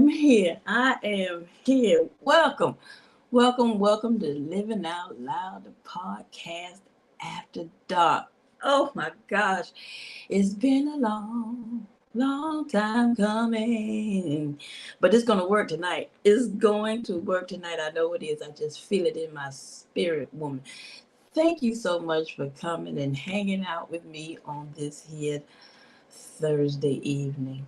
am here. I am here. Welcome. Welcome to Living Out Loud, the podcast after dark. Oh my gosh. It's been a long time coming. But it's going to work tonight. It's going to work tonight. I know it is. I just feel it in my spirit, woman. Thank you so much for coming and hanging out with me on this here Thursday evening.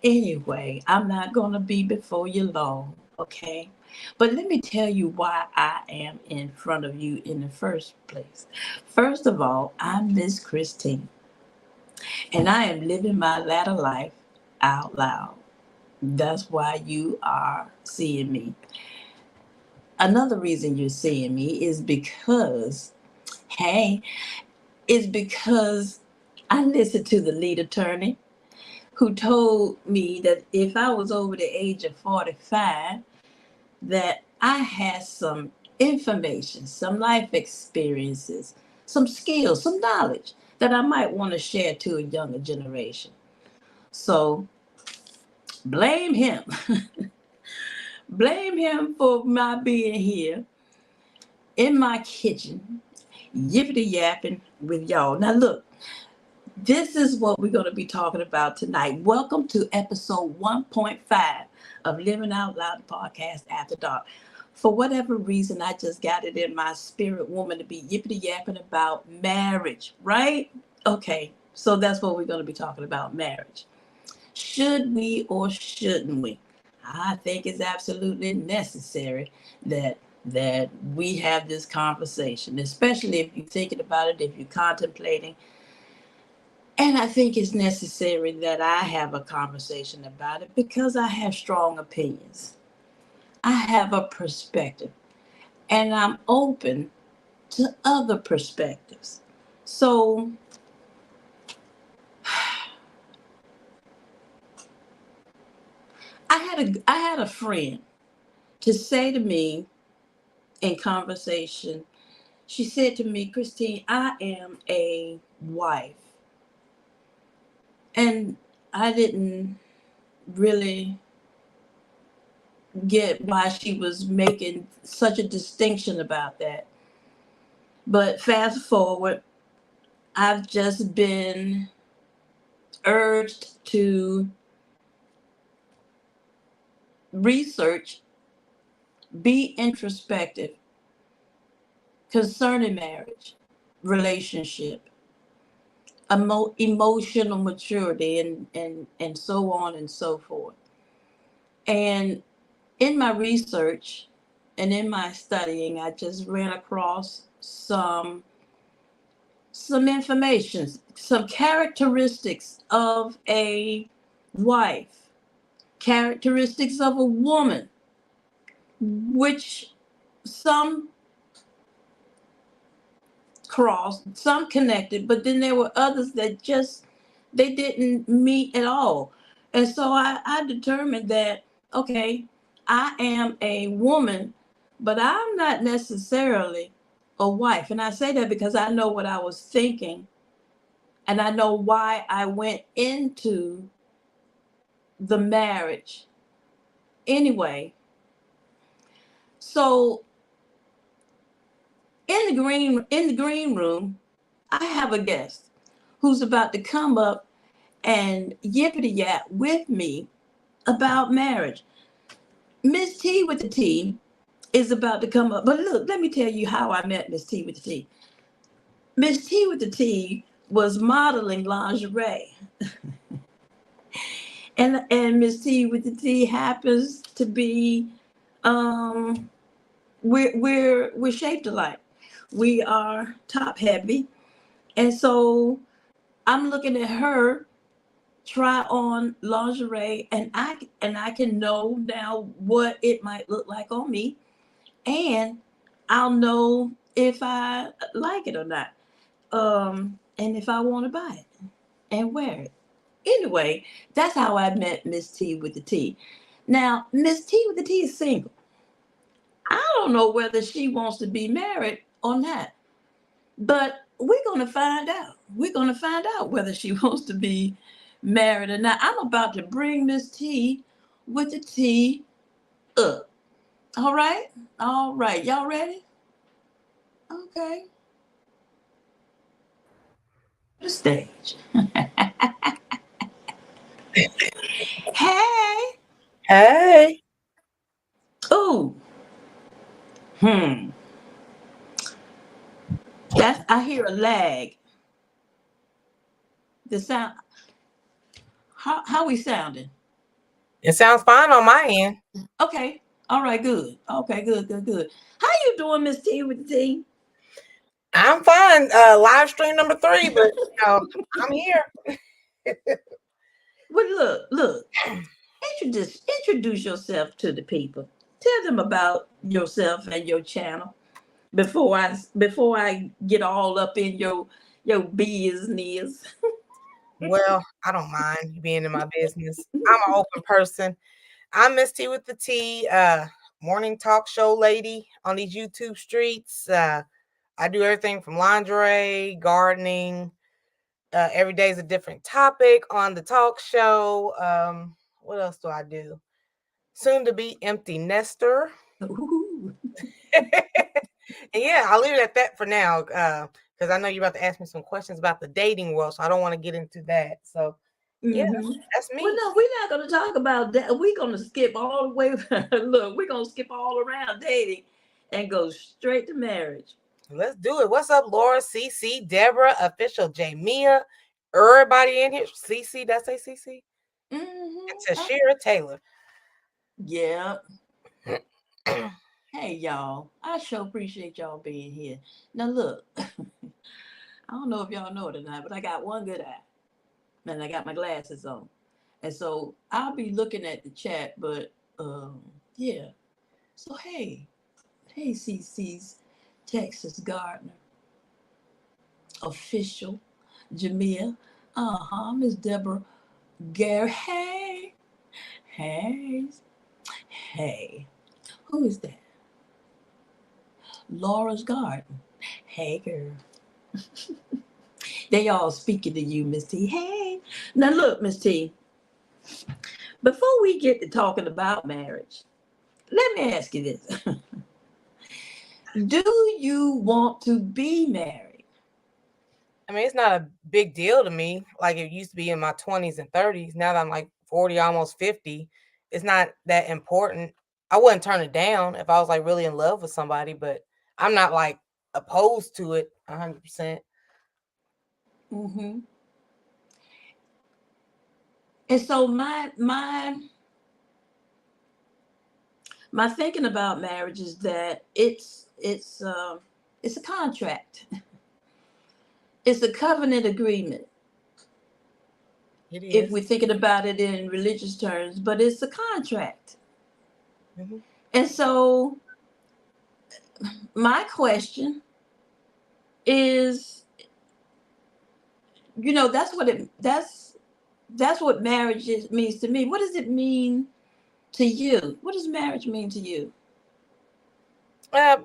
Anyway, I'm not going to be before you long, okay? But let me tell you why I am in front of you in the first place. First of all, I'm Miss Christine, and I am living my latter life out loud. That's why you are seeing me. Another reason you're seeing me is because, hey, is because I listened to the lead attorney who told me that if I was over the age of 45, that I had some information, some life experiences, some skills, some knowledge that I might want to share to a younger generation. So blame him. Blame him for my being here in my kitchen, yippity yapping with y'all. Now look, this is what we're going to be talking about tonight. Welcome to episode 1.5 of Living Out Loud podcast After Dark. For whatever reason, I just got it in my spirit, woman, to be yippity yapping about marriage, right? Okay, so that's what we're going to be talking about, marriage. Should we or shouldn't we? I think it's absolutely necessary that we have this conversation, especially if you're thinking about it, if you're contemplating. And I think it's necessary that I have a conversation about it because I have strong opinions. I have a perspective, and I'm open to other perspectives. So I had a friend to say to me in conversation. She said to me, Christine, I am a wife. And I didn't really get why she was making such a distinction about that. But fast forward, I've just been urged to research, be introspective concerning marriage, relationship, emotional maturity, and so on and so forth. And in my research and in my studying, I just ran across some information, some characteristics of a wife, characteristics of a woman, which some crossed, some connected, but then there were others that just they didn't meet at all. And so I determined that, okay, I am a woman, but I'm not necessarily a wife. And I say that because I know what I was thinking and I know why I went into the marriage. Anyway, so in the green room, I have a guest who's about to come up and yippity yap with me about marriage. Miss T with the T is about to come up. But look, let me tell you how I met Miss T with the T. Miss T with the T was modeling lingerie. And Miss T with the T happens to be we're shaped alike. We are top heavy. And so I'm looking at her try on lingerie, and I can know now what it might look like on me, and I'll know if I like it or not, and if I want to buy it and wear it. Anyway, that's how I met Miss T with the T. Now, Miss T with the T is single. I don't know whether she wants to be married or not, but we're gonna find out. We're gonna find out whether she wants to be married or not. I'm about to bring Miss T with the T up. All right? All right. Y'all ready? Okay. The stage. Hey. Hey. Ooh. Hmm. That's I hear a lag. The sound how we sounding? It sounds fine on my end. Okay. All right, good. Okay, good, good, good. How you doing, Miss T with the T? I'm fine. Live stream number 3, but I'm here. Well, look. Introduce yourself to the people. Tell them about yourself and your channel before I get all up in your business. Well, I don't mind you being in my business. I'm an open person. I'm Miss T with the T, morning talk show lady on these YouTube streets. I do everything from lingerie, gardening. Every day is a different topic on the talk show. What else do I do? Soon to be empty nester. Ooh. And yeah, I'll leave it at that for now, because I know you're about to ask me some questions about the dating world, so I don't want to get into that. So yeah, Mm-hmm. that's Well, me. no, we're not going to talk about that. We're going to skip all the way. Look, we're going to skip all around dating and go straight to marriage. Let's do it. What's up, Laura, CC, Deborah, official Jamia, everybody in here. CC, that's a CC. And Mm-hmm. Tashira Taylor. Yeah. Hey, y'all. I sure appreciate y'all being here. Now, look, I don't know if y'all know it or not, but I got one good eye and I got my glasses on. And so I'll be looking at the chat, but yeah. So, hey, CC's Texas Gardener, official, Jamia, Miss Deborah Gare. Hey, hey. Who is that? Laura's Garden. Hey, girl. They all speaking to you, Miss T. Hey. Now, look, Miss T, before we get to talking about marriage, let me ask you this. Do you want to be married? I mean, it's not a big deal to me like it used to be in my 20s and 30s. Now that I'm like 40, almost 50, it's not that important. I wouldn't turn it down if I was like really in love with somebody, but I'm not like opposed to it 100%. Mm-hmm. And so my thinking about marriage is that it's a contract. It's a covenant agreement It if is. we're thinking about it in religious terms, but it's a contract. Mhm. And so my question is, that's what marriage means to me. What does it mean to you? What does marriage mean to you?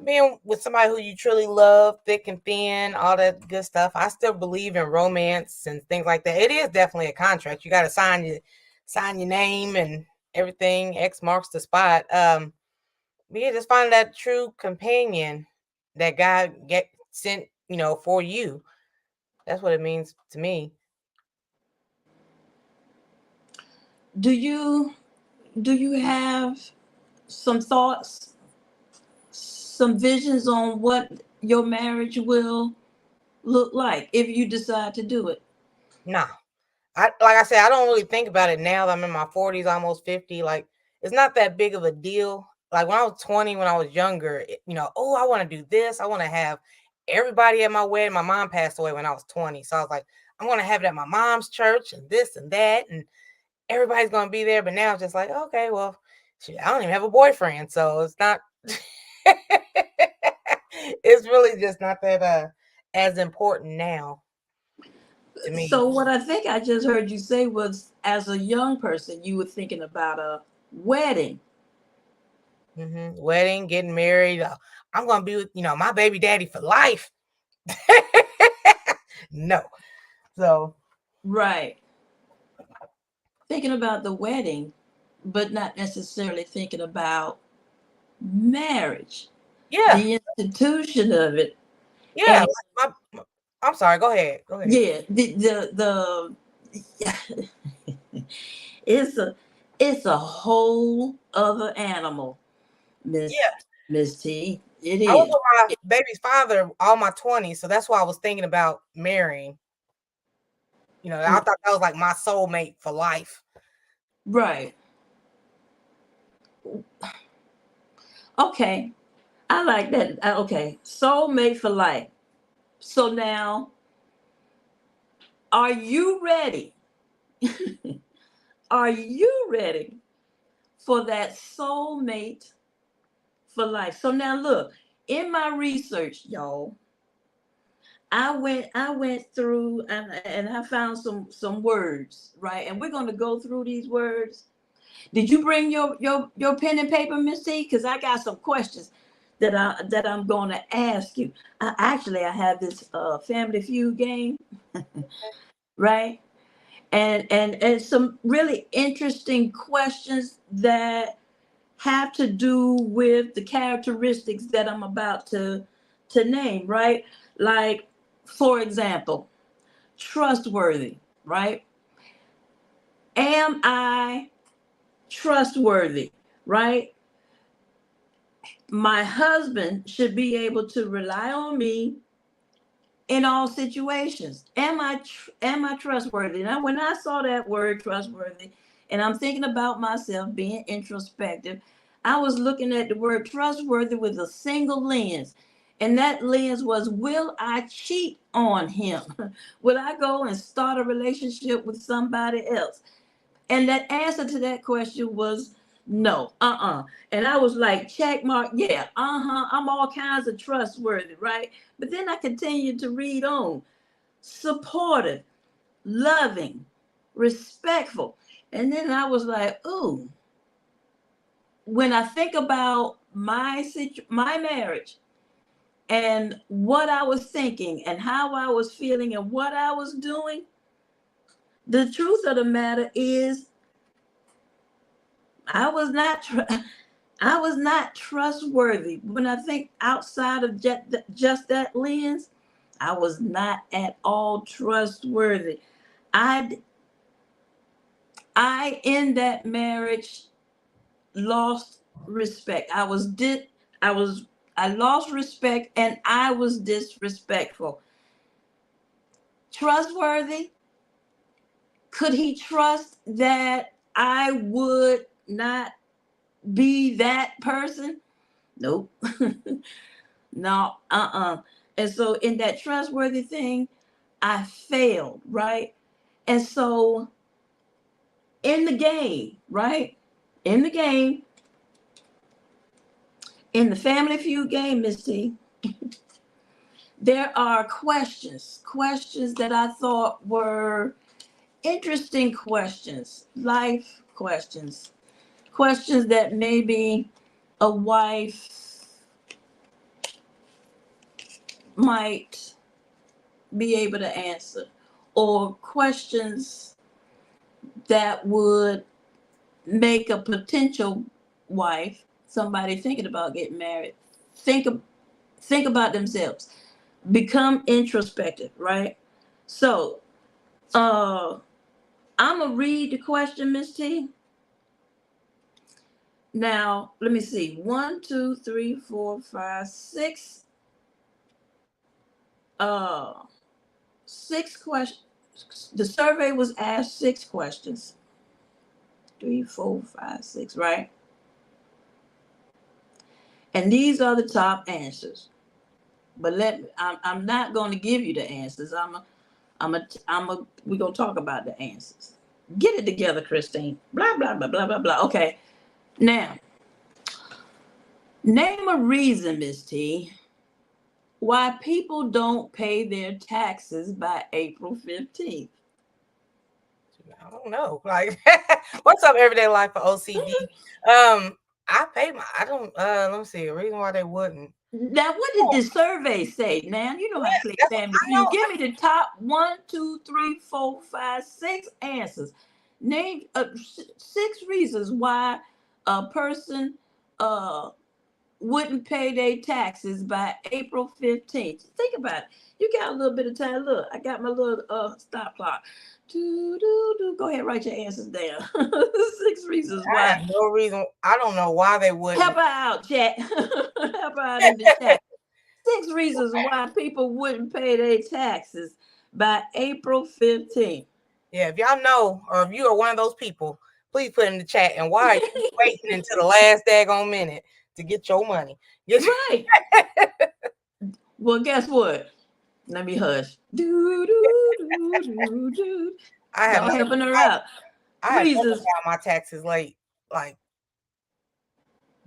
Being with somebody who you truly love, thick and thin, all that good stuff. I still believe in romance and things like that. It is definitely a contract. You got to sign your name and everything. X marks the spot. But yeah, just finding that true companion that God get sent, for you. That's what it means to me. Do you do you have some thoughts, some visions on what your marriage will look like if you decide to do it? Nah, like I said, I don't really think about it now that I'm in my 40s, almost 50. Like, it's not that big of a deal. Like when I was 20, when I was younger, oh, I want to do this. I want to have everybody at my wedding. My mom passed away when I was 20. So I was like, I'm going to have it at my mom's church and this and that. And everybody's going to be there. But now it's just like, okay, well, shoot, I don't even have a boyfriend. So it's not, it's really just not that as important now to me. So what I think I just heard you say was, as a young person, you were thinking about a wedding. Wedding, getting married. I'm gonna be with my baby daddy for life. No, so Right. Thinking about the wedding. but not necessarily thinking about marriage, Yeah, the institution of it. yeah. And I'm sorry. Go ahead. Go ahead. yeah, the it's a it's a whole other animal, Miss Yeah, Miss T. It I was is. with my baby's father all my 20s, so that's why I was thinking about marrying. You know, I thought that was like my soulmate for life. Right. Okay. I like that. Okay. Soulmate for life. So now, are you ready? Are you ready for that soulmate for life? So now look, in my research, y'all, I went through and I found some words, right? And we're gonna go through these words. Did you bring your pen and paper, Miss T? Because I got some questions that I'm gonna ask you. I have this Family Feud game, right? And some really interesting questions that have to do with the characteristics that I'm about to name, right? Like, for example, trustworthy, right? Am I trustworthy, right? My husband should be able to rely on me in all situations. Am I trustworthy? Now, when I saw that word trustworthy, and I'm thinking about myself being introspective, I was looking at the word trustworthy with a single lens. And that lens was, will I cheat on him? Will I go and start a relationship with somebody else? And that answer to that question was no, And I was like, check mark, yeah, I'm all kinds of trustworthy, right? But then I continued to read on. Supportive, loving, respectful. And then I was like, ooh, when I think about my marriage and what I was thinking and how I was feeling and what I was doing, the truth of the matter is I was not I was not trustworthy. When I think outside of just that lens, I was not at all trustworthy. I I in that marriage lost respect. I was I lost respect and I was disrespectful. Trustworthy? Could he trust that I would not be that person? Nope. No, And so in that trustworthy thing, I failed, right? And so in the game, right? In the game, in the Family Feud game, Miss T, there are questions that I thought were interesting questions, life questions, questions that maybe a wife might be able to answer, or questions that would make a potential wife, somebody thinking about getting married, think think about themselves, become introspective, right? So, I'm gonna read the question, Miss T. Now, let me see. One, two, three, four, five, six. Uh, six questions. The survey was asked six questions. Three, four, five, six, right? And these are the top answers. But I'm not going to give you the answers. We're going to talk about the answers. Get it together, Christine. Blah, blah, blah, blah, blah, blah. Okay. Now, name a reason, Miss T, why people don't pay their taxes by April 15th. I don't know. Like, what's up, everyday life for OCD? I pay my. I don't. Let me see. A reason why they wouldn't. Now, what did the survey say? Now, you know how to Yes, play that's what Family I Feud. know. Give me the top one, two, three, four, five, six answers. Name 6 reasons why a person wouldn't pay their taxes by April 15th. Think about it. You got a little bit of time. Look, I got my little stop clock. Go ahead, write your answers down. 6 reasons I why. have no reason. I don't know why they wouldn't. Help her out, chat. Help her out in the chat. 6 reasons why people wouldn't pay their taxes by April 15th. Yeah, if y'all know, or if you are one of those people, please put in the chat. And why are you waiting until the last daggone minute to get your money? Right. Well, guess what? Let me hush. I have Y'all helping her out. I have never Reasons. filed my taxes late. Like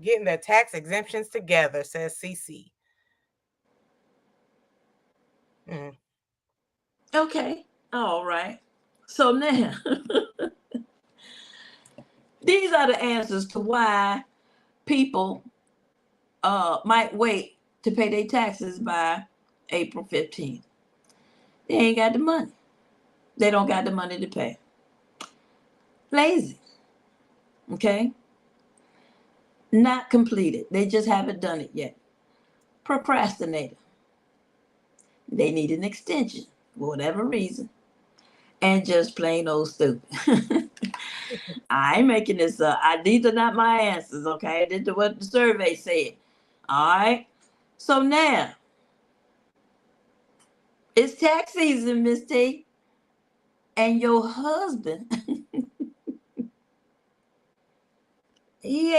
getting their tax exemptions together, says CC. Okay. All right. So now, these are the answers to why people might wait to pay their taxes by April 15th. They ain't got the money. They don't got the money to pay. Lazy. Okay. Not completed. They just haven't done it yet. Procrastinator. They need an extension for whatever reason. And just plain old stupid. I ain't making this up. These are not my answers, okay? This is what the survey said. All right. So now it's tax season, Miss T. And your husband, he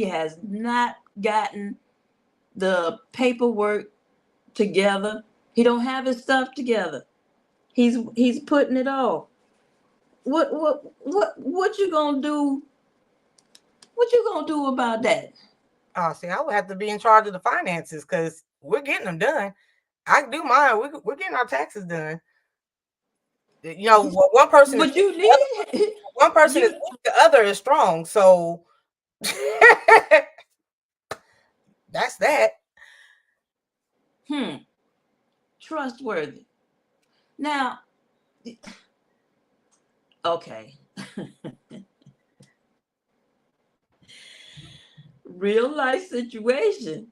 has not gotten the paperwork together. He don't have his stuff together. He's putting it off. What you gonna do? What you gonna do about that? Oh, see, I would have to be in charge of the finances because we're getting them done. I can do mine. We're getting our taxes done. You know, one person But is you need one person is weak, the other is strong. So that's that. Trustworthy. Now, okay. Real life situation.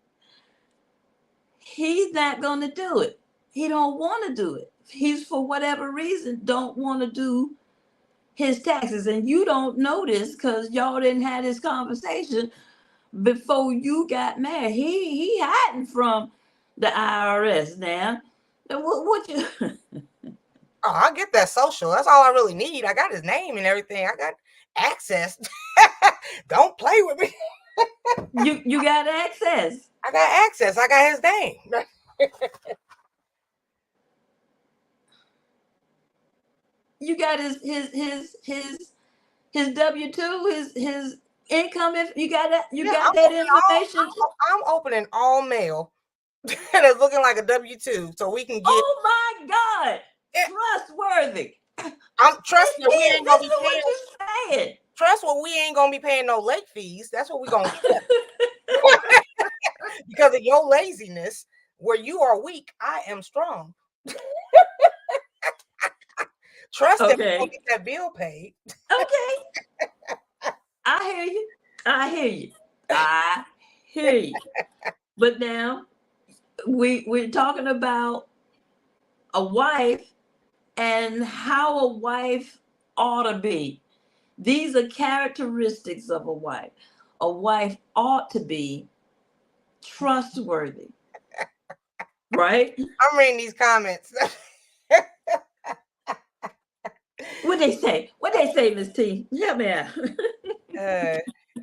He's not going to do it. He don't want to do it. He's, for whatever reason, don't want to do his taxes. And you don't know this because y'all didn't have this conversation before you got married. He hiding from the IRS now. What you Oh, I get that social. That's all I really need. I got his name and everything. I got access. Don't play with me. you got access. I got access. I got his name. You got his W-2, his income. If you got that, got that information. I'm opening all mail that's looking like a W-2, so we can get. Oh my God, trustworthy. I'm trusting that we ain't gonna be paying. What you saying? Trust what we ain't gonna be paying no late fees. That's what we're gonna get. Because of your laziness, where you are weak, I am strong. Trust that we'll get that bill paid. Okay. I hear you. I hear you. But now we're talking about a wife and how a wife ought to be. These are characteristics of a wife. A wife ought to be trustworthy. Right? I'm reading these comments. What they say? What they say, Miss T? Help me out.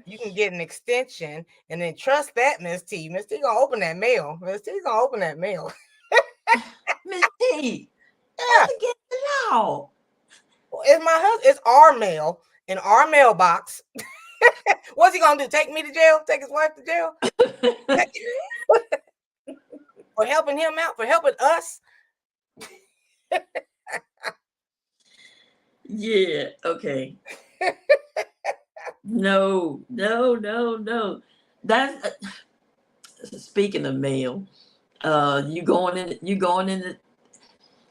You can get an extension and then trust that, Miss T. Miss T gonna open that mail. Miss T's gonna open that mail. Miss T. Yeah. That's against the law. It's my husband. It's our mail in our mailbox. What's he gonna do? Take me to jail? Take his wife to jail? For helping him out? For helping us? Yeah. Okay. No. That's speaking of mail. You going in.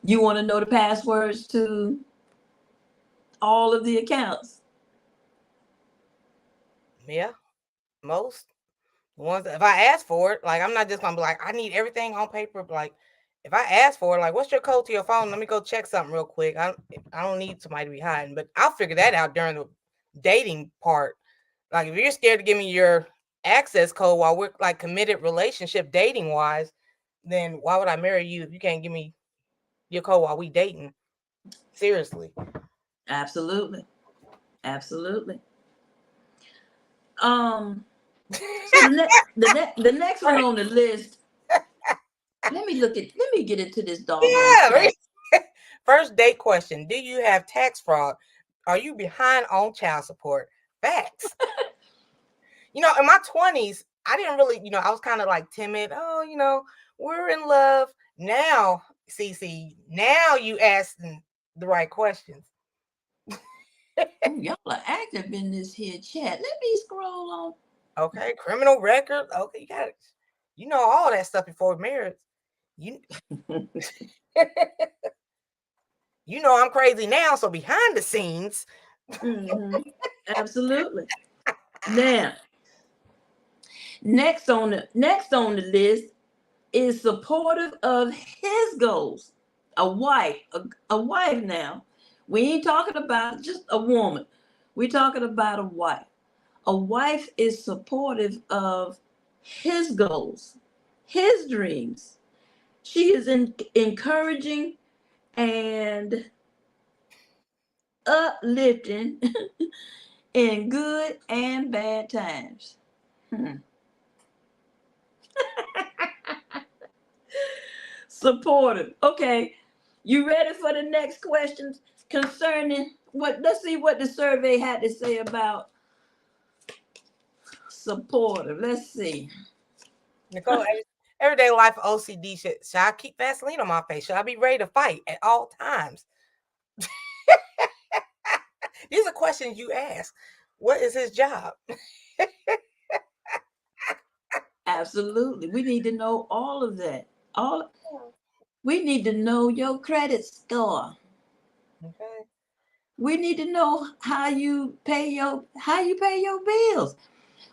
You want to know the passwords to all of the accounts. Yeah, most ones. If I ask for it, like I'm not just gonna be like, I need everything on paper. Like, if I ask for it, like, what's your code to your phone? Let me go check something real quick. I don't need somebody to be hiding, but I'll figure that out during the dating part. Like, if you're scared to give me your access code while we're like committed relationship dating wise, then why would I marry you if you can't give me your code while we dating? Seriously. Absolutely. Absolutely. So the next one Right. on the list. Let me get into this doggone Yeah. chat. First date question: do you have tax fraud? Are you behind on child support? Facts. In my 20s, I didn't really, I was kind of like timid. Oh, we're in love. Now, Cece, now you asking the right questions. Ooh, y'all are active in this here chat. Let me scroll on. Okay, criminal record. Okay, you got it. You know all that stuff before marriage. You you know I'm crazy now, so behind the scenes. Mm-hmm. Absolutely. Now, next on the list is supportive of his goals. A wife now. We ain't talking about just a woman. We're talking about a wife. A wife is supportive of his goals, his dreams. She is encouraging and uplifting in good and bad times. Hmm. Supportive. Okay. You ready for the next questions concerning what? Let's see what the survey had to say about supportive. Let's see. Nicole, everyday life OCD shit. Should I keep Vaseline on my face? Should I be ready to fight at all times? These are questions you ask. What is his job? Absolutely. We need to know all of that. All we need to know your credit score. Okay. We need to know how you pay your bills.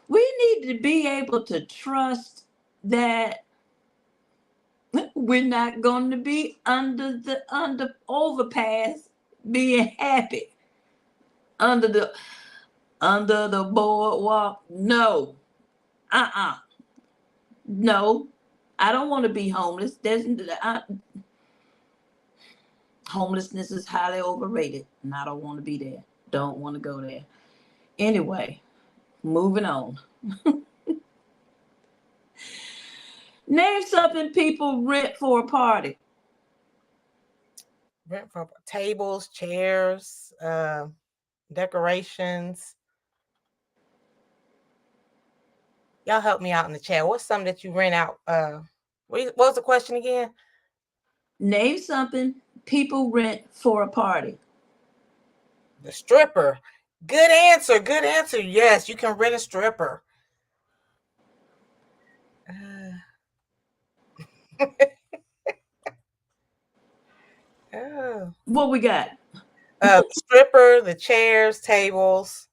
We need to be able to trust that we're not going to be under overpass being happy under the boardwalk. No. Uh-uh. No. I don't want to be homeless. Homelessness is highly overrated, and I don't want to be there. Don't want to go there. Anyway, moving on. Name something people rent for a party. Rent for tables, chairs, decorations. Y'all help me out in the chat. What's something that you rent out? What was the question again? Name something people rent for a party. The stripper. Good answer. Good answer. Yes, you can rent a stripper. Oh. What we got? The stripper, the chairs, tables,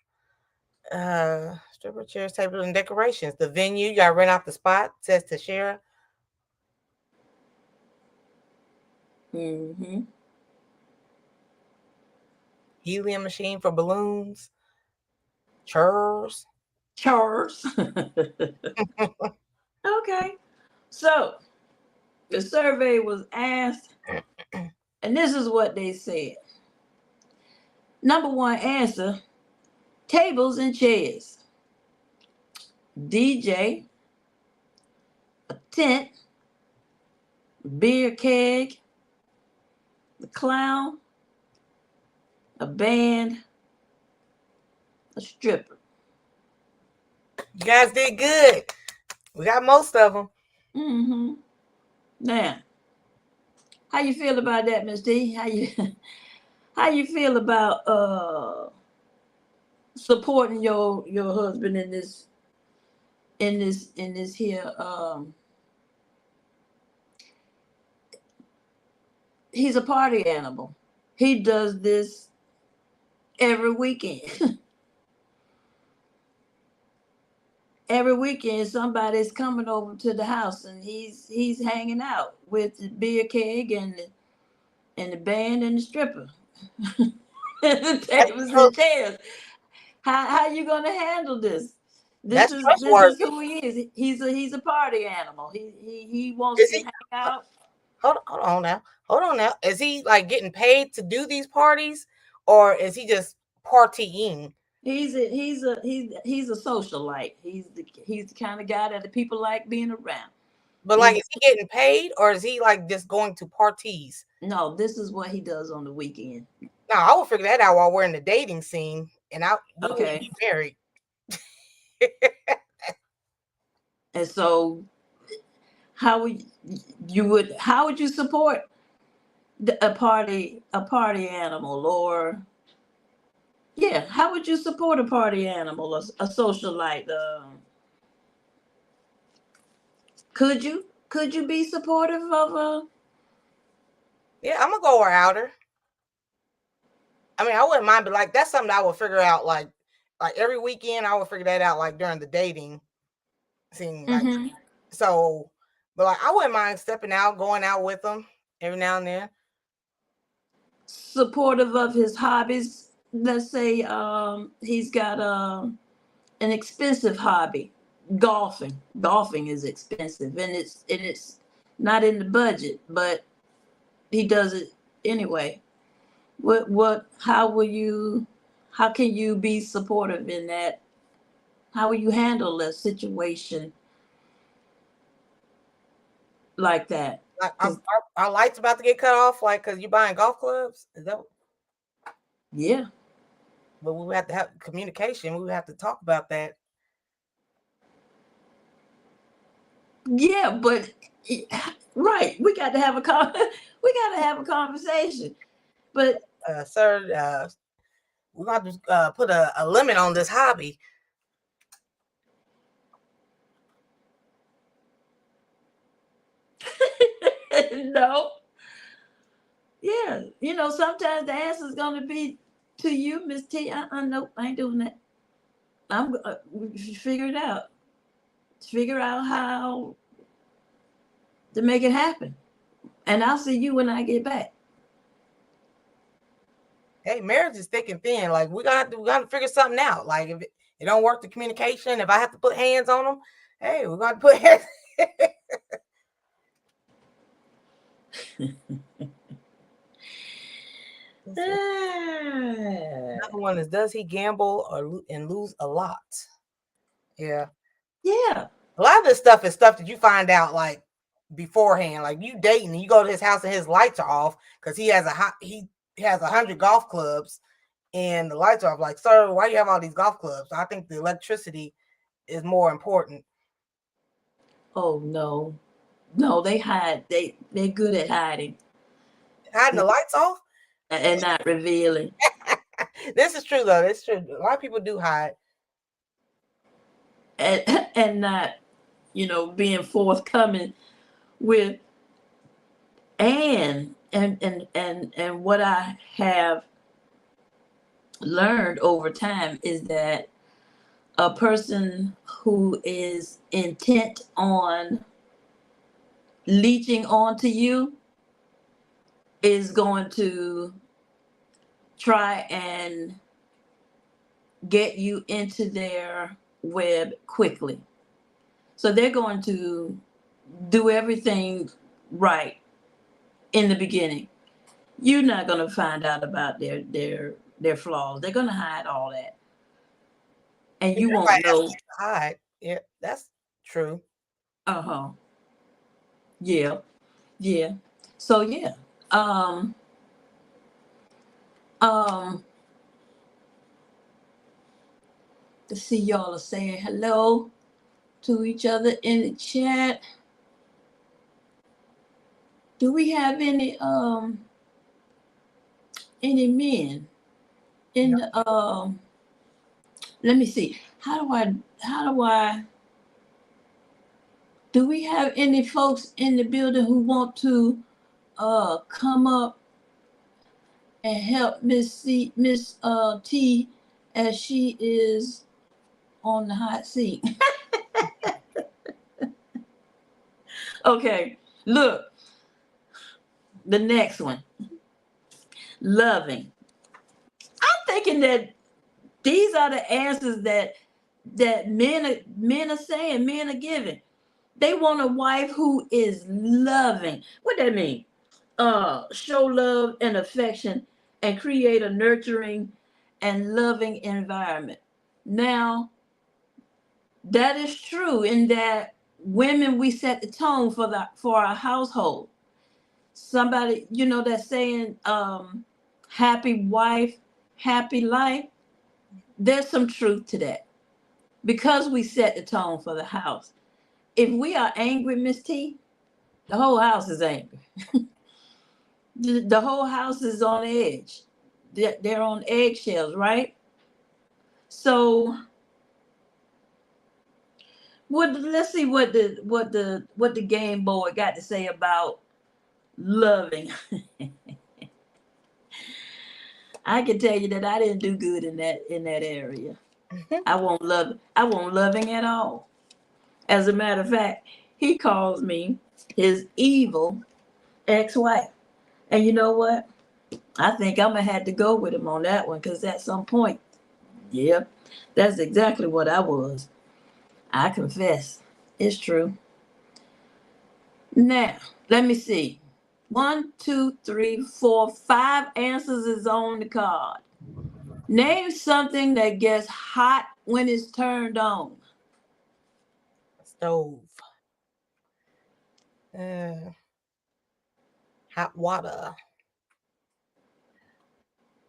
stripper, chairs, tables, and decorations. The venue, y'all rent out the spot, says Tashira. Mm-hmm. Helium machine for balloons, chairs. Chores. Okay. So the survey was asked, and this is what they said. Number one answer: tables and chairs, DJ, a tent, beer keg, the clown, a band, a stripper. You guys did good. We got most of them. Mm-hmm. Now, how you feel about that, Miss D? How you feel about supporting your husband in this here he's a party animal. He does this every weekend. Every weekend somebody's coming over to the house and he's hanging out with the beer keg and the band and the stripper. And the That's tables true. and chairs. How you gonna handle this? This That's is trustworthy. who he is. He's a party animal. He wants Is to he? hang out. Hold on now. Hold on now. Is he like getting paid to do these parties, or is he just partying? He's a socialite. He's the kind of guy that the people like being around. But like, He's is he getting paid, or is he like just going to parties? No, this is what he does on the weekend. Now I will figure that out while we're in the dating scene, and we will Okay. be married. And so how would you support a party animal, or yeah, how would you support a party animal, a socialite? Could you be supportive of a Yeah, I'm gonna go without her. I mean, I wouldn't mind, but like that's something I would figure out like every weekend. I would figure that out like during the dating scene. Like mhm, so, but like I wouldn't mind stepping out, going out with them every now and then. supportive of his hobbies? Let's say he's got an expensive hobby, golfing. Golfing is expensive, and it's not in the budget, but he does it anyway. How can you be supportive in that? How will you handle a situation like that? Like Because our lights about to get cut off, like because you buying golf clubs. Is that? yeah, But we have to have communication. We have to talk about that. yeah, but right, we got to have we got to have a conversation. But Sir, we got to put a limit on this hobby. no, yeah, sometimes the answer is going to be to you, Miss T. Nope, I ain't doing that. We figure it out. Figure out how to make it happen, and I'll see you when I get back. Hey, marriage is thick and thin. Like we gotta figure something out. Like if it don't work, the communication. If I have to put hands on them, hey, we're gonna put hands. Another one is, does he gamble and lose a lot? Yeah. Yeah. A lot of this stuff is stuff that you find out like beforehand. Like you dating and you go to his house and his lights are off because he has 100 golf clubs and the lights are off. Like, sir, why do you have all these golf clubs? I think the electricity is more important. Oh no. No, they hide. They're good at hiding Hiding the lights off? and not revealing. This is true though. It's true. A lot of people do hide. And not, being forthcoming with and what I have learned over time is that a person who is intent on leeching onto you is going to try and get you into their web quickly. So they're going to do everything right in the beginning. You're not going to find out about their flaws. They're going to hide all that, and you Everybody won't has know. to hide. Yeah, that's true. Uh-huh. Yeah. Yeah. So yeah. Um um let's see, y'all are saying hello to each other in the chat. Do we have any men in No. the let me see. Do we have any folks in the building who want to come up and help Miss T as she is on the hot seat. Okay, look, the next one, loving. I'm thinking that these are the answers that men are saying, men are giving. They want a wife who is loving. What that mean? Show love and affection and create a nurturing and loving environment. Now, that is true in that women, we set the tone for our household. Somebody, that's saying happy wife, happy life. There's some truth to that because we set the tone for the house. If we are angry, Miss T, the whole house is angry. The whole house is on edge. They're on eggshells, right? So let's see what the game board got to say about loving. I can tell you that I didn't do good in that area. I won't loving at all. As a matter of fact, he calls me his evil ex-wife. And you know what? I think I'm gonna have to go with him on that one because at some point, yep, that's exactly what I was. I confess. It's true. Now, let me see. One, two, three, four, five answers is on the card. Name something that gets hot when it's turned on. Stove. Hot water.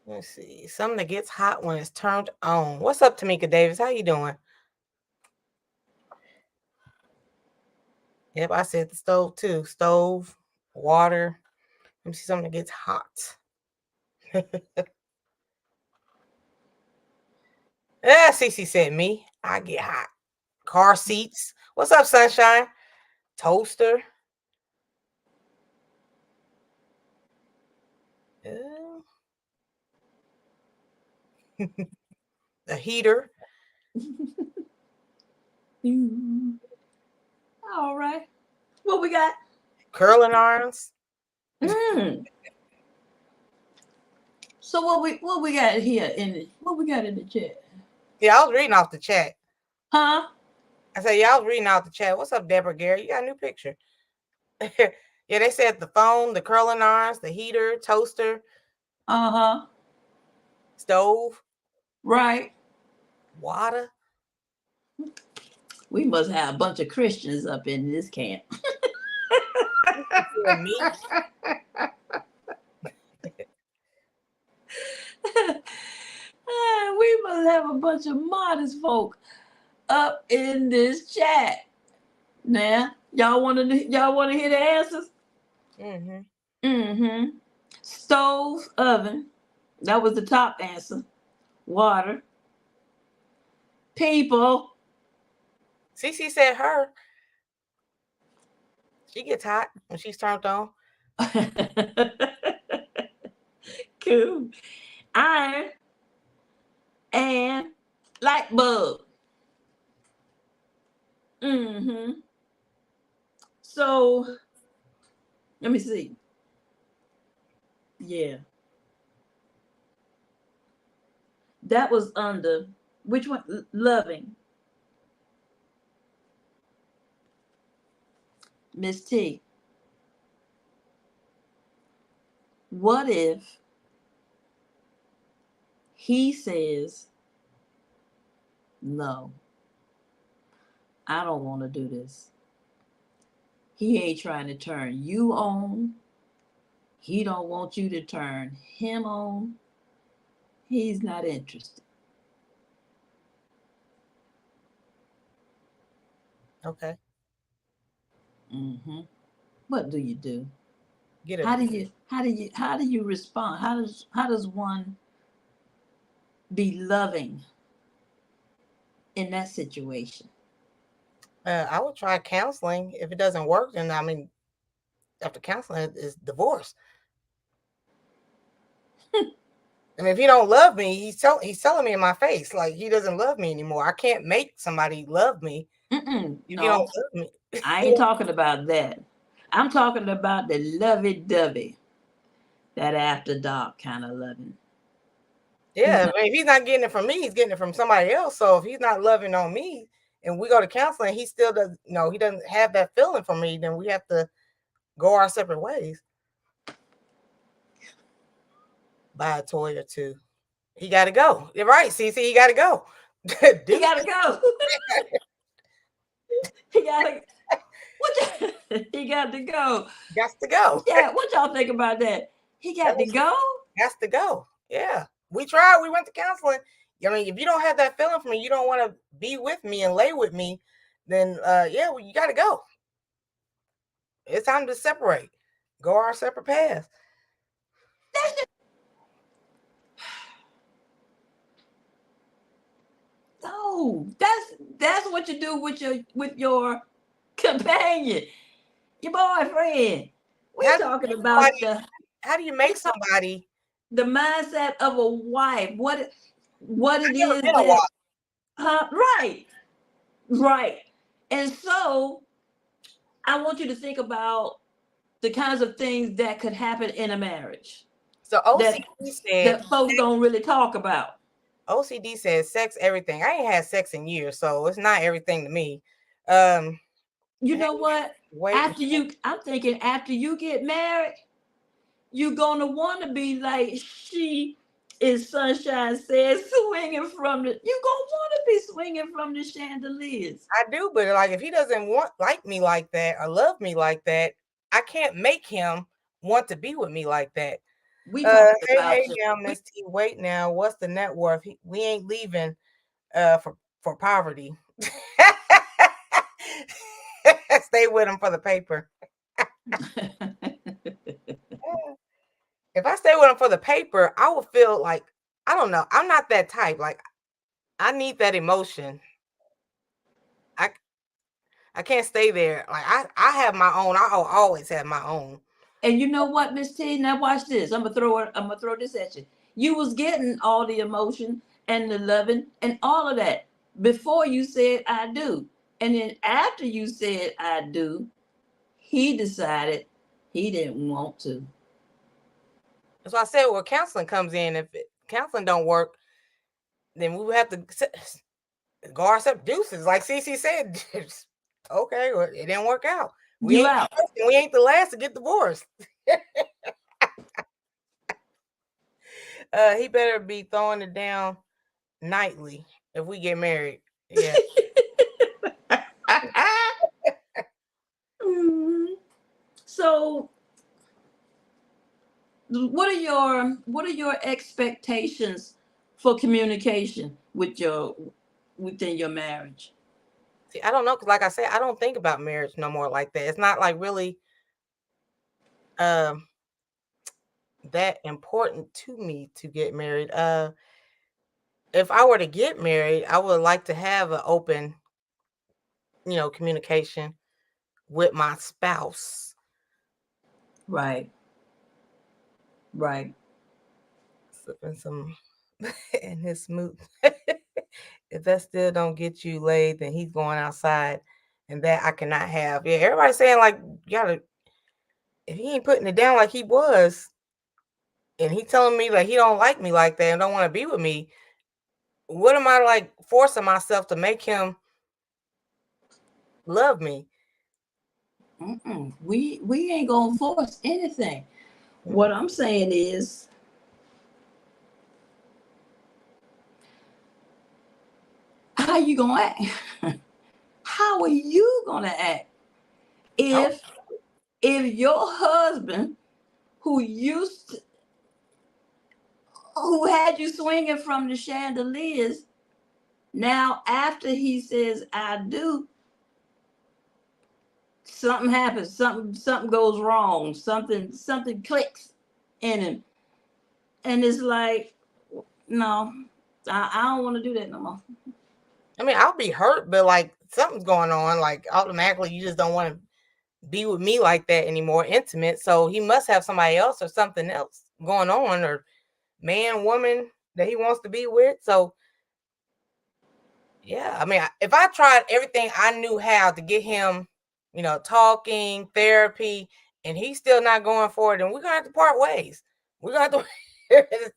Let's see. Something that gets hot when it's turned on. What's up, Tamika Davis? How you doing? Yep, I said the stove too. Stove, water. Let me see something that gets hot. Yeah, Cece said me. I get hot. Car seats. What's up, Sunshine? Toaster. The heater. All right. What we got? Curling irons. Mm. So what we got here what we got in the chat? Yeah, I was reading off the chat. Huh? I said, yeah, I was reading off the chat. What's up, Deborah Gary? You got a new picture. Yeah, they said the phone, the curling irons, the heater, toaster. Uh-huh. Stove. Right. Water. We must have a bunch of Christians up in this camp. Me. We must have a bunch of modest folk up in this chat. Now, y'all want to hear the answers? Mm-hmm. Mm-hmm. Stove, oven. That was the top answer. Water. People. Cece said her. She gets hot when she's turned on. Cool. Iron and light bulb. Mm-hmm. So let me see. Yeah. That was under which one? Loving. Miss T. What if he says, no, I don't want to do this. He ain't trying to turn you on. He don't want you to turn him on. He's not interested. Okay. Mm-hmm. What do you do? Get How him. do you respond? How does one be loving in that situation? I would try counseling. If it doesn't work, then after counseling is divorce. I mean, if he don't love me, he's telling me in my face like he doesn't love me anymore. I can't make somebody love me if you don't No, love me. I ain't talking about that. I'm talking about the lovey-dovey, that after dark kind of loving. Yeah, I mean, if he's not getting it from me, he's getting it from somebody else. So if he's not loving on me, and we go to counseling, he still does. He doesn't have that feeling for me. Then we have to go our separate ways. Buy a toy or two. He got to go. You're right, CC. He got to go. He gotta go. He gotta. He got to go. Got to go. Yeah, what y'all think about that? He got to go. Has to go. Yeah, we tried. We went to counseling. I mean, if you don't have that feeling for me, you don't want to be with me and lay with me, then yeah, well, you got to go. It's time to separate. Go our separate paths. No, that's what you do with your companion, your boyfriend. We're talking about how do you make somebody the mindset of a wife? What it is been a that right. And so I want you to think about the kinds of things that could happen in a marriage. So OCD said that folks don't really talk about. OCD says sex everything. I ain't had sex in years, so it's not everything to me. You know what? I'm thinking after you get married, you're gonna want to be like she is. Sunshine says, swinging from the. You're gonna want to be swinging from the chandeliers. I do, but like if he doesn't like me like that or love me like that, I can't make him want to be with me like that. Hey now, Miss T. Wait now. What's the net worth? We ain't leaving for poverty. Stay with him for the paper. If I stay with him for the paper, I will feel like, I don't know. I'm not that type. Like, I need that emotion. I can't stay there. Like, I have my own. I'll always have my own. And you know what, Miss T? Now watch this. I'm gonna throw this at you. You was getting all the emotion and the loving and all of that before you said I do. And then after you said I do, he decided he didn't want to. That's why I said, well, counseling comes in. If counseling don't work, then we would have to go our separate deuces. Like CC said, okay, well, it didn't work out. We ain't the last to get divorced. He better be throwing it down nightly if we get married. Yeah. So what are your expectations for communication within your marriage? See, I don't know, because like I said, I don't think about marriage no more like that. It's not like really that important to me to get married. If I were to get married, I would like to have an open, communication with my spouse. Right. Sipping some in his smooth. If that still don't get you laid, then he's going outside, and that I cannot have. Yeah, everybody's saying like, you gotta, if he ain't putting it down like he was, and he telling me like he don't like me like that and don't want to be with me, what am I like forcing myself to make him love me? We ain't gonna force anything. What I'm saying is, how you gonna act? How are you gonna act if your husband who had you swinging from the chandeliers, now after he says I do, something happens, something goes wrong, something clicks in him, and it's like, no, I don't want to do that no more. I mean, I'll be hurt, but like something's going on. Like automatically, you just don't want to be with me like that anymore, intimate. So he must have somebody else or something else going on, or man, woman that he wants to be with. So yeah, I mean, if I tried everything I knew how to get him, talking, therapy, and he's still not going for it, then we're gonna have to part ways. We're gonna have to.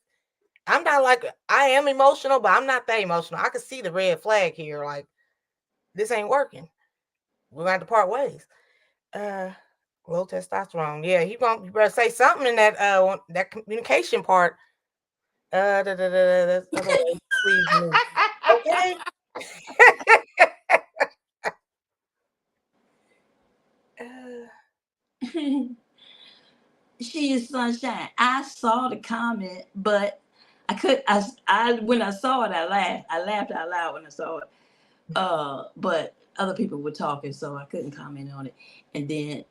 I'm not like, I am emotional, but I'm not that emotional. I can see the red flag here. Like, this ain't working. We're gonna have to part ways. Low testosterone. Yeah, you better say something in that communication part. That's otherwise, please move. Okay. She is sunshine. I saw the comment, but I could. I when I saw it, I laughed. I laughed out loud when I saw it. But other people were talking, so I couldn't comment on it. And then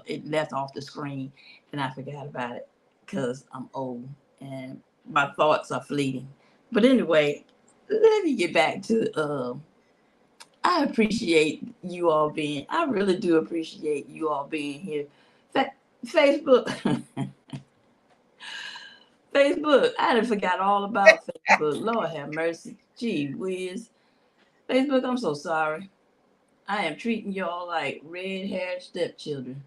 it left off the screen, and I forgot about it because I'm old and my thoughts are fleeting. But anyway, let me get back to. I appreciate you all being. I really do appreciate you all being here. Facebook. Facebook. I done forgot all about Facebook. Lord have mercy. Gee whiz. Facebook, I'm so sorry. I am treating y'all like red-haired stepchildren.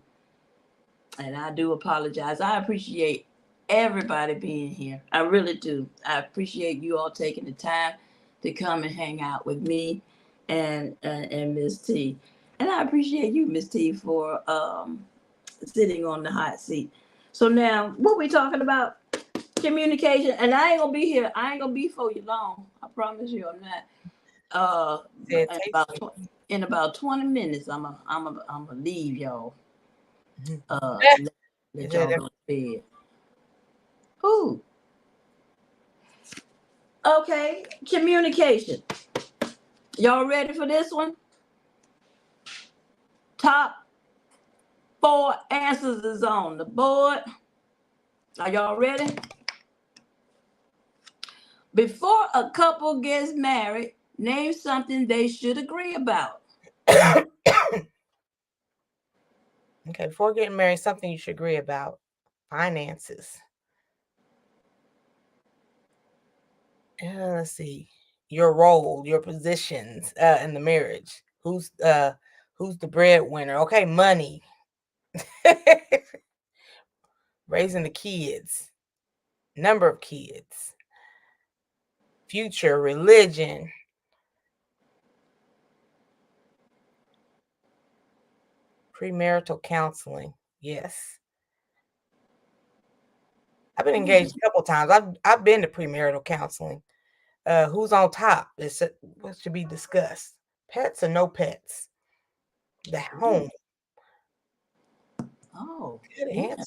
And I do apologize. I appreciate everybody being here. I really do. I appreciate you all taking the time to come and hang out with me and Miss T. And I appreciate you, Miss T, for sitting on the hot seat. So now, what we talking about? Communication. And I ain't gonna be here. I ain't gonna be for you long. I promise you, I'm not. Yeah, In about 20 minutes, I'm gonna leave y'all. Let y'all go to bed. Ooh. Okay, communication. Y'all ready for this one? Top 4 answers is on the board. Are y'all ready? Before a couple gets married, name something they should agree about. Okay, before getting married, something you should agree about. Finances. Let's see. Your role, your positions in the marriage. Who's the breadwinner? Okay, money. Raising the kids. Number of kids. Future, religion. Premarital counseling. Yes. I've been engaged a couple times. I've been to premarital counseling. Who's on top? What should be discussed? Pets or no pets? The home. Oh, Good answer.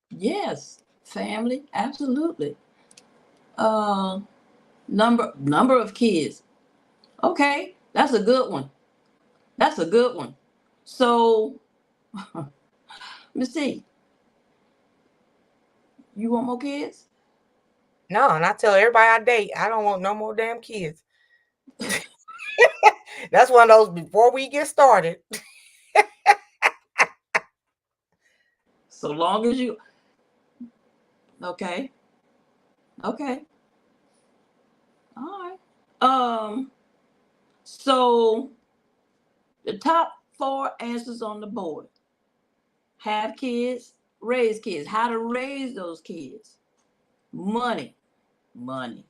yes, family, absolutely. Uh, number of kids. Okay, that's a good one. That's a good one. So, Miss T, you want more kids? No, and I tell everybody I date, I don't want no more damn kids. That's one of those before we get started. So long as you. Okay. Okay. All right. So the top 4 answers on the board: have kids, raise kids. How to raise those kids? Money, money,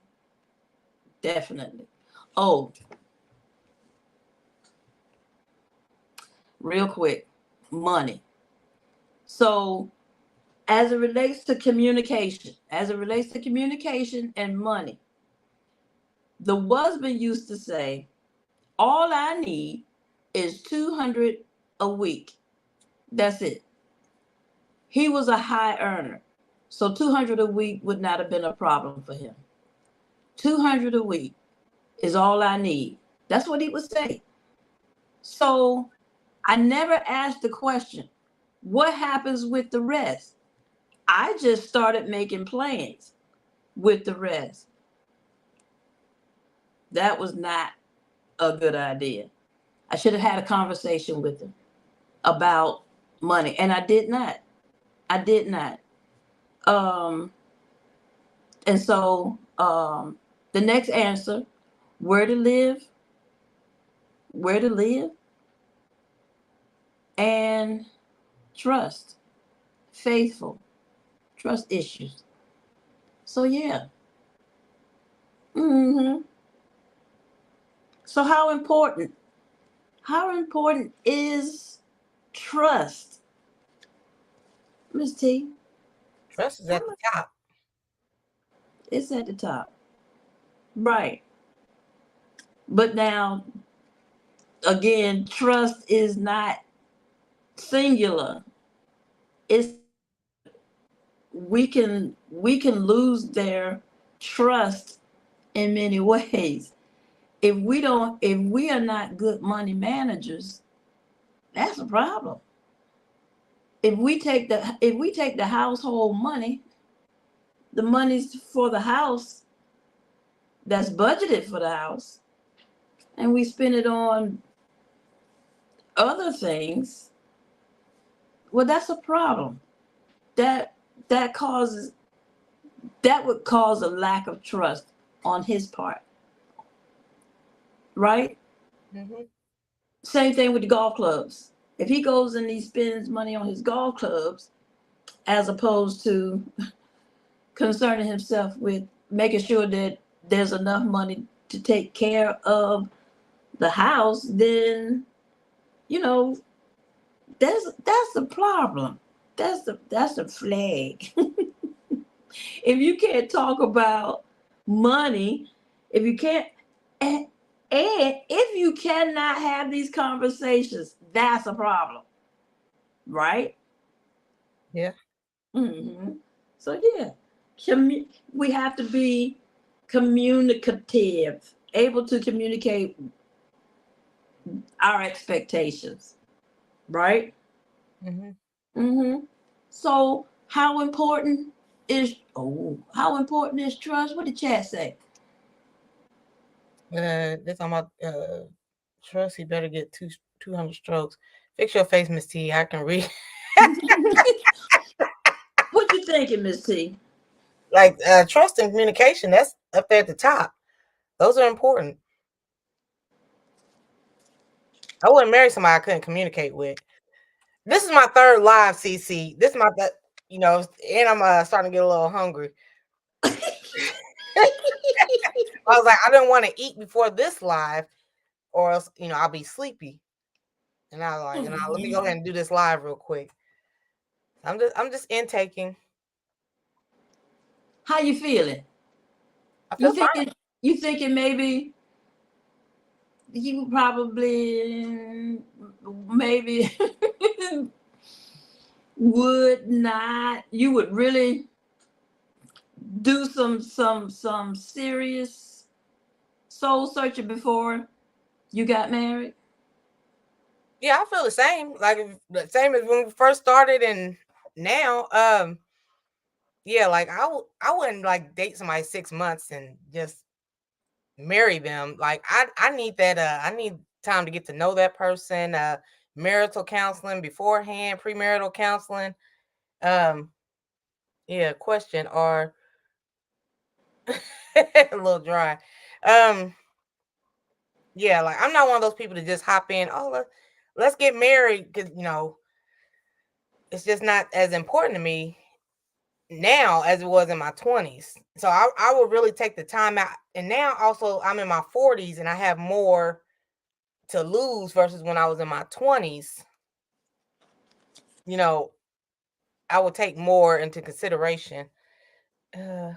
definitely. Oh, real quick, money. So as it relates to communication, and money, the husband used to say, all I need is 200 a week. That's it. He was a high earner. So 200 a week would not have been a problem for him. 200 a week is all I need. That's what he would say. So I never asked the question, what happens with the rest? I just started making plans with the rest. That was not a good idea. I should have had a conversation with him about money, and I did not. I did not. Um, And so the next answer, where to live, where to live, and trust, faithful, trust issues. So yeah. hmm So how important is trust, Miss T? Trust is How at the much? top. It's at the top, right? But now again, trust is not singular. It's we can lose their trust in many ways. If we are not good money managers, that's a problem. If we take the household money, the monies for the house that's budgeted for the house, and we spend it on other things, well, that's a problem. That that causes that would cause a lack of trust on his part, right? Mm-hmm. Same thing with the golf clubs. If he goes and he spends money on his golf clubs, as opposed to concerning himself with making sure that there's enough money to take care of the house, then you know that's the problem. That's the flag. If you can't talk about money, if you can't, and, and if you cannot have these conversations, that's a problem, right? Yeah. hmm So yeah, we have to be communicative, able to communicate our expectations, right? Mm-hmm. hmm So how important is trust? What did chat say? This on my trust. He better get 200 strokes. Fix your face, Miss T. I can read. What you thinking, Miss T? Like trust and communication. That's up there at the top. Those are important. I wouldn't marry somebody I couldn't communicate with. This is my third live, CC. This is my, and I'm starting to get a little hungry. I was like, I didn't want to eat before this live, or else, I'll be sleepy. And I was like, let me go ahead and do this live real quick. I'm just intaking. How you feeling? I You feel fine. thinking maybe you probably maybe would not you would really do some serious soul searching before you got married? Yeah, I feel the same. Like the same as when we first started, and now, yeah, like I wouldn't like date somebody 6 months and just marry them. Like I need that. I need time to get to know that person. Marital counseling beforehand, premarital counseling. Um, yeah. Question or a little dry. Um, yeah, like I'm not one of those people to just hop in. Oh, let's get married because it's just not as important to me now as it was in my 20s. So I will really take the time out. And now also I'm in my 40s and I have more to lose versus when I was in my 20s. You know, I will take more into consideration. Uh,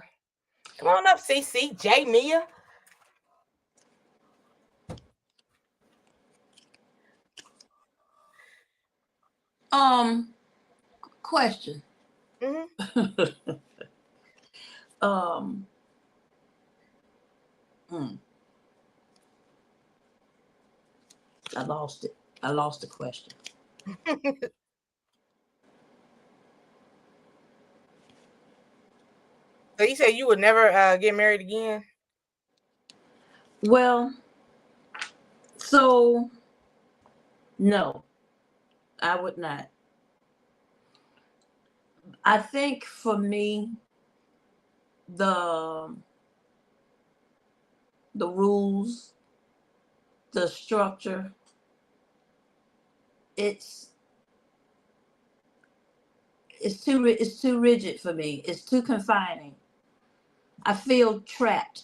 Come on up, CC, J Mia. um Question. Hmm. um hmm, I lost it. I lost the question. So you said you would never get married again? Well, so no, I would not. I think for me, the rules, the structure, it's it's too rigid for me. It's too confining. I feel trapped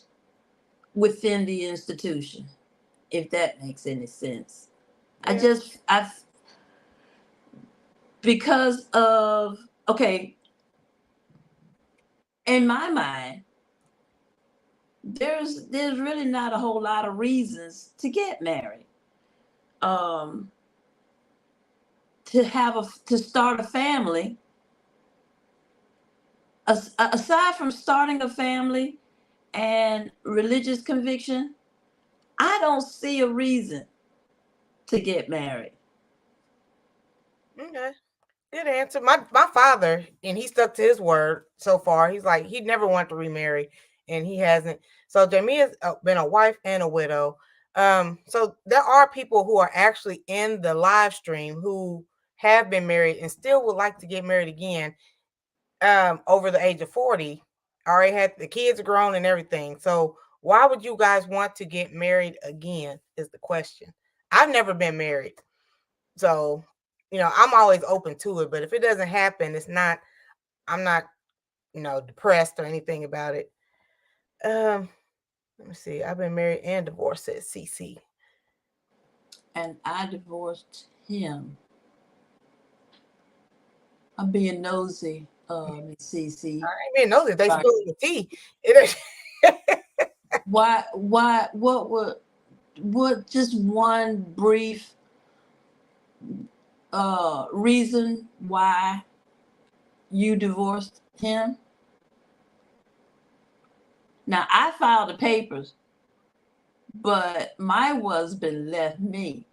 within the institution, if that makes any sense. Yeah. I because of, okay, in my mind, there's really not a whole lot of reasons to get married. Um, to start a family, aside from starting a family and religious conviction, I don't see a reason to get married. Okay. Good answer. My father, and he stuck to his word so far. He's like he never wanted to remarry, and he hasn't. So Jamie has been a wife and a widow. So there are people who are actually in the live stream who have been married and still would like to get married again. Over the age of 40, already had the kids are grown and everything. So why would you guys want to get married again? Is the question. I've never been married. So, I'm always open to it, but if it doesn't happen, I'm not, depressed or anything about it. Let me see. I've been married and divorced, says CC. And I divorced him. I'm being nosy, Miss CC. I ain't even know that they Sorry. spilled the tea. What, just one brief reason why you divorced him? Now, I filed the papers, but my husband left me.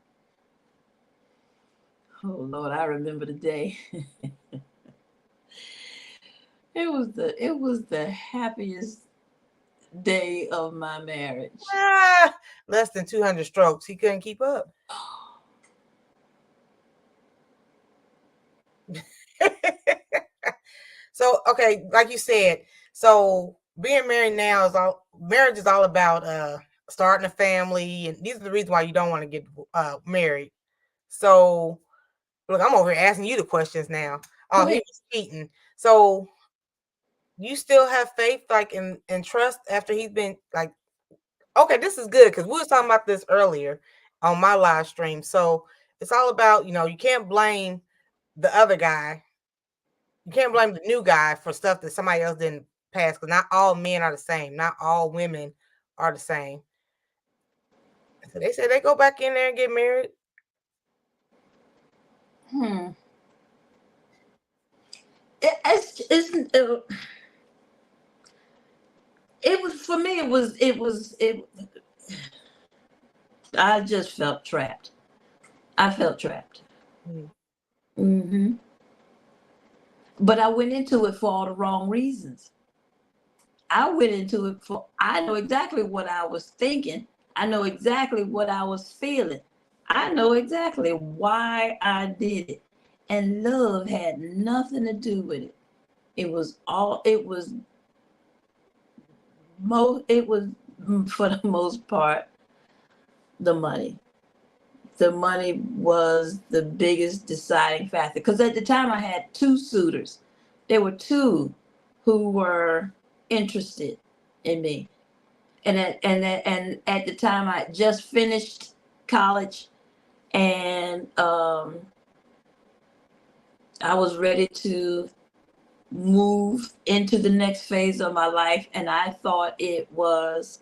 Oh Lord, I remember the day. It was the happiest day of my marriage. Less than 200 strokes. He couldn't keep up. So, okay, like you said, so being married now marriage is all about starting a family, and these are the reasons why you don't want to get married. So, look, I'm over here asking you the questions now. Oh, he was cheating. So, you still have faith, like, and trust after he's been like, okay, this is good because we were talking about this earlier on my live stream. So, it's all about, you can't blame the other guy. You can't blame the new guy for stuff that somebody else didn't pass, because not all men are the same. Not all women are the same. So they said they go back in there and get married. It was, for me, I just felt trapped. I felt trapped. Mm-hmm. But I went into it for all the wrong reasons. I went into it I know exactly what I was thinking. I know exactly what I was feeling. I know exactly why I did it. And love had nothing to do with it. It was for the most part the money. The money was the biggest deciding factor, because at the time I had two suitors. There were two who were interested in me, and at the time I just finished college, and I was ready to move into the next phase of my life, and I thought it was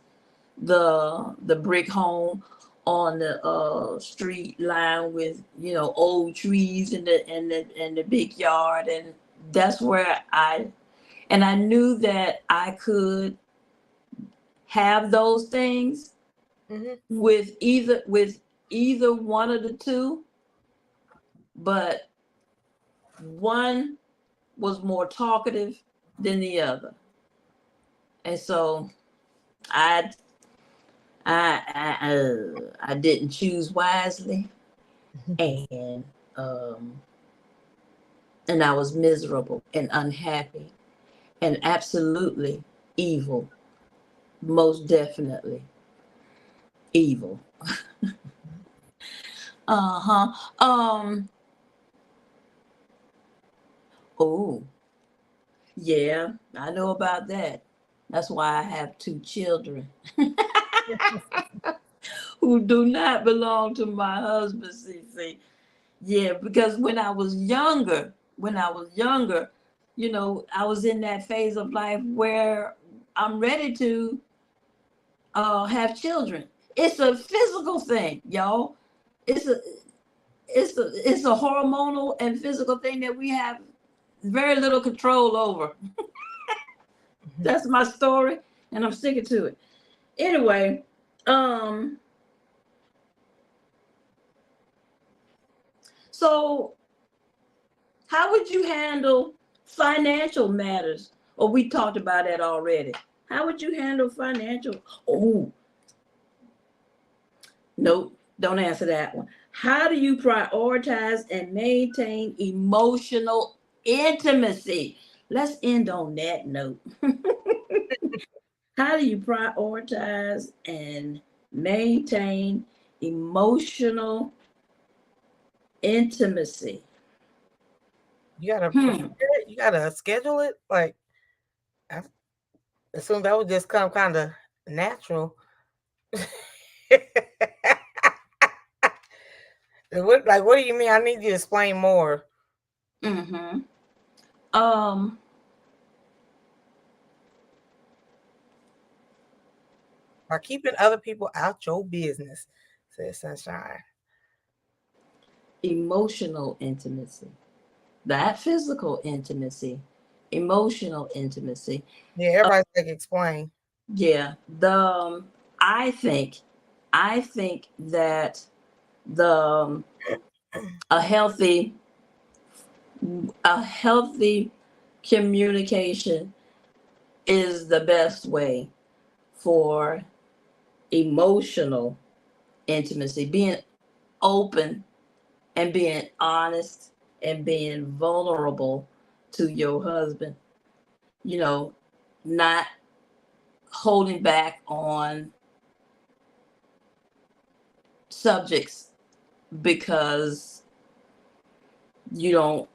the brick home on the street line with, old trees and the big yard, and that's where I knew that I could have those things with either one of the two, but one was more talkative than the other, and so I I didn't choose wisely, and um, and I was miserable and unhappy and absolutely evil. Most definitely evil. Uh-huh. Oh, yeah, I know about that. That's why I have two children who do not belong to my husband, CC. Yeah, because when I was younger, I was in that phase of life where I'm ready to have children. It's a physical thing, y'all. It's a it's a hormonal and physical thing that we have very little control over. That's my story, and I'm sticking to it. Anyway, um, so how would you handle financial matters? Or we talked about that already. How would you handle financial? Oh, nope, don't answer that one. How do you prioritize and maintain emotional intimacy? Let's end on that note. How do you prioritize and maintain emotional intimacy? You gotta prepare Hmm. it. You gotta schedule it. Like, I assume that would just come kind of natural. What do you mean? I need you to explain more. Mm-hmm. Um, By keeping other people out your business, says Sunshine. Emotional intimacy, not physical intimacy, emotional intimacy. Yeah, everybody's like, explain. Yeah, I think, I think that the a healthy, a healthy communication is the best way for emotional intimacy. Being open and being honest and being vulnerable to your husband. You know, not holding back on subjects because you're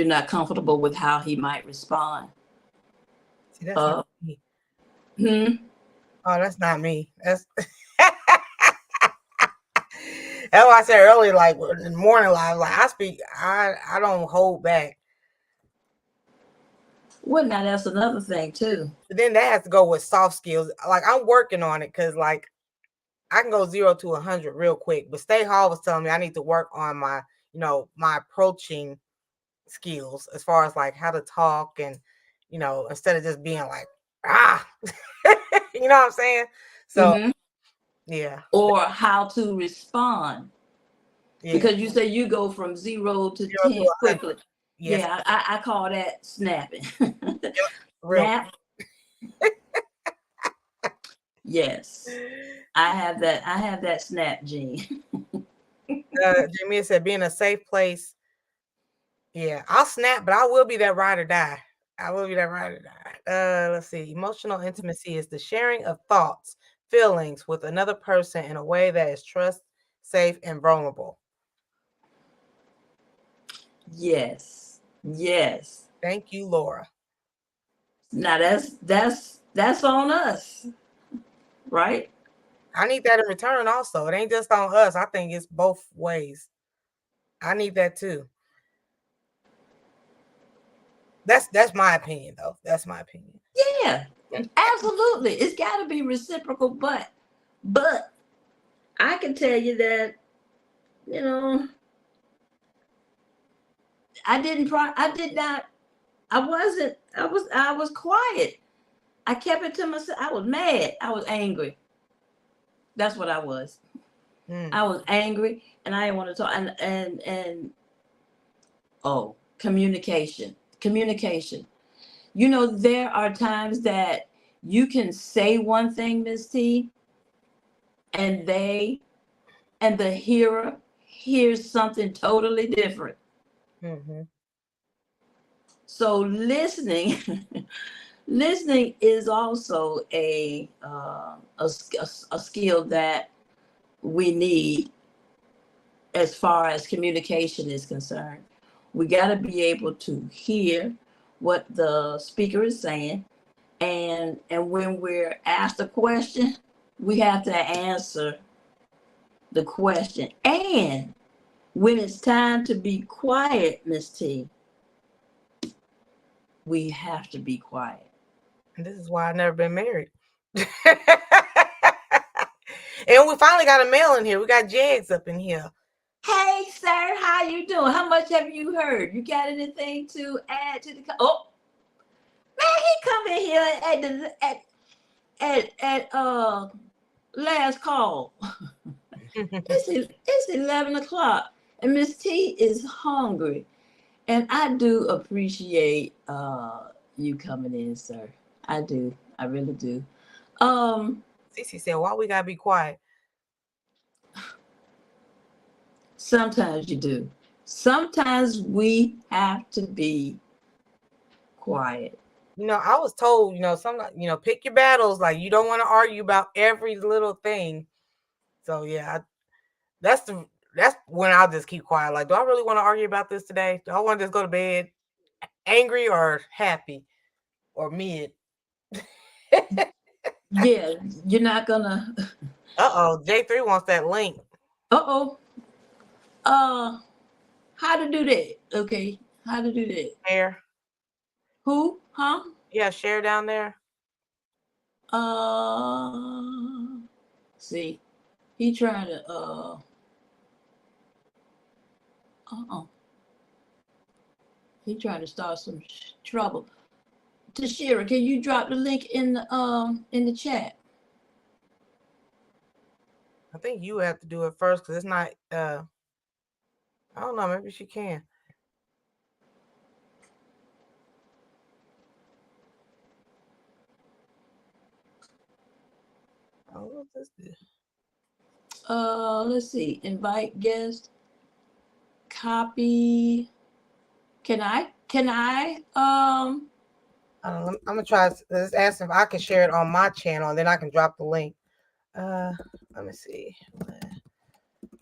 not comfortable with how he might respond. See, that's not Uh, me. hmm, Oh, that's not me. That's that's why I said earlier, like in the morning live, like I speak, I don't hold back. well, now that's another thing too. But then that has to go with soft skills. Like I'm working on it because like I can go 0 to 100 real quick. But Stay Hall was telling me I need to work on my, my approaching skills as far as like how to talk and, instead of just being like, ah, you know what I'm saying? So Hmm. yeah, Or how to respond, yeah, because you say you go from 0 to 10 0 to 100. quickly. Yes, Yeah, I call that snapping. yep, real. Snap. Yes, I have that snap gene. Jamia said being a safe place. Yeah, I'll snap, but I will be that ride or die. I will be that ride or die. Let's see. Emotional intimacy is the sharing of thoughts, feelings with another person in a way that is trust, safe, and vulnerable. Yes. Yes. Thank you, Laura. Now that's on us, right? I need that in return also. It ain't just on us. I think it's both ways. I need that too. That's my opinion though. That's my opinion. Yeah. Absolutely. It's got to be reciprocal, but I can tell you that, you know, I did not I was quiet. I kept it to myself. I was mad. I was angry. That's what I was. Mm. I was angry and I didn't want to talk, and oh, communication. There are times that you can say one thing, Miss T, and the hearer hears something totally different. Mm-hmm. So listening, Listening is also a skill that we need as far as communication is concerned. We got to be able to hear what the speaker is saying, and when we're asked a question, we have to answer the question. And when it's time to be quiet, Miss T, we have to be quiet. And this is why I've never been married. And we finally got a male in here. We got Jags up in here. Hey, sir, how you doing? How much have you heard? You got anything to add to the? Oh, man, he come in here at the at last call. It's 11 o'clock, and Miss T is hungry, and I do appreciate you coming in, sir. I do. I really do. Cece said, "Why we gotta be quiet?" Sometimes you do. Sometimes we have to be quiet. I was told, pick your battles. Like, you don't want to argue about every little thing. So yeah, that's when I'll just keep quiet. Like, do I really want to argue about this today? Do I want to just go to bed angry or happy or mid? Yeah, you're not gonna. J3 wants that link. Uh-oh. Uh, how to do that? Okay, how to do that? Share. Who? Huh? Yeah, share down there. See, he trying to. He trying to start some trouble. Tashira, can you drop the link in the chat? I think you have to do it first because it's not. I don't know. Maybe she can. Oh, what's this do? Let's see. Invite guest. Copy. Can I? I'm gonna try. Let's ask if I can share it on my channel, and then I can drop the link. Let me see.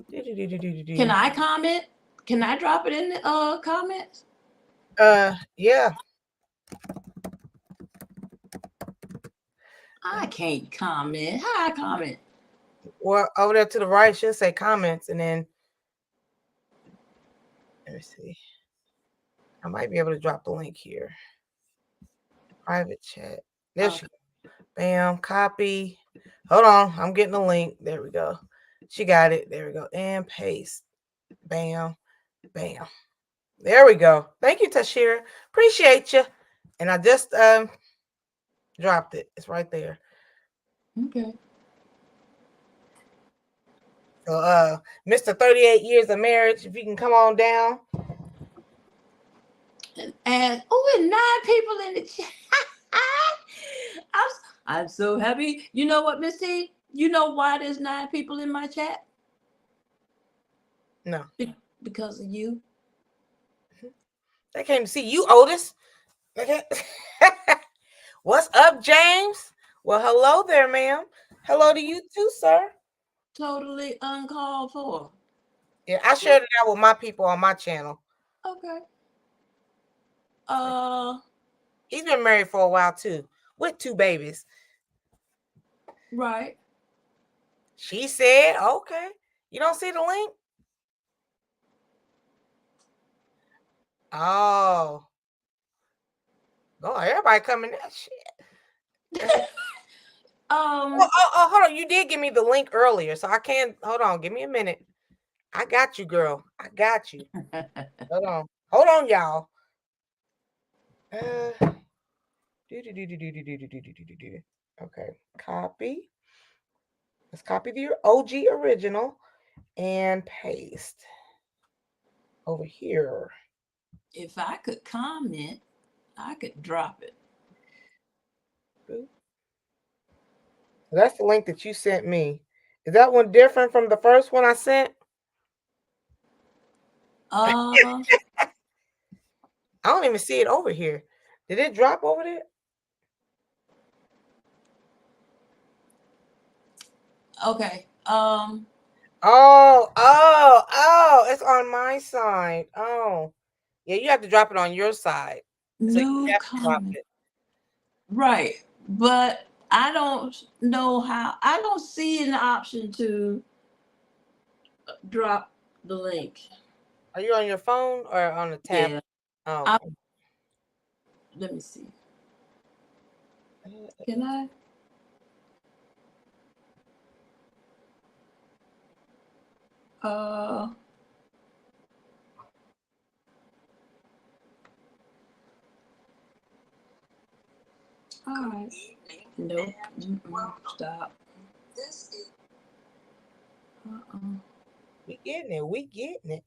Can I comment? Can I drop it in the comments? Yeah. I can't comment. How I comment? Well, over there to the right should say comments, and then let me see. I might be able to drop the link here. Private chat. There she go. Bam. Copy. Hold on. I'm getting the link. There we go. She got it. There we go. And paste. Bam. Bam. There we go. Thank you, Tashira. Appreciate you. And I just dropped it. It's right there. Okay. So Mr. 38 years of marriage, if you can come on down. And and 9 people in the chat. I'm so happy. You know what, Miss T? You know why there's 9 people in my chat? No. Because of you. They came to see you, Otis. Okay. What's up, James? Well, hello there, ma'am. Hello to you too, sir. Totally uncalled for. Yeah, I shared it out with my people on my channel. Okay. He's been married for a while too, with 2 babies. Right. She said, okay. You don't see the link? Oh. Everybody coming that shit. Hold on. You did give me the link earlier, so I can't. Hold on. Give me a minute. I got you, girl. I got you. Hold on, y'all. Okay. Copy. Let's copy the OG original and paste over here. If I could comment, I could drop it. That's the link that you sent me. Is that one different from the first one I sent? I don't even see it over here. Did it drop over there? Okay. It's on my side. Oh, yeah, you have to drop it on your side. So you New have to drop comment. it. Right. But I don't know how. I don't see an option to drop the link. Are you on your phone or on the tab? Yeah. Oh, I, let me see. Can I? Uh. All right. Nope. Stop. Uh-uh. we getting it. We getting it.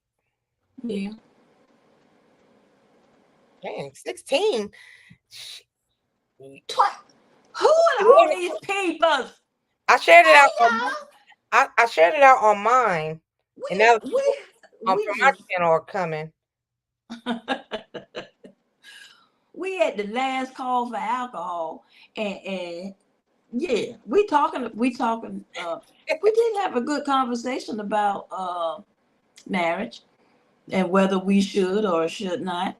Yeah. Dang, 16. Who are all these people? I shared it Hey, out on I shared it out on mine, and now the y'all. people We from my just channel are coming. we had the last call for alcohol, and yeah, we talking. We did have a good conversation about marriage and whether we should or should not.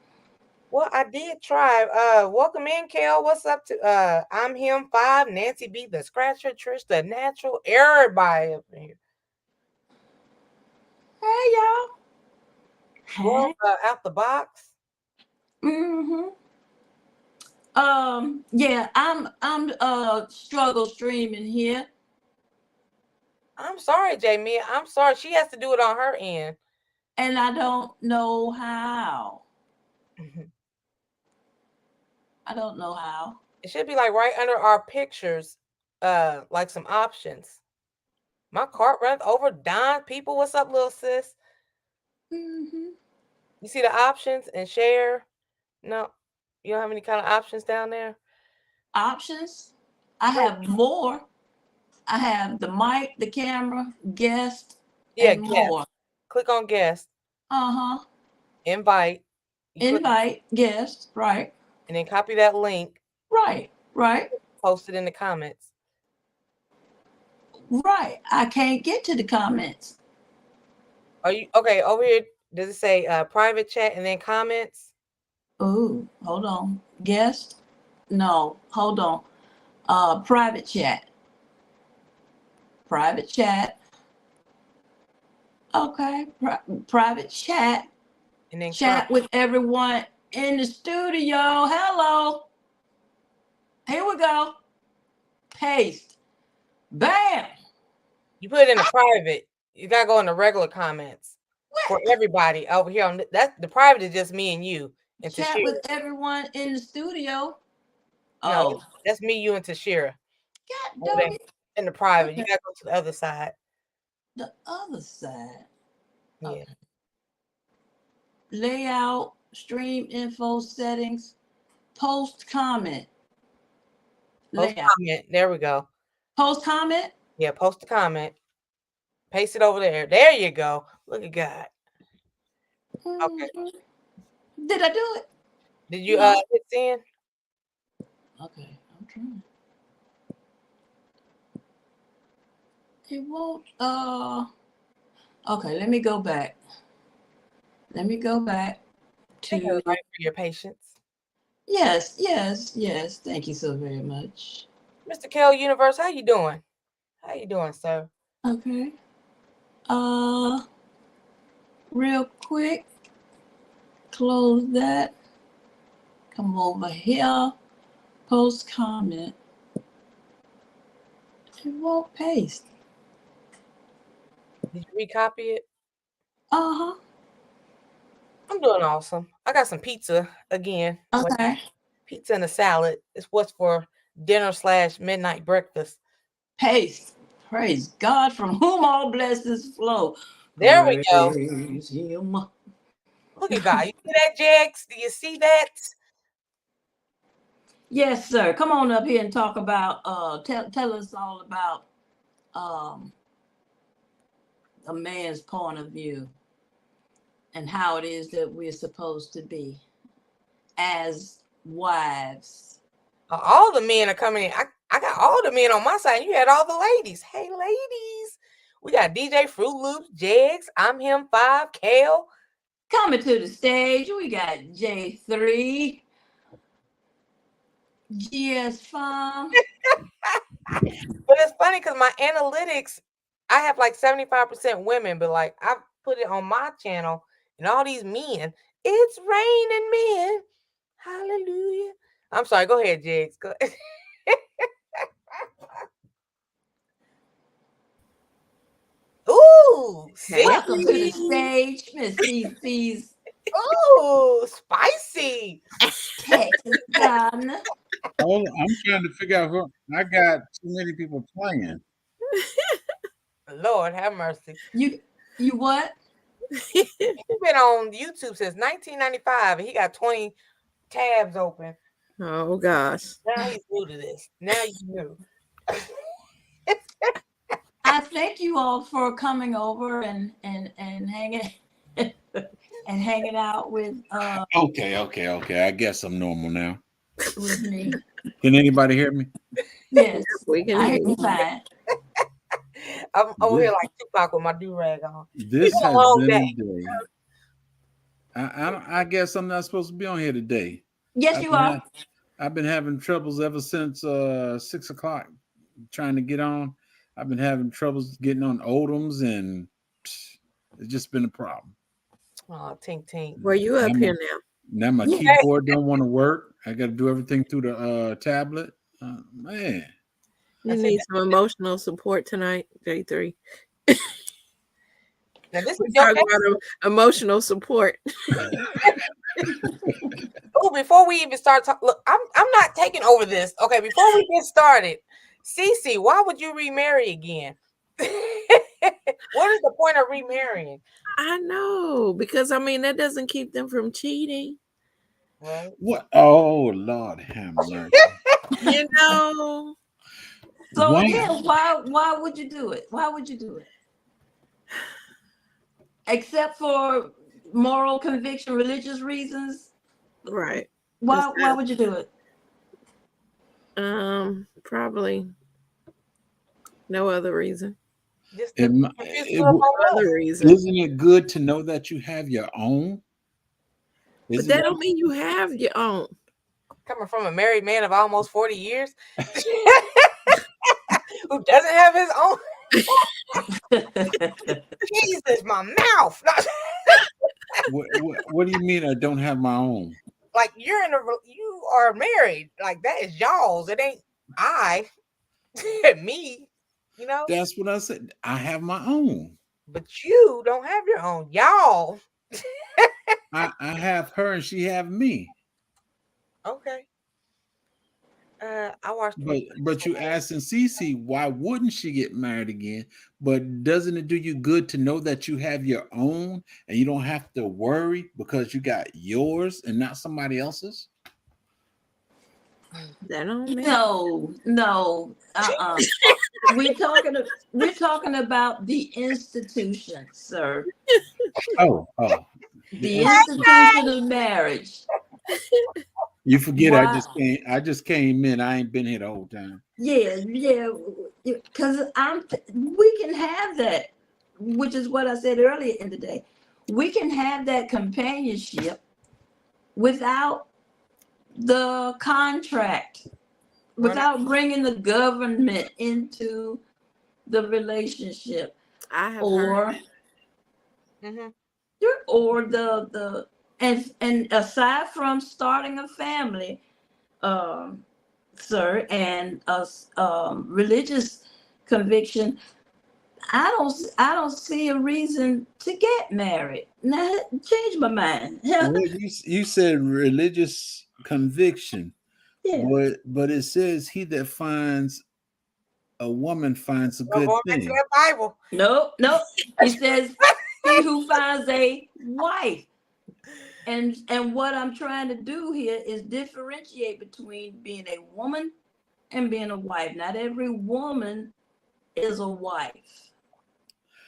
Well, I did try. Welcome in, Kel. What's up to I'm him 5, Nancy B, the scratcher, Trish, the natural, everybody up in here. Hey, y'all. Going Hey. out the box. Mm-hmm. Yeah, I'm struggle streaming here, I'm sorry, Jamie. I'm sorry. She has to do it on her end. and I don't know how. I don't know how. It should be like right under our pictures, like some options. My cart runs over. Don, people, what's up, little sis? Mm-hmm. You see the options and share? No, you don't have any kind of options down there. Options. I Right. have more. I have the mic, the camera, guest, Yeah, and guest. more. Click on guest. Uh-huh. Invite. You click Invite guest. Right. and then copy that link. Right. Right. Post it in the comments. Right. I can't get to the comments. Are you okay? Over here, does it say private chat and then comments? Ooh, hold on. Guest? No, hold on. Private chat. Private chat. Okay. Private chat. And then comment. Chat with everyone in the studio. Hello. Here we go. Paste. Bam. You put it in the private. You gotta go in the regular comments for What? everybody over here. On that, the private is just me and you and Chat with Tashira. everyone in the studio. No, Oh, that's me, you, and Tashira God over there dog it. in the private. You Okay. gotta go to the other side. The other side. Yeah. Okay. Layout, stream info settings, post comment. Post Layout. comment. There we go. Post comment. Yeah, post a comment. Paste it over there. There you go. Look at God. Okay. Did I do it? Did you No. hit send? Okay, I'm trying. It won't. Okay, let me go back. Let me go back Thank to. everybody for your patience. Yes, yes, yes. Thank you so very much. Mr. Kel Universe, how you doing? How you doing, sir? Okay. Uh, real quick, close that. Come over here. Post comment. It won't paste. Did you recopy it? Uh huh. I'm doing awesome. I got some pizza again. Okay. Pizza and a salad. It's what's for dinner/midnight breakfast. Paste. Praise God, from whom all blessings flow. There we go. Praise Him. Look at God. You see that, Jax? Do you see that? Yes, sir. Come on up here and talk about. Tell us all about um a man's point of view and how it is that we're supposed to be as wives. All the men are coming in. I got all the men on my side. You had all the ladies. Hey, ladies. We got DJ Fruit Loops, Jegs, I'm Him 5, Kale. Coming to the stage, we got J3, GS5. But it's funny because my analytics, I have like 75% women, but like I put it on my channel and all these men. It's raining men. Hallelujah. I'm sorry. Go ahead, Jigs. Go. Ooh, Welcome to the Cece. stage, Miss CC's Ooh, spicy. Texas Gardener. Oh, I'm trying to figure out who. I got too many people playing. Lord have mercy. You what? He's been on YouTube since 1995 and he got 20 tabs open. Oh gosh. Now he's new to this. Now you knew. I thank you all for coming over and hanging and hanging out with Okay. I guess I'm normal now. with me. Can anybody hear me? Yes, We can I hear hear you you. fine. I'm over here like Tupac with my do-rag on. This It's a has long been day. a day. I guess I'm not supposed to be on here today. Yes, you are. I've been having troubles ever since 6 o'clock trying to get on. I've been having troubles getting on Odoms, and it's just been a problem. Oh, tink tink. Well, you up here now. Now my keyboard don't want to work. I got to do everything through the tablet. Man, You need some emotional support tonight, J3. Now this We is your talk about emotional support. Oh, before we even start talking, look, I'm not taking over this. Okay, before we get started, Cece, why would you remarry again? What is the point of remarrying? I know, because I mean that doesn't keep them from cheating. Right. what? Oh Lord, have mercy. You know. So Why? yeah, why would you do it? Why would you do it? Except for moral conviction, religious reasons. Right. Why would you do it? Probably no other reason. Just It- Other reason. Isn't it good to know that you have your own? But that don't mean you have your own. coming from a married man of almost 40 years who doesn't have his own. Jesus, my mouth. What do you mean I don't have my own? Like you are married. Like that is y'all's. It ain't me. You know. That's what I said. I have my own. But you don't have your own. Y'all. I have her and she have me. Okay. I watched. But you asking Cece, why wouldn't she get married again? But doesn't it do you good to know that you have your own and you don't have to worry because you got yours and not somebody else's? That don't mean No. We're talking about the institution, sir. Oh. The institution of marriage. You forget Wow. I just came in. I ain't been here the whole time. Yeah, because we can have that, which is what I said earlier in the day. We can have that companionship without the contract, without bringing the government into the relationship, I have or heard. or the and aside from starting a family, sir, and religious conviction, I don't see a reason to get married. Now, change my mind. Well, you said religious conviction, Yeah. but it says he that finds a woman finds a good thing. That Bible. Nope. He says, "He who finds a wife." And what I'm trying to do here is differentiate between being a woman and being a wife. Not every woman is a wife.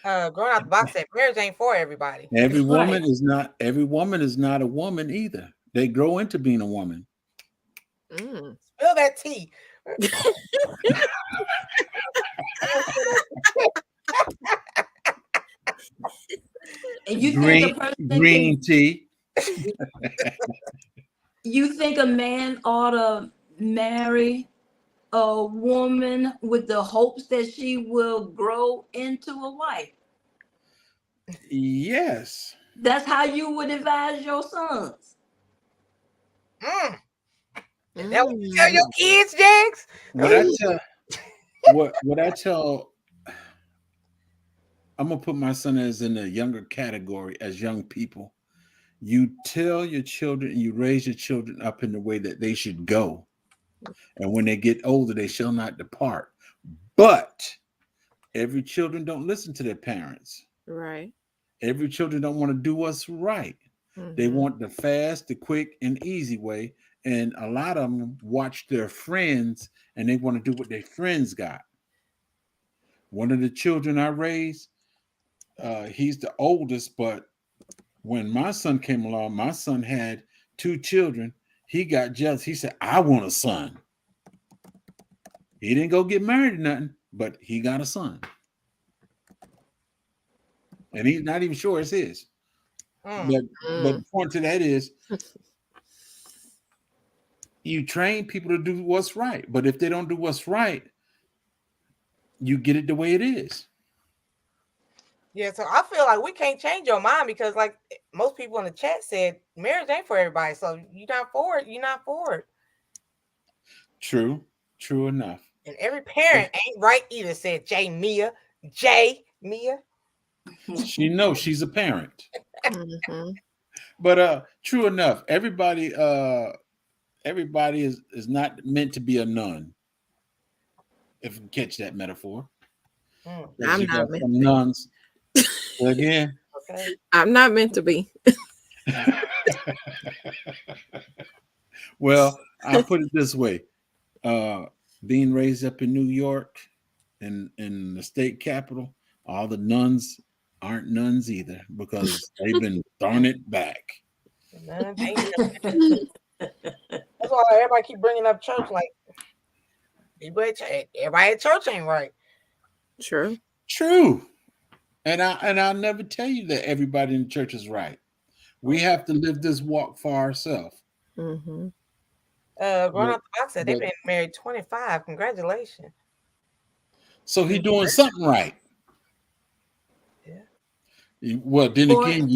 Growing out the box set, marriage ain't for everybody. Every woman is not a woman either. They grow into being a woman. Spill that tea. And you think Green a person green tea. you think a man ought to marry a woman with the hopes that she will grow into a wife? Yes. That's how you would advise your sons. Is that what you tell your kids, Jags? What I tell what I tell I'm gonna put my son as in the younger category as young people. You tell your children and you raise your children up in the way that they should go. And when they get older, they shall not depart. But every children don't listen to their parents. Right. Every children don't want to do what's right. They want the fast, the quick, and easy way. And a lot of them watch their friends and they want to do what their friends got. One of the children I raised, he's the oldest, but when my son came along, my son had 2 children. He got jealous. He said, I want a son. He didn't go get married or nothing, but he got a son. And he's not even sure it's his. But the point to that is you train people to do what's right. But if they don't do what's right, you get it the way it is. Yeah, so I feel like we can't change your mind because, like most people in the chat said, marriage ain't for everybody. So you're not for it. You're not for it. True enough. And every parent ain't right either, said Mia. She knows she's a parent. But true enough, everybody is not meant to be a nun. If you catch that metaphor. I'm not meant some nuns. Again. Okay. I'm not meant to be. Well, I'll put it this way. Being raised up in New York in the state capital, all the nuns aren't nuns either because they've been throwing it back. That's why everybody keep bringing up church. Like everybody at church ain't right. True. And I'll never tell you that everybody in the church is right. We have to live this walk for ourselves. Growing up the box said they've been married 25. Congratulations. So he doing something right. Yeah. Well, then again,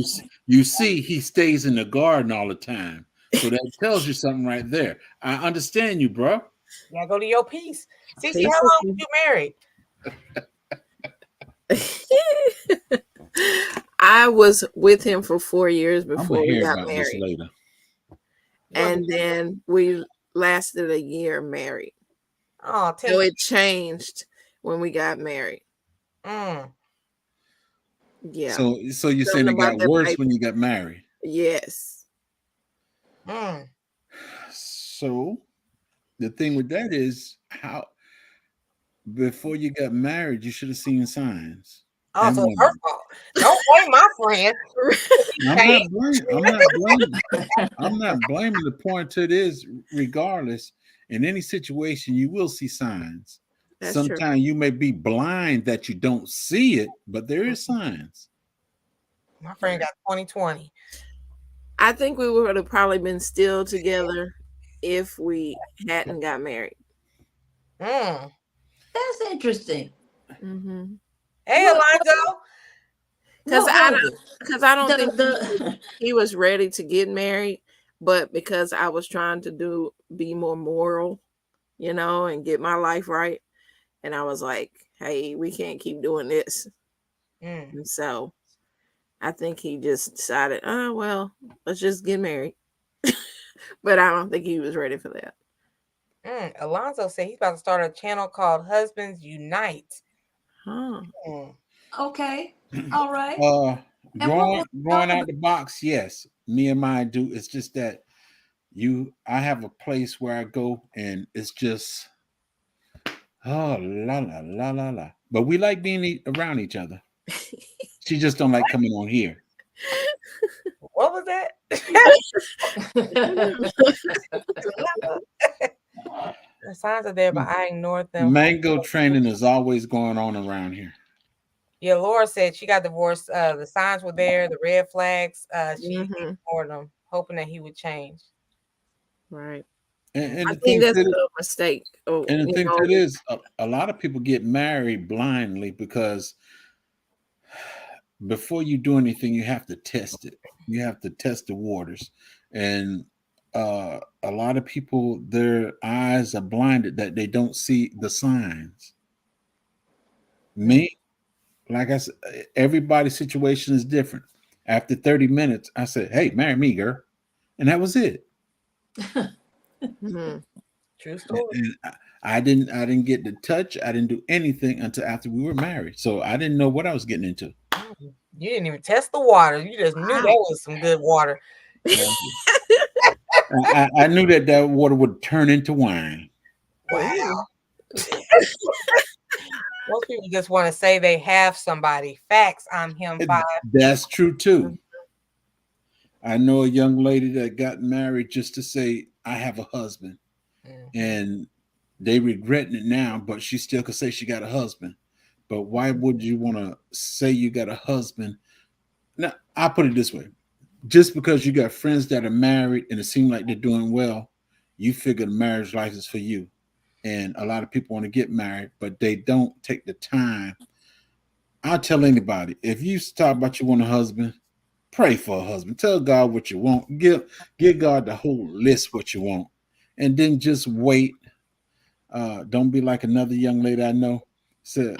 you see he stays in the garden all the time. So that tells you something right there. I understand you, bro. You gotta go to your peace. See, how long were you married? I was with him for 4 years before we got about married. This later. And then we lasted a year married. Oh, so it changed when we got married. Yeah. So you're saying it got worse when you got married? Yes. So the thing with that is how before you got married, you should have seen signs. Oh, so her fault. Don't blame my friend. I'm not blaming. The point to it is, regardless, in any situation, you will see signs. Sometimes you may be blind that you don't see it, but there is signs. My friend got 20/20. I think we would have probably been still together if we hadn't got married. That's interesting. Hey, Alonzo. Because I don't think he was ready to get married, but because I was trying to be more moral, and get my life right. And I was like, hey, we can't keep doing this. And so I think he just decided, oh, well, let's just get married. But I don't think he was ready for that. Alonzo said he's about to start a channel called Husbands Unite. Okay. All right. Growing out the box, yes. Me and mine do. It's just that I have a place where I go and it's just la la la. But we like being around each other. She just don't like coming on here. What was that? The signs are there, but I ignored them. Mango training is always going on around here. Yeah, Laura said she got divorced. The signs were there, the red flags. She ignored them, hoping that he would change. Right. And I think that's a mistake. And the thing that is, a lot of people get married blindly because before you do anything, you have to test it. You have to test the waters. And a lot of people, their eyes are blinded that they don't see the signs. Me, like I said, everybody's situation is different. After 30 minutes, I said, "Hey, marry me, girl." And that was it. True story. And I didn't get the touch. I didn't do anything until after we were married. So I didn't know what I was getting into. You didn't even test the water. You just knew that was some good water. I knew that water would turn into wine. Wow. Most people just want to say they have somebody. Facts, I'm him 5. That's true too. I know a young lady that got married just to say, I have a husband. And they regretting it now, but she still could say she got a husband. But why would you want to say you got a husband? Now, I'll put it this way. Just because you got friends that are married and it seems like they're doing well, you figure the marriage life is for you. And a lot of people want to get married, but they don't take the time. I'll tell anybody, if you talk about you want a husband, pray for a husband. Tell God what you want. Give God the whole list what you want. And then just wait. Don't be like another young lady I know. Said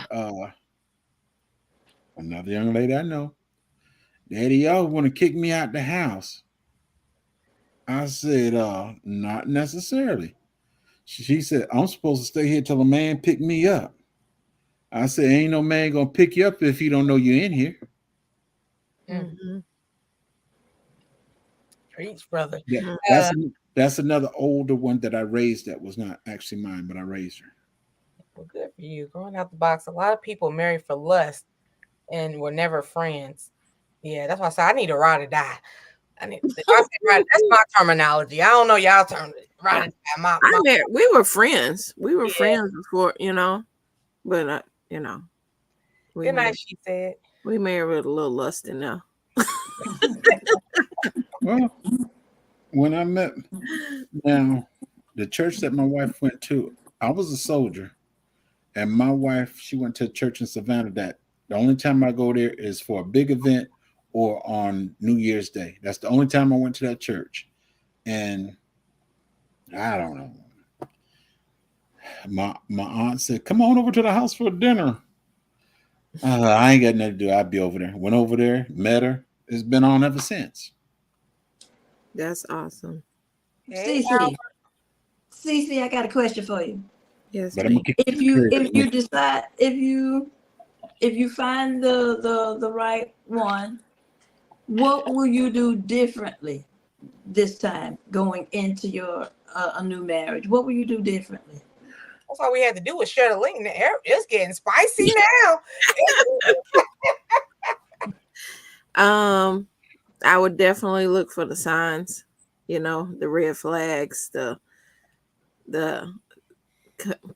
another young lady I know. Daddy, y'all want to kick me out the house. I said, not necessarily. She said, I'm supposed to stay here till a man pick me up. I said, ain't no man gonna pick you up if he don't know you're in here. Preach, brother. Yeah, that's another older one that I raised that was not actually mine, but I raised her. Well, good for you. Growing out the box. A lot of people marry for lust and were never friends. Yeah, that's why I said I need a ride or die. That's my terminology. I don't know y'all term. Ride or die. We were friends. We were friends before, but good night, she said. We married with a little lust in there. Well, when I met now the church that my wife went to, I was a soldier, and my wife, she went to a church in Savannah that the only time I go there is for a big event or on New Year's Day. That's the only time I went to that church. And I don't know. My aunt said, "Come on over to the house for dinner." I ain't got nothing to do. I'd be over there. Went over there, met her. It's been on ever since. That's awesome. Cece, I got a question for you. Yes. But if you decide, if you find the right one, what will you do differently this time going into your a new marriage? What will you do differently? That's all we had to do was share the link. It's getting spicy now. I would definitely look for the signs, the red flags, the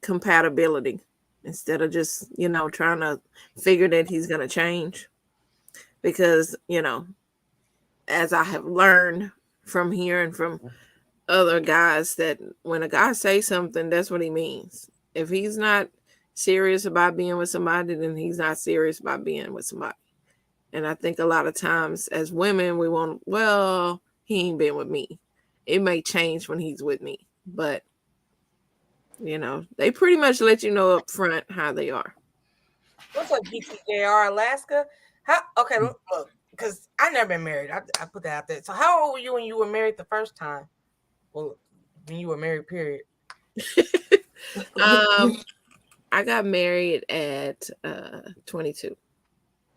compatibility, instead of just, trying to figure that he's going to change. Because, as I have learned from hearing from other guys, that when a guy says something, that's what he means. If he's not serious about being with somebody, then he's not serious about being with somebody. And I think a lot of times as women, we want, well, he ain't been with me. It may change when he's with me, but they pretty much let you know up front how they are. What's up, GTJR Alaska? Look, because I never been married. I put that out there. So how old were you when you were married the first time? Well, when you were married, period. I got married at 22.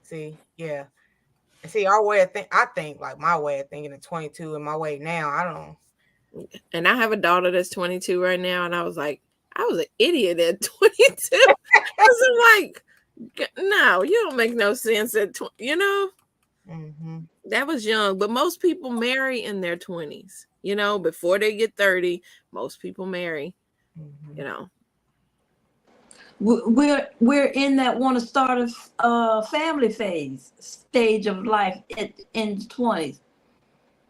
See, yeah. And see, our way of I think like my way of thinking at 22 and my way now, I don't. And I have a daughter that's 22 right now, and I was like, I was an idiot at 22. Because I'm like, no, you don't make no sense at 20, That was young. But most people marry in their 20s, before they get 30. Most people marry. You know. We're in that want to start a family stage of life in the 20s.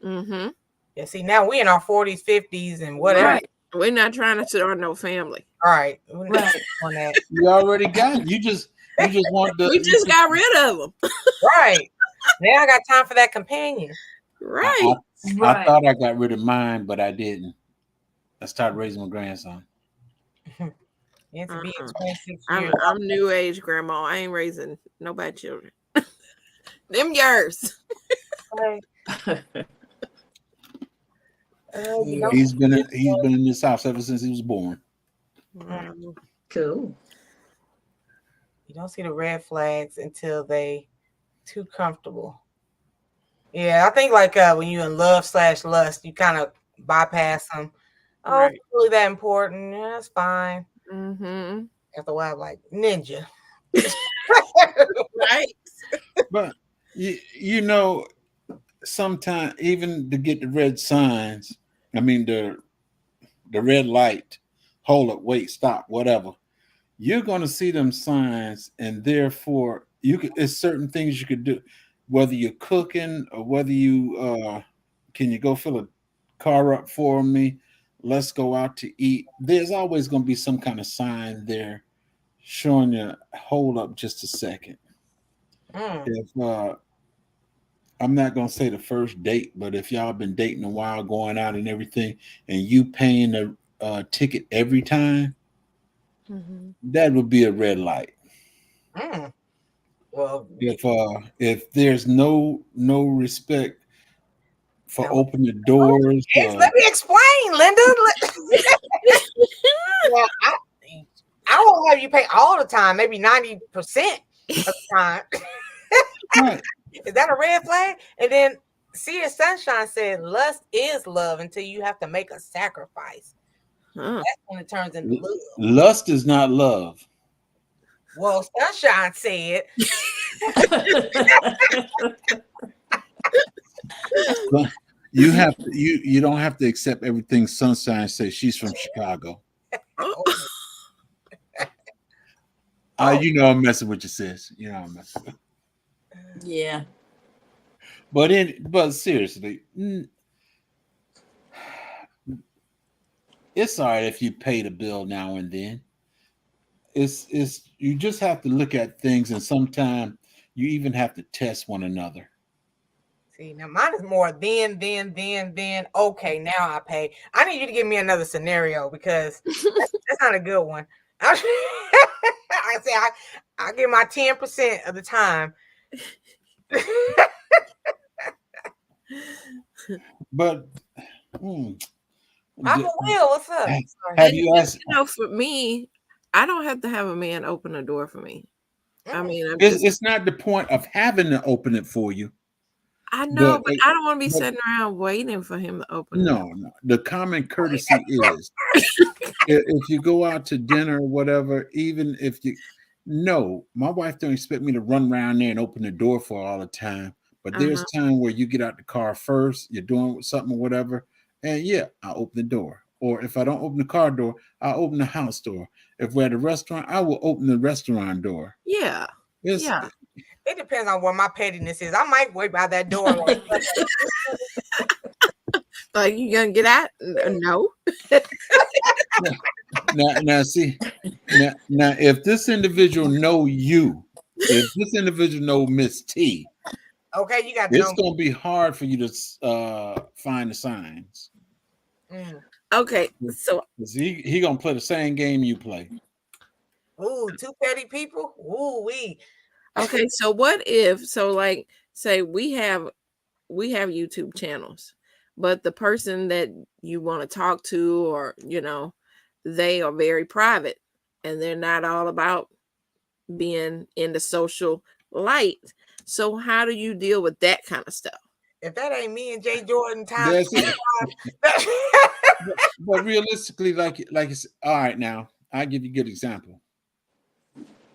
Mm-hmm. Yeah, see, now we in our 40s, 50s, and whatever. Right. We're not trying to start no family. All right. Right. On that. You already got it. You just want the. We just got rid of them. Right. Now I got time for that companion. Right. I thought I got rid of mine, but I didn't. I started raising my grandson. It to be 26 I'm years. new age grandma. I ain't raising nobody children. Them yours. He's been in this house ever since he was born. Cool. You don't see the red flags until they too comfortable. Yeah, I think like when you in love/lust, you kind of bypass them. Oh, Right. it's really that important? Yeah, that's fine. Mm-hmm. After a while, like ninja. Right. But you know, sometimes even to get the red signs, I mean the red light, hold up, wait, stop, whatever. You're gonna see them signs, and therefore it's certain things you could do, whether you're cooking or whether you can you go fill a car up for me? Let's go out to eat. There's always gonna be some kind of sign there showing you hold up just a second. If I'm not gonna say the first date, but if y'all been dating a while, going out and everything, and you paying the ticket every time, that would be a red light. Well, if there's no respect for opening doors, let me explain, Linda. Well, I won't have you pay all the time, maybe 90% of the time. Right. Is that a red flag? And then See, Sunshine said lust is love until you have to make a sacrifice. That's when it turns into love. Lust is not love. Well, Sunshine said. You have to, you don't have to accept everything Sunshine says. She's from Chicago. You know I'm messing with you, sis. You know I'm messing with you. Yeah. But seriously, it's all right if you pay the bill now and then. It's you just have to look at things, and sometimes you even have to test one another. See, now mine is more then. Okay, now I pay. I need you to give me another scenario because that's not a good one. I say I give my 10% of the time. But Papa Will, what's up? Have you asked? You know, for me, I don't have to have a man open a door for me. I mean, it's not the point of having to open it for you. I know, but I don't want to be sitting around waiting for him to open it. No. The common courtesy is if you go out to dinner or whatever, even if you my wife don't expect me to run around there and open the door for her all the time. But there's time where you get out the car first, you're doing something or whatever, and I'll open the door. Or if I don't open the car door, I'll open the house door. If we're at a restaurant, I will open the restaurant door. Yeah. It depends on where my pettiness is. I might wait by that door. Like, you gonna get out? No. Now, see, now, if this individual know you, if this individual know Miss T, okay, you got. It's gonna be hard for you to find the signs. Okay, so he gonna play the same game you play. Ooh, two petty people. Ooh, wee. Okay, so what if like say we have YouTube channels, but the person that you want to talk to, or they are very private and they're not all about being in the social light. So how do you deal with that kind of stuff? If that ain't me and Jay Jordan time, but realistically, like it's all right. Now I'll give you a good example.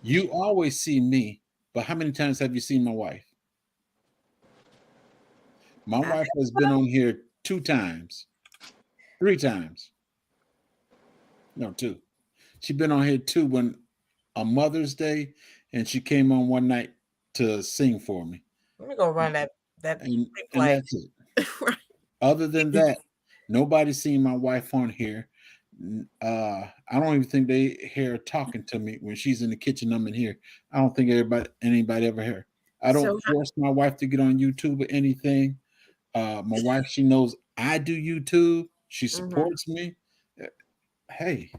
You always see me, but how many times have you seen my wife? My wife has been on here 2 times, 3 times. No, 2. She been on here 2 when on Mother's Day, and she came on one night to sing for me. Let me go run that And replay. that's it. Other than that, nobody's seen my wife on here. I don't even think they hear her talking to me when she's in the kitchen. I'm in here. I don't think anybody ever hear. I don't force my wife to get on YouTube or anything. My wife, she knows I do YouTube. She supports me. Hey.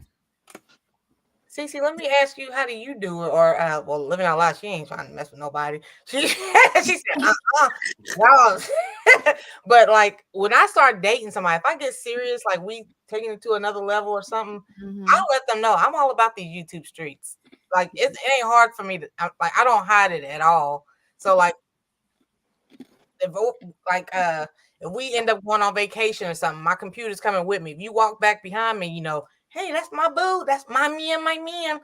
Cece, let me ask you, how do you do it? Or well, living out loud, she ain't trying to mess with nobody. She said, no. But like when I start dating somebody, if I get serious, like we taking it to another level or something, I'll let them know I'm all about these YouTube streets. Like it ain't hard for me to I don't hide it at all. So like if we end up going on vacation or something, my computer's coming with me. If you walk back behind me, you know, hey, that's my boo. That's my man, my man.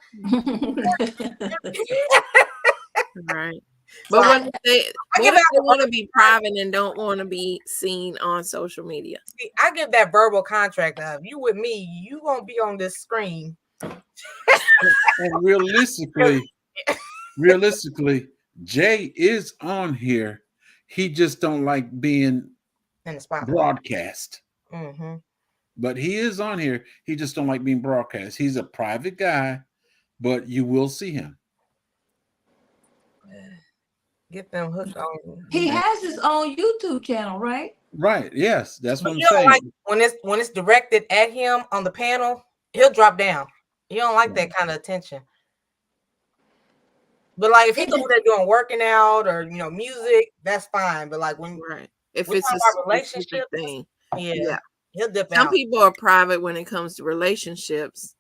Right. But what if they want to be private and don't want to be seen on social media? See, I give that verbal contract of you with me, you won't be on this screen. And realistically, Jay is on here. He just don't like being in the spotlight broadcast. But he is on here. He just don't like being broadcast. He's a private guy, but you will see him. Get them hooked on. He has his own YouTube channel, right? Right. Yes, that's what I'm saying. Like when it's directed at him on the panel, he'll drop down. He don't like that kind of attention. But like if he's over there doing working out or music, that's fine. But like when if it's a relationship thing, yeah. He'll dip Some out. people are private when it comes to relationships,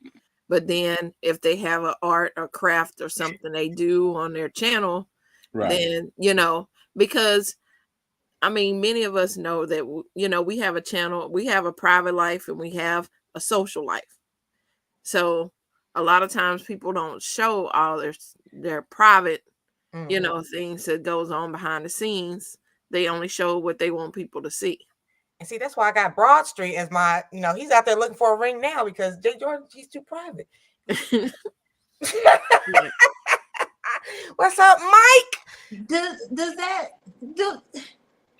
but then if they have an art or craft or something they do on their channel, then because I mean, many of us know that we have a channel, we have a private life, and we have a social life. So a lot of times people don't show all their private, things that goes on behind the scenes. They only show what they want people to see. And see, that's why I got Broad Street as my, he's out there looking for a ring now because Jay Jordan, he's too private. What's up, Mike? Does that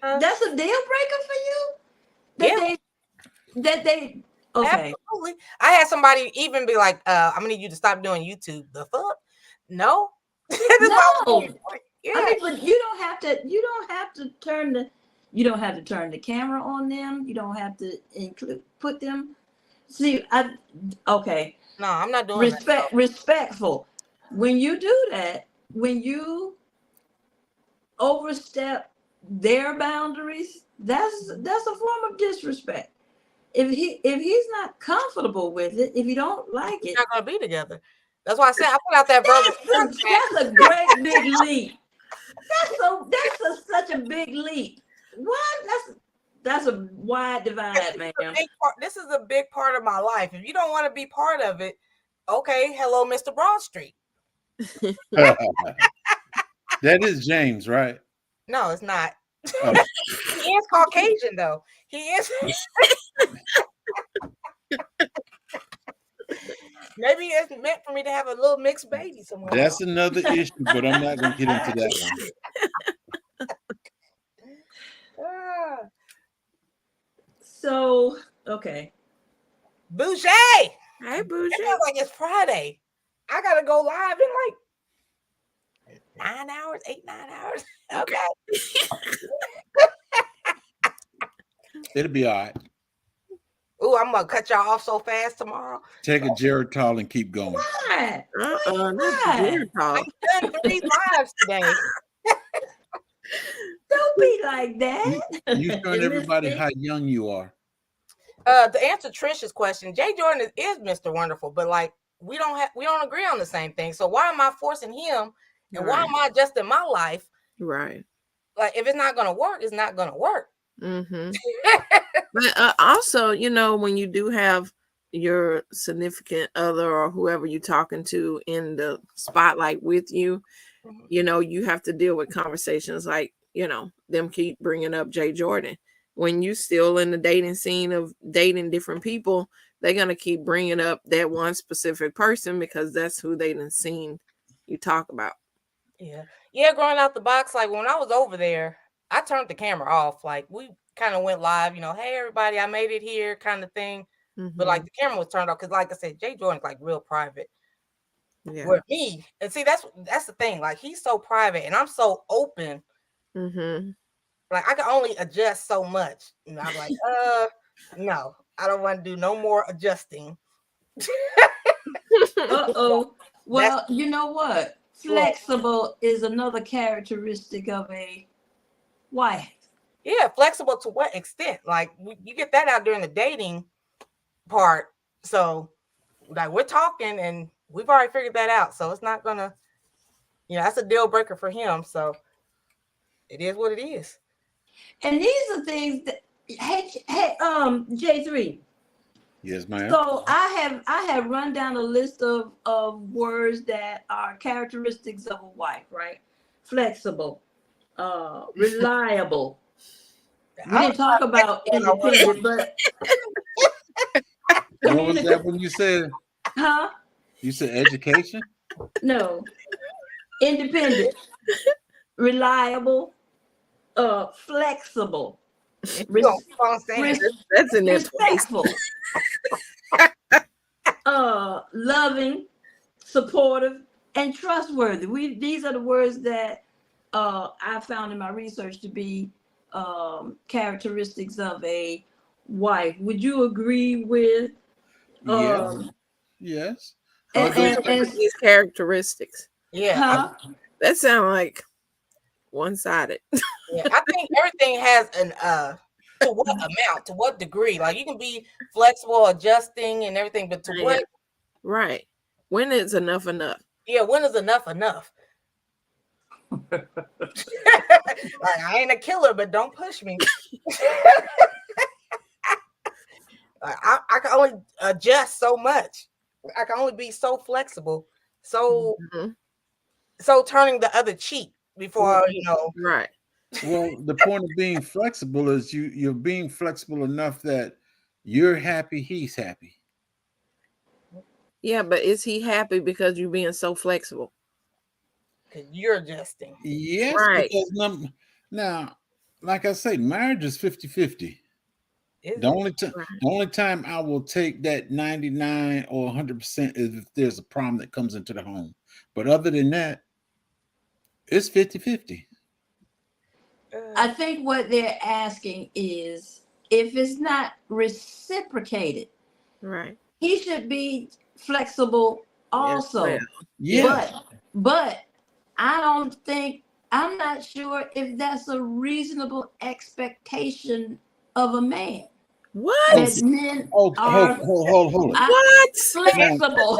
that's a deal breaker for you? That they okay. Absolutely. I had somebody even be like, I'm gonna need you to stop doing YouTube. The fuck? No. No. Yeah. I mean, but you don't have to turn the camera on them. You don't have to put them. See, okay. No, I'm not doing that. Respectful. When you do that, when you overstep their boundaries, that's a form of disrespect. If he's not comfortable with it, if you don't like it, we're not gonna be together. That's why I said I put out that verbal. That's a great big leap. That's such a big leap. What? That's a wide divide, man. This is a big part of my life. If you don't want to be part of it, okay, hello, Mr. Broad Street. That is James, right? No, it's not. Oh. He is Caucasian, though. He is. Maybe it's meant for me to have a little mixed baby somewhere. That's another issue, but I'm not going to get into that one. So, okay. Boucher! Hey, Boucher. It feels like it's Friday. I got to go live in like 9 hours, 9 hours. Okay. It'll be all right. Ooh, I'm going to cut y'all off so fast tomorrow. Take a Geritol and keep going. Why? I've done 3 lives today. Don't be like that. You showing everybody how young you are. To answer Trisha's question, Jay Jordan is Mr. Wonderful, but like we don't agree on the same thing. So why am I forcing him? And why am I adjusting my life? Right. Like if it's not gonna work, it's not gonna work. Mm-hmm. But also, when you do have your significant other or whoever you're talking to in the spotlight with you, you have to deal with conversations like, them keep bringing up Jay Jordan. When you still in the dating scene of dating different people they're gonna keep bringing up that one specific person because that's who they done seen you talk about. Yeah, growing out the box, like when I was over there, I turned the camera off. Like we kind of went live, hey everybody, I made it here kind of thing. But like the camera was turned off because like I said, Jay Jordan's like real private. Yeah. With me, and see that's the thing. Like he's so private and I'm so open. Like I can only adjust so much. And I'm like, no, I don't want to do no more adjusting. Well, you know what? Flexible is another characteristic of a wife. Yeah, flexible to what extent? Like you get that out during the dating part. So like we're talking and we've already figured that out. So it's not gonna, that's a deal breaker for him. So it is what it is. And these are things that J3. Yes, ma'am. So I have run down a list of words that are characteristics of a wife, right? Flexible, reliable. We didn't talk about independent, but what was that when you said? Huh? You said education? No. Independent, reliable, flexible. That's in there twice. Loving, supportive, and trustworthy. These are the words that I found in my research to be characteristics of a wife. Would you agree with? Yes. And these characteristics. Yeah. Huh? That sounds like one-sided. Yeah, I think everything has an to what amount, to what degree. Like you can be flexible, adjusting and everything, but to what? Right. When is enough enough? Yeah, when is enough enough? Like I ain't a killer, but don't push me. I can only adjust so much. I can only be so flexible. So so turning the other cheek before, Right. Well, the point of being flexible is you're being flexible enough that you're happy, he's happy. Yeah, but is he happy because you're being so flexible? Because you're adjusting. Yes, right. Because now, like I say, marriage is 50-50. The only time I will take that 99 or 100% is if there's a problem that comes into the home. But other than that, it's 50-50. I think what they're asking is if it's not reciprocated, right? He should be flexible also. Yeah. But I'm not sure if that's a reasonable expectation of a man. What? That men hold it. What? Flexible.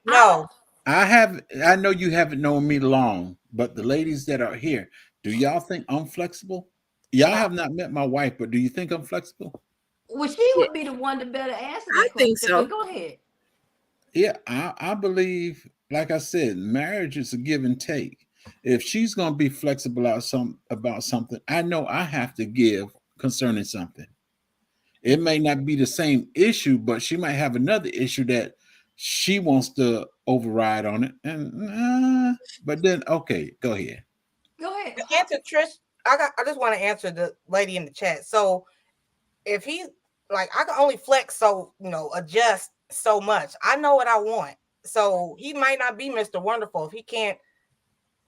No. I know you haven't known me long, but the ladies that are here, do y'all think I'm flexible? Y'all have not met my wife, but do you think I'm flexible? Well, she would be the one to better answer that I think so. Go ahead. Yeah, I believe, like I said, marriage is a give and take. If she's going to be flexible about something, I know I have to give concerning something. It may not be the same issue, but she might have another issue that she wants to override on it. And but then, okay, go ahead. Go ahead. To answer Trish, I just want to answer the lady in the chat. So if he's like, I can only flex so adjust so much. I know what I want. So he might not be Mr. Wonderful if he can't.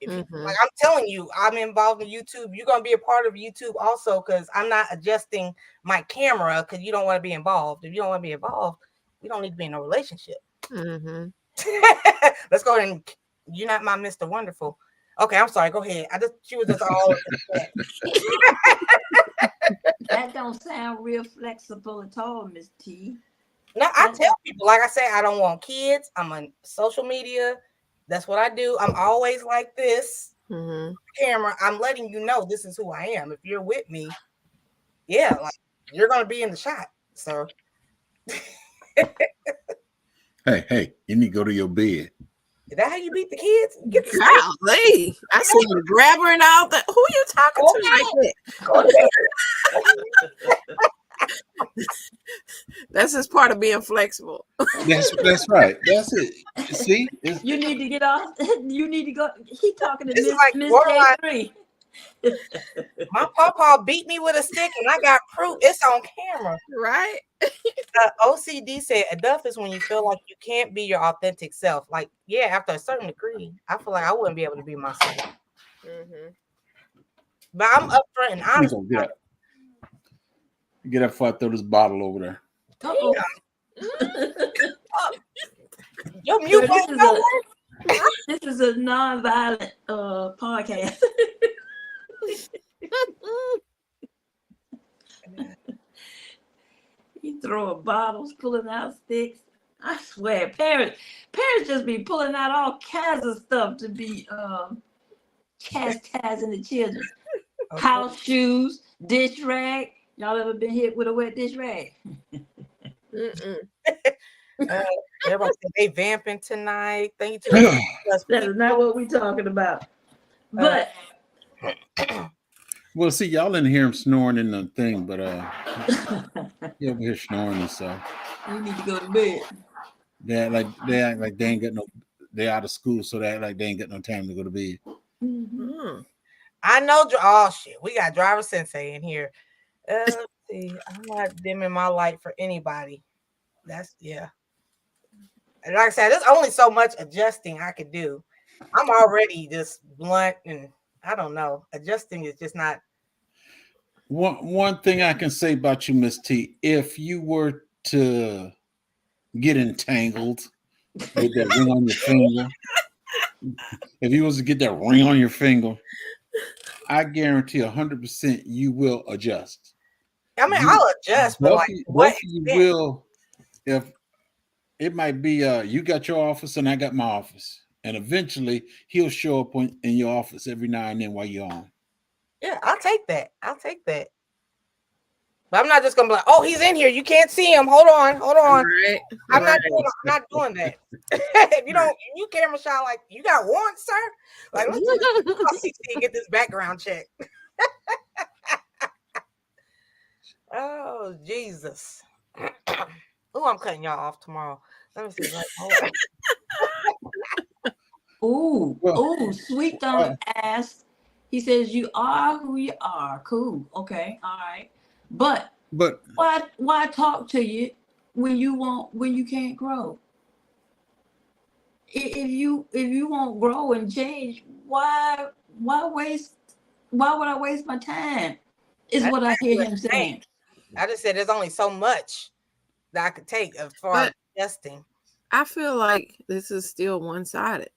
Like I'm telling you, I'm involved in YouTube. You're gonna be a part of YouTube also because I'm not adjusting my camera because you don't want to be involved. If you don't want to be involved, we don't need to be in a relationship. Let's go ahead and you're not my Mr. Wonderful. Okay, I'm sorry. Go ahead. She was just all. That don't sound real flexible at all, Miss T. No, I tell people, like I say, I don't want kids. I'm on social media. That's what I do. I'm always like this. Camera. I'm letting you know this is who I am. If you're with me, yeah, like you're gonna be in the shot. So Hey, you need to go to your bed. Is that how you beat the kids? Get the golly. I see you grab her and all that. Who you talking to like that? That's just part of being flexible. That's right. That's it. See, You need to get off. You need to go. He talking to This is Miss like Miss borderline. J3. My pawpaw beat me with a stick, and I got proof. It's on camera. Right? OCD said enough is when you feel like you can't be your authentic self. Like, yeah, after a certain degree, I feel like I wouldn't be able to be myself. Mm-hmm. But I'm upfront and honest. Get up before I throw this bottle over there. Uh-oh. Your mute Sir, button don't work. this is a non-violent podcast. You throwing bottles, pulling out sticks. I swear, parents just be pulling out all kinds of stuff to be chastising the children. Okay. House shoes, dish rag. Y'all ever been hit with a wet dish rag? Everybody said they vamping tonight. Thank you. That is not what we're talking about. But well, see, y'all didn't hear him snoring in the thing, but he over here snoring and stuff. You need to go to bed. They act like they ain't got no. They out of school, so they act like they ain't got no time to go to bed. Mm-hmm. I know. Oh shit, we got driver sensei in here. Let's see. I'm not dimming my light for anybody. That's yeah. And like I said, there's only so much adjusting I could do. I'm already just blunt, and I don't know. Adjusting is just not. One thing I can say about you, Miss T, if you were to get entangled with that ring on your finger, if you was to get that ring on your finger, I guarantee 100% you will adjust. I mean, I'll adjust, but like both of you will. If it might be, you got your office and I got my office, and eventually he'll show up in your office every now and then while you're on. Yeah, I'll take that. But I'm not just gonna be like, oh, he's in here. You can't see him. Hold on. Right. I'm not doing that. If you camera shot like you got warrants, sir. Like let's see get this background check. Oh Jesus. Oh, I'm cutting y'all off tomorrow. Let me see. Sweet Thumb asked. He says, "You are who you are." Cool. Okay. All right. But why talk to you when you can't grow? If you won't grow and change, why would I waste my time? Is what I hear him saying. I just said there's only so much that I could take as far as adjusting. I feel like this is still one-sided.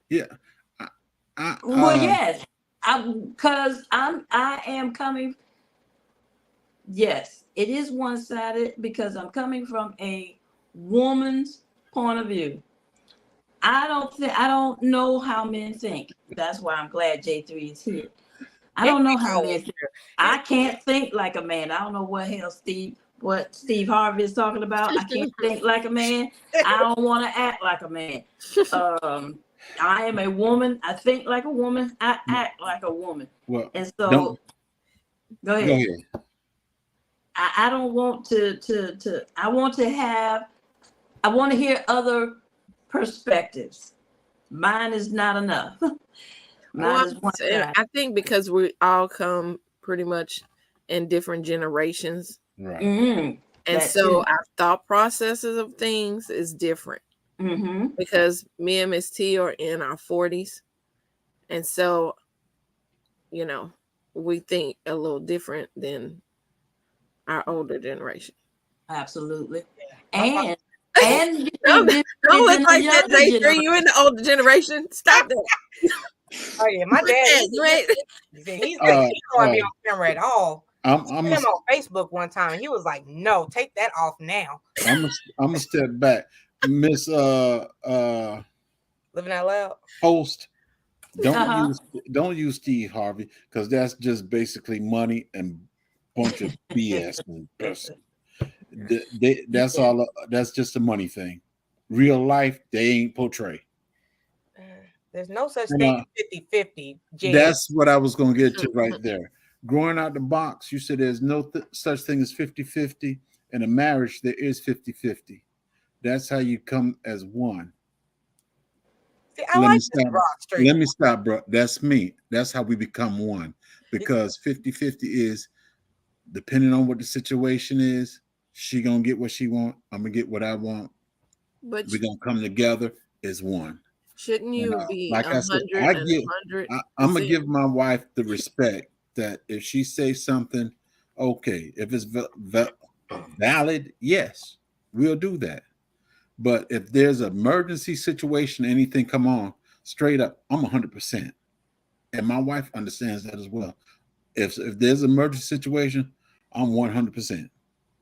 Yeah. Well, yes. I am coming. Yes, it is one-sided because I'm coming from a woman's point of view. I don't know how men think. That's why I'm glad J3 is here. I don't know how men think. I can't think like a man. I don't know what Steve Harvey is talking about. I can't think like a man. I don't want to act like a man. I am a woman. I think like a woman. I act like a woman. Well, and so go ahead. I don't want to. I want to hear other perspectives. Mine is not enough. I think because we all come pretty much in different generations, right? Mm-hmm. And so our thought processes of things is different. Mm-hmm. Because me and Miss T are in our 40s, and so we think a little different than our older generation. Absolutely. Yeah. And don't look like that, J3. You in the older generation. Stop that. Oh yeah, my dad. He's not want to be on camera at all. I'm him on Facebook one time, and he was like, "No, take that off now." I'm gonna step back, Miss Living Out Loud host. Don't use Steve Harvey because that's just basically money and bunch of BS. That's all. That's just a money thing. Real life, they ain't portray. There's no such thing as 50-50. That's what I was going to get to right there. Growing out the box, you said there's no such thing as 50-50. in a marriage, there is 50-50. That's how you come as one. See, I like this Broad Street. Let me stop, bro. That's me. That's how we become one. Because 50-50 is depending on what the situation is, she gonna get what she want. I'm gonna get what I want. But we're gonna come together as one. Shouldn't you be like I said, I'm gonna give my wife the respect that if she says something, okay, if it's valid, yes, we'll do that. But if there's an emergency situation, anything come on, straight up, I'm 100%, and my wife understands that as well. If there's an emergency situation, I'm 100%.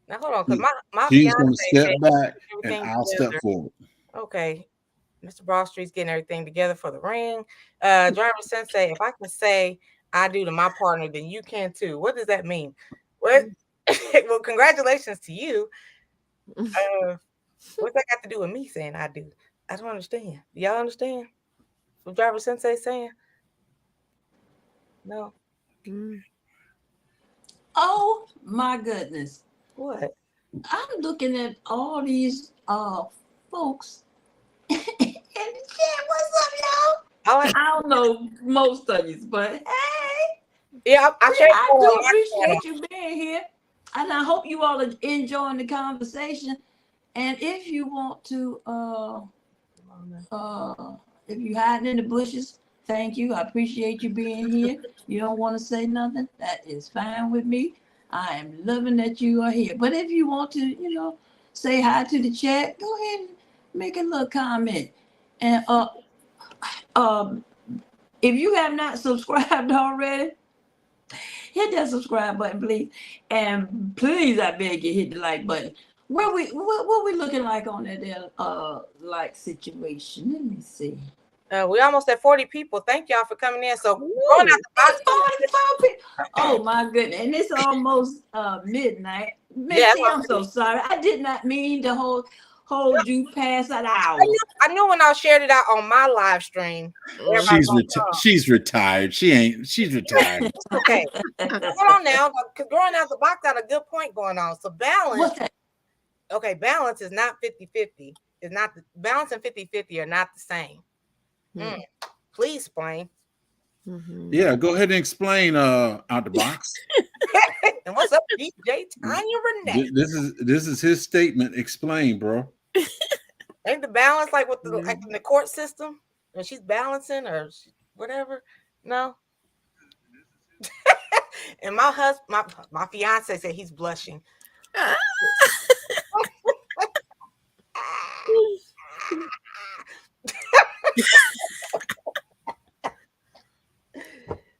Now hold on, because my she's fiance gonna step back and I'll together. step forward. Okay, Mr. Broadstreet's getting everything together for the ring. Driver Sensei, if I can say I do to my partner, then you can too. What does that mean? What? Well, congratulations to you. What's that got to do with me saying I do? I don't understand. Do y'all understand what Driver Sensei saying? No. Oh my goodness. What? I'm looking at all these folks in the chat. What's up, y'all? I don't know most of you, but hey. Yeah, I do appreciate you being here. And I hope you all are enjoying the conversation. And if you want to if you're hiding in the bushes, thank you. I appreciate you being here. You don't want to say nothing, that is fine with me. I am loving that you are here. But if you want to, say hi to the chat, go ahead and make a little comment. And if you have not subscribed already, hit that subscribe button, please. And please, I beg you, hit the like button. What we looking like on that like situation? Let me see. We almost at 40 people. Thank y'all for coming in. So going out the box. 44 people. Oh my goodness. And it's almost midnight. Missy, I'm so sorry. I did not mean to hold you past an hour. I knew when I shared it out on my live stream. She's retired. She's retired. Okay. Hold on now. Because growing out the box got a good point going on. So balance. What's that? Okay, balance is not 50-50. It's not balance and 50-50 are not the same. Please explain. Yeah, go ahead and explain out the box. And what's up, DJ Tanya Renee? This is his statement. Explain, bro. Ain't the balance like with like in the court system? And she's balancing or whatever? No. And my husband, my fiance said he's blushing.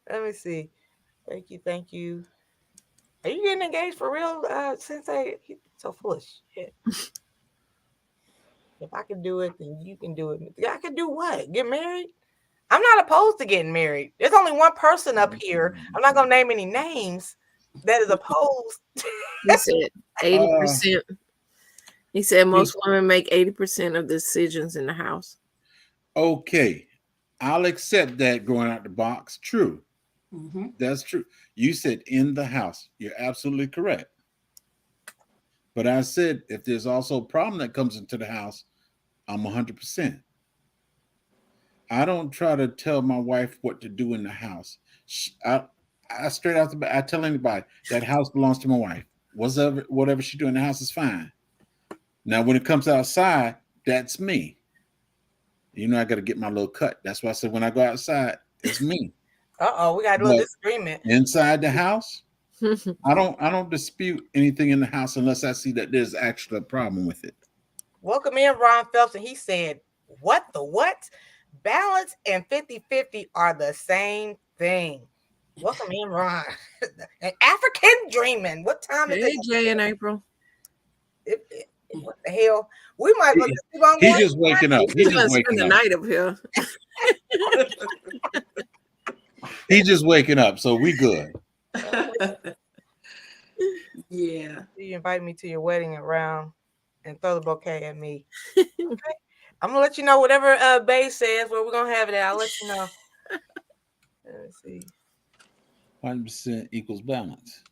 Let me see. Thank you. Are you getting engaged for real, Sensei? He's so full of shit. If I can do it, then you can do it. I can do what? Get married? I'm not opposed to getting married. There's only one person up here. I'm not gonna name any names that is opposed. He said 80%. He said most women make 80% of the decisions in the house. Okay, I'll accept that going out the box. True. That's true. You said in the house. You're absolutely correct. But I said if there's also a problem that comes into the house, I'm 100%. I don't try to tell my wife what to do in the house. I straight out the back, I tell anybody that house belongs to my wife. Whatever she do in the house is fine. Now, when it comes outside, that's me. I got to get my little cut. That's why I said when I go outside, it's me. We got a little disagreement. Inside the house, I don't dispute anything in the house unless I see that there's actually a problem with it. Welcome in, Ron Phelps, and he said, what? Balance and 50-50 are the same thing. Welcome in, Ron. An African dreaming. What time is it? Jay and April. What the hell? We might look keep on going. He's just waking up. He's just waking up. The night up here. He's just waking up, so we good. Yeah. You invite me to your wedding around and throw the bouquet at me. Okay. I'm gonna let you know whatever Bay says where we're gonna have it at. I'll let you know. Let's see. 100% equals balance.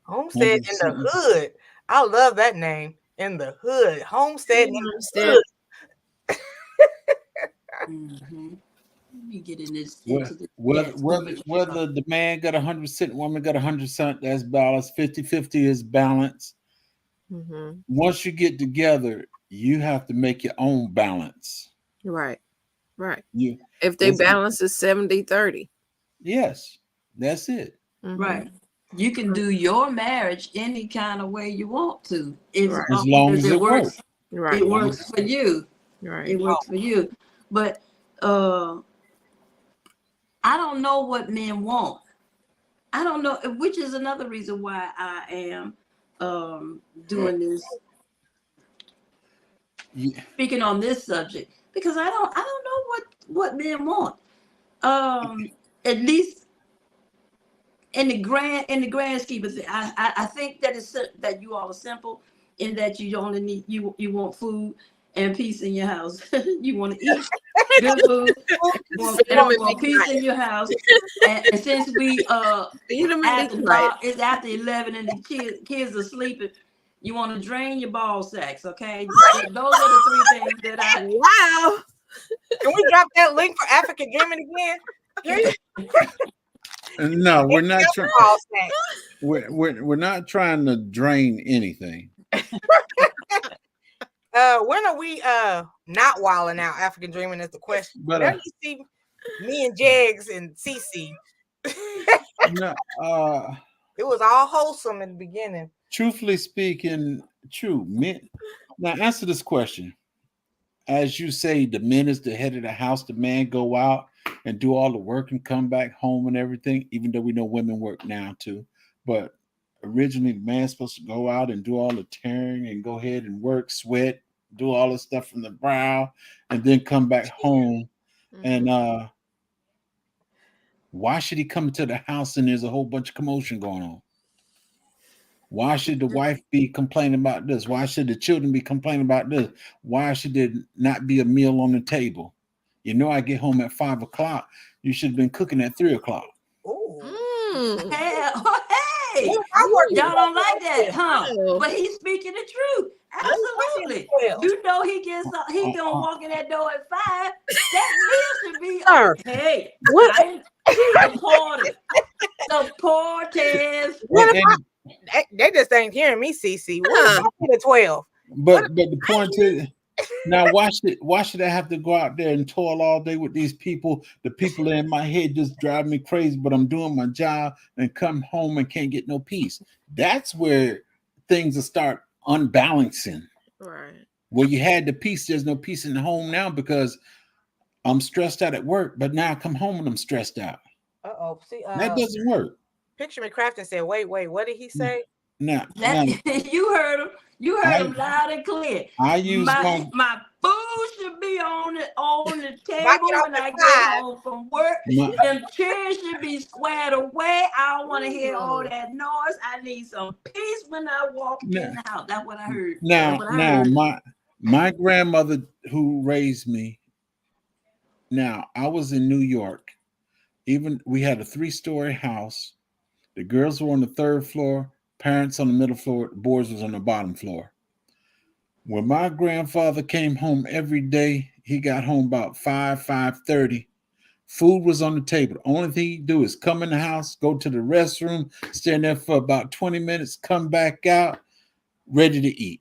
Homestead in the hood. I love that name. In the hood. Homestead in the hood. Mm-hmm. Let me get in this Well, into the whether the man got 100%, woman got 100%, that's balance. 50-50 is balance. Mm-hmm. Once you get together, you have to make your own balance. Right. You, If they balance is 70-30. yes, that's it. Mm-hmm. Right. You can do your marriage any kind of way you want to, As long as it works. Right. It works for you. Right. It works for you. But I don't know what men want. I don't know, which is another reason why I am doing this, speaking on this subject, because I don't know what men want. At least in the grand scheme of things, I think that that you all are simple in that you only need you want food and peace in your house. You want to eat good food, you want peace in your house, and since we after dark, it's after 11 and the kids are sleeping. You want to drain your ball sacks, okay? Those are the three things that I. Wow. Can we drop that link for African Dreaming again? No, we're not trying. We're not trying to drain anything. When are we not wilding out? African Dreaming is the question. But now you see me and Jags and Cece. No, it was all wholesome in the beginning. Truthfully speaking, true. Men, now answer this question. As you say, the men is the head of the house. The man go out and do all the work and come back home and everything, even though we know women work now too. But originally, the man's supposed to go out and do all the tearing and go ahead and work, sweat, do all the stuff from the brow, and then come back home. And why should he come to the house and there's a whole bunch of commotion going on? Why should the wife be complaining about this? Why should the children be complaining about this? Why should there not be a meal on the table? You know, I get home at 5 o'clock. You should have been cooking at 3 o'clock. Hey, y'all don't like that, huh? But he's speaking the truth. Absolutely. You know he gonna walk in that door at 5. That meal should be hey. Supportive. They just ain't hearing me, Cece. We're 12. But the point is, now why should I have to go out there and toil all day with these people? The people in my head just drive me crazy, but I'm doing my job and come home and can't get no peace. That's where things will start unbalancing. Right. Where you had the peace, there's no peace in the home now because I'm stressed out at work, but now I come home and I'm stressed out. See, that doesn't work. Picture Me Crafton said, wait, what did he say? Now, you heard him. You heard him loud and clear. I use my food should be on the table when I get home from work. Them chairs should be squared away. I don't want to hear all that noise. I need some peace when I walk in the house. That's what I heard. My grandmother who raised me. Now, I was in New York. Even we had a 3-story house. The girls were on the 3rd floor, parents on the middle floor, the boys was on the bottom floor. When my grandfather came home every day, he got home about 5:30. Food was on the table. The only thing he'd do is come in the house, go to the restroom, stand there for about 20 minutes, come back out, ready to eat.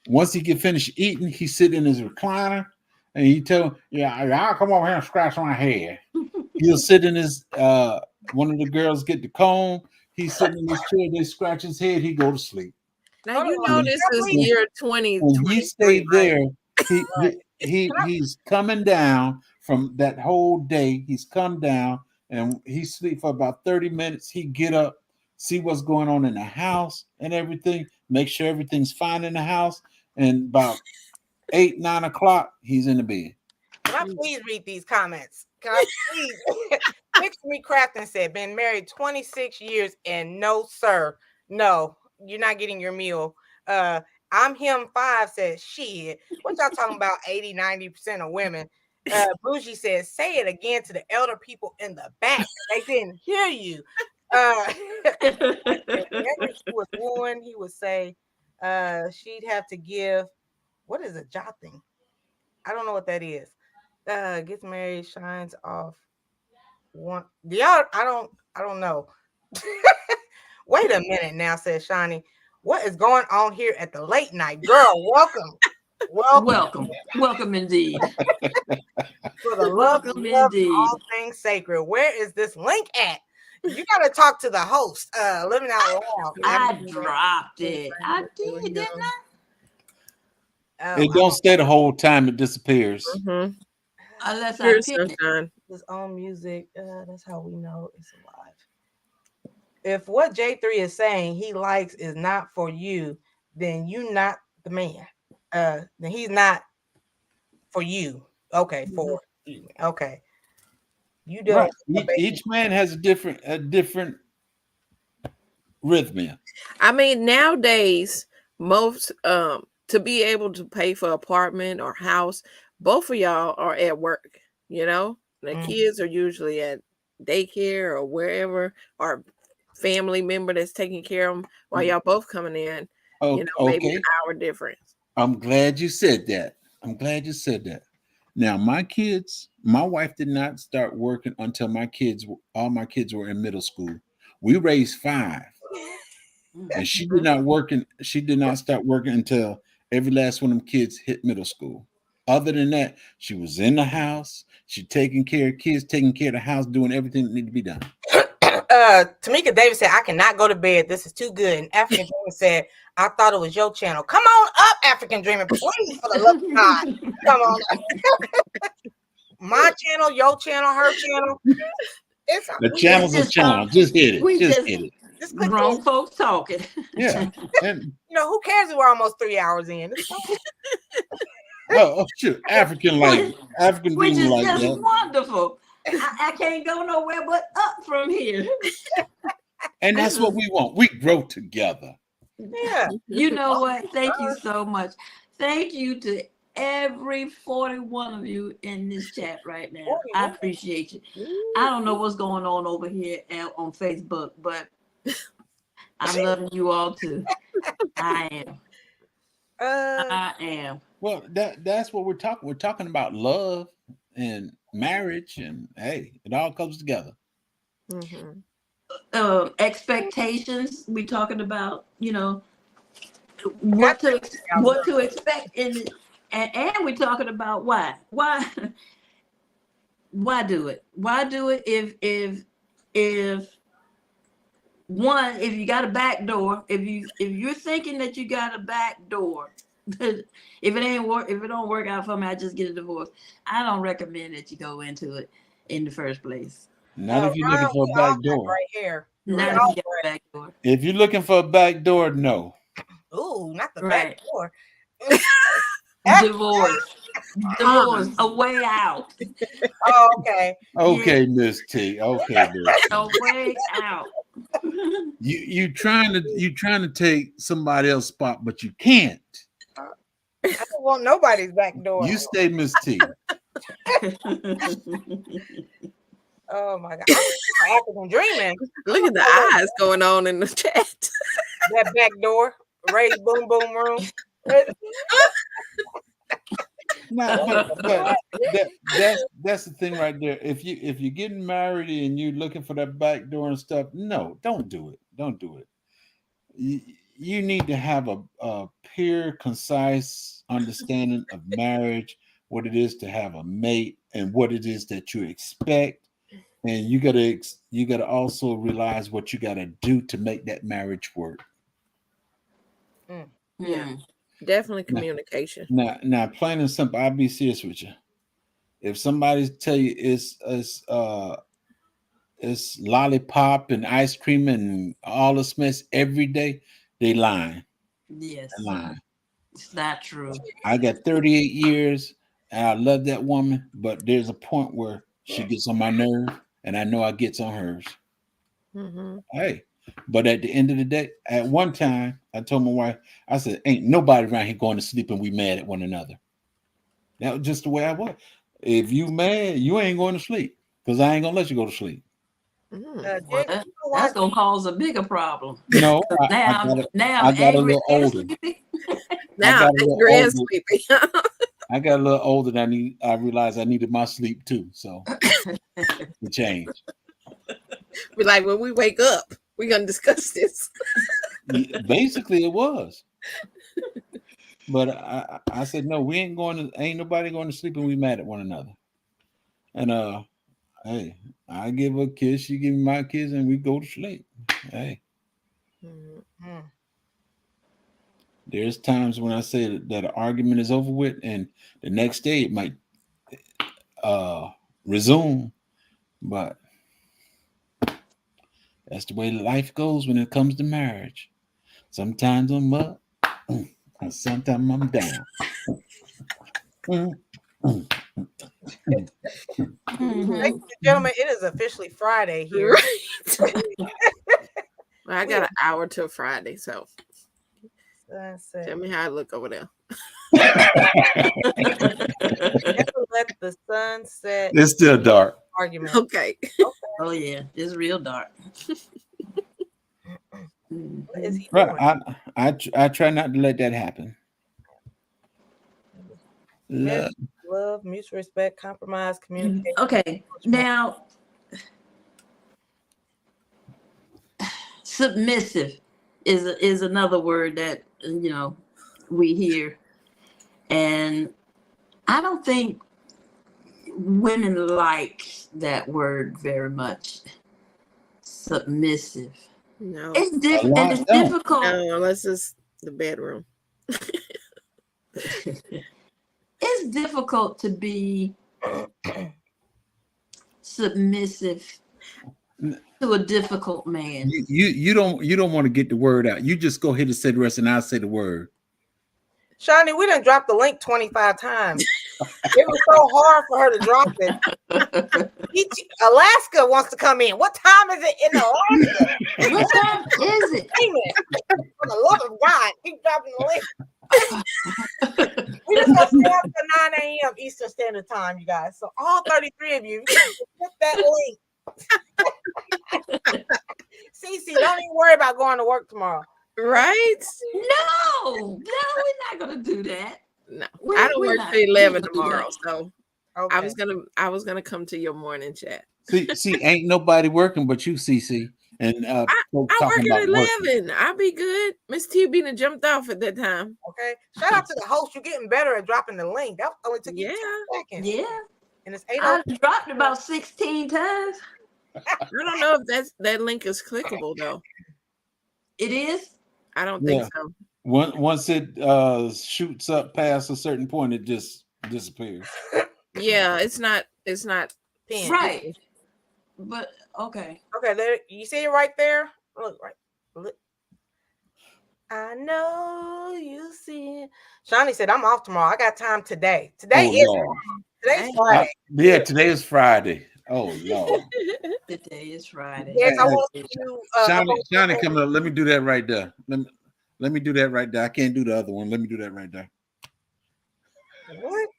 Once he get finished eating, he sit in his recliner and he tell him, I'll come over here and scratch my head. He'll sit in his one of the girls get the comb. He's sitting in his chair. They scratch his head. He go to sleep. Now you know this is year 2020. When he stayed there, he's coming down from that whole day. He's come down and he sleep for about 30 minutes. He get up, see what's going on in the house and everything. Make sure everything's fine in the house. And about 8, 9 o'clock, he's in the bed. Can I please read these comments? Can I please? Picture Me Crafton said, been married 26 years and no, sir. No, you're not getting your meal. I'm him 5 says, shit. What y'all talking about 80, 90% of women? Bougie says, say it again to the elder people in the back. They didn't hear you. Whenever she was wooing, he would say she'd have to give, what is a jotting? I don't know what that is. Gets married, shines off. One, y'all, I don't know. Wait a minute now, says Shawnee. What is going on here at the late night? Girl, welcome. Welcome indeed. For the love of all things sacred. Where is this link at? You gotta talk to the host. Living out loud. I dropped it. I did, didn't I? Oh, it don't stay the whole time. It disappears. Mm-hmm. Unless I pick it. His own music. That's how we know it's alive. If what J3 is saying he likes is not for you, then you not the man. Then he's not for you. Okay, for you. Okay. You do. Right. Each man has a different rhythm. I mean, nowadays, most to be able to pay for apartment or house, both of y'all are at work, you know. The kids are usually at daycare or wherever, or family member that's taking care of them while y'all both coming in. You know, maybe an hour difference. I'm glad you said that. Now, my wife did not start working until all my kids were in middle school. We raised 5. And she did not start working until every last one of them kids hit middle school. Other than that, she was in the house, she taking care of kids, taking care of the house, doing everything that needed to be done. Tamika Davis said, I cannot go to bed. This is too good. And African Dreamer said, I thought it was your channel. Come on up, African Dreamer. Please, for the love of God. Come on up. My channel, your channel, her channel. The channel's a channel. Just hit it. Just hit it. Just grown folks talking. Yeah. And, who cares if we're almost 3 hours in? oh, shoot. African Dreamer which is like just that. Wonderful. I can't go nowhere but up from here. And that's what we want. We grow together. Yeah. You know what? Thank you so much. Thank you to every 41 of you in this chat right now. I appreciate you. I don't know what's going on over here on Facebook, but I'm loving you all too. I am. Well, that's what we're talking. We're talking about love and marriage, and hey, it all comes together. Expectations. We talking about, you know, what to expect in, and we're talking about why do it? Why do it if you got a back door, if you're thinking that you got a back door, if it don't work out for me, I just get a divorce. I don't recommend that you go into it in the first place. Not if you're looking for a back door. Right here. Not if you got a back door. If you're looking for a back door, no. Ooh, not the back door. Divorce, a way out. Oh, okay. Okay, Miss T. Okay, a way out. You trying to take somebody else's spot, but you can't. I don't want nobody's back door. You stay, Miss T. Oh my God! I'm African Dreaming. Look at the eyes going on in the chat. That back door, Ray's boom boom room. No, but that's the thing right there. If you're getting married and you're looking for that back door and stuff, no, don't do it. Don't do it. You need to have a pure, concise understanding of marriage, what it is to have a mate, and what it is that you expect. And you gotta also realize what you gotta do to make that marriage work. Yeah, definitely communication. Now, plain and simple. I'll be serious with you. If somebody tell you it's lollipop and ice cream and all this mess every day, they lying. Yes, they're lying. It's not true. I got 38 years and I love that woman, but there's a point where she gets on my nerve. And I know I gets on hers. Hey, but at the end of the day, at one time, I told my wife, I said, ain't nobody around here going to sleep and we mad at one another. That was just the way I was. If you mad, you ain't going to sleep because I ain't going to let you go to sleep. Mm. Well, that's gonna cause a bigger problem. No, Now I I'm got a angry little and older. sleepy. I Now got a I'm little angry and older. sleepy. I got a little older than I realized I needed my sleep too. So the change. Be like, when we wake up, we're gonna discuss this. Basically, it was. But I said no. We ain't going to. Ain't nobody going to sleep and we mad at one another. And hey, I give her a kiss. She give me my kiss, and we go to sleep. Hey. Mm-hmm. There's times when I say that an argument is over with, and the next day it might resume, but that's the way life goes when it comes to marriage. Sometimes I'm up, and sometimes I'm down. Ladies and gentlemen, it is officially Friday here. Right. Well, I got an hour till Friday, so Sunset. tell me how I look over there. Never let the sun set. It's still dark. Argument. Okay. Oh yeah, it's real dark. What is he Right. doing? I try not to let that happen. Love, mutual respect, compromise, communication. Okay, now submissive is another word that we hear, and I don't think women like that word very much. Submissive. No. It's different, and it's difficult. No, unless it's the bedroom. It's difficult to be submissive to a difficult man. You don't want to get the word out. You just go ahead and say the rest, and I'll say the word. Shawnee, we done dropped the link 25 times. It was so hard for her to drop it. Alaska wants to come in. What time is it in Alaska? What time is it? Amen. For the love of God, keep dropping the link. We just gonna stay up to 9 a.m. Eastern Standard Time, you guys. So all 33 of you click that link. Cece, don't even worry about going to work tomorrow. Right? No, we're not gonna do that. No, I don't work till 11 tomorrow, so okay. I was gonna come to your morning chat. See, ain't nobody working but you, CC. And I work at 11. I'll be good. Miss T done jumped off at that time. Okay. Shout out to the host. You're getting better at dropping the link. That only took you 10 seconds. Yeah. And it's I dropped it about 16 times. I don't know if that link is clickable though. It is? I don't think so. Once it shoots up past a certain point, it just disappears. Yeah, it's not pinned. Right. But okay. Okay, there you see it right there? Look. I know you see it. Shawnee said, I'm off tomorrow. I got time today. Today's Friday. Today is Friday. Oh Lord. Today is Friday. Yes, I want to do Shawnee coming up. Let me do that right there. Let me do that right there. I can't do the other one. Let me do that right there. What?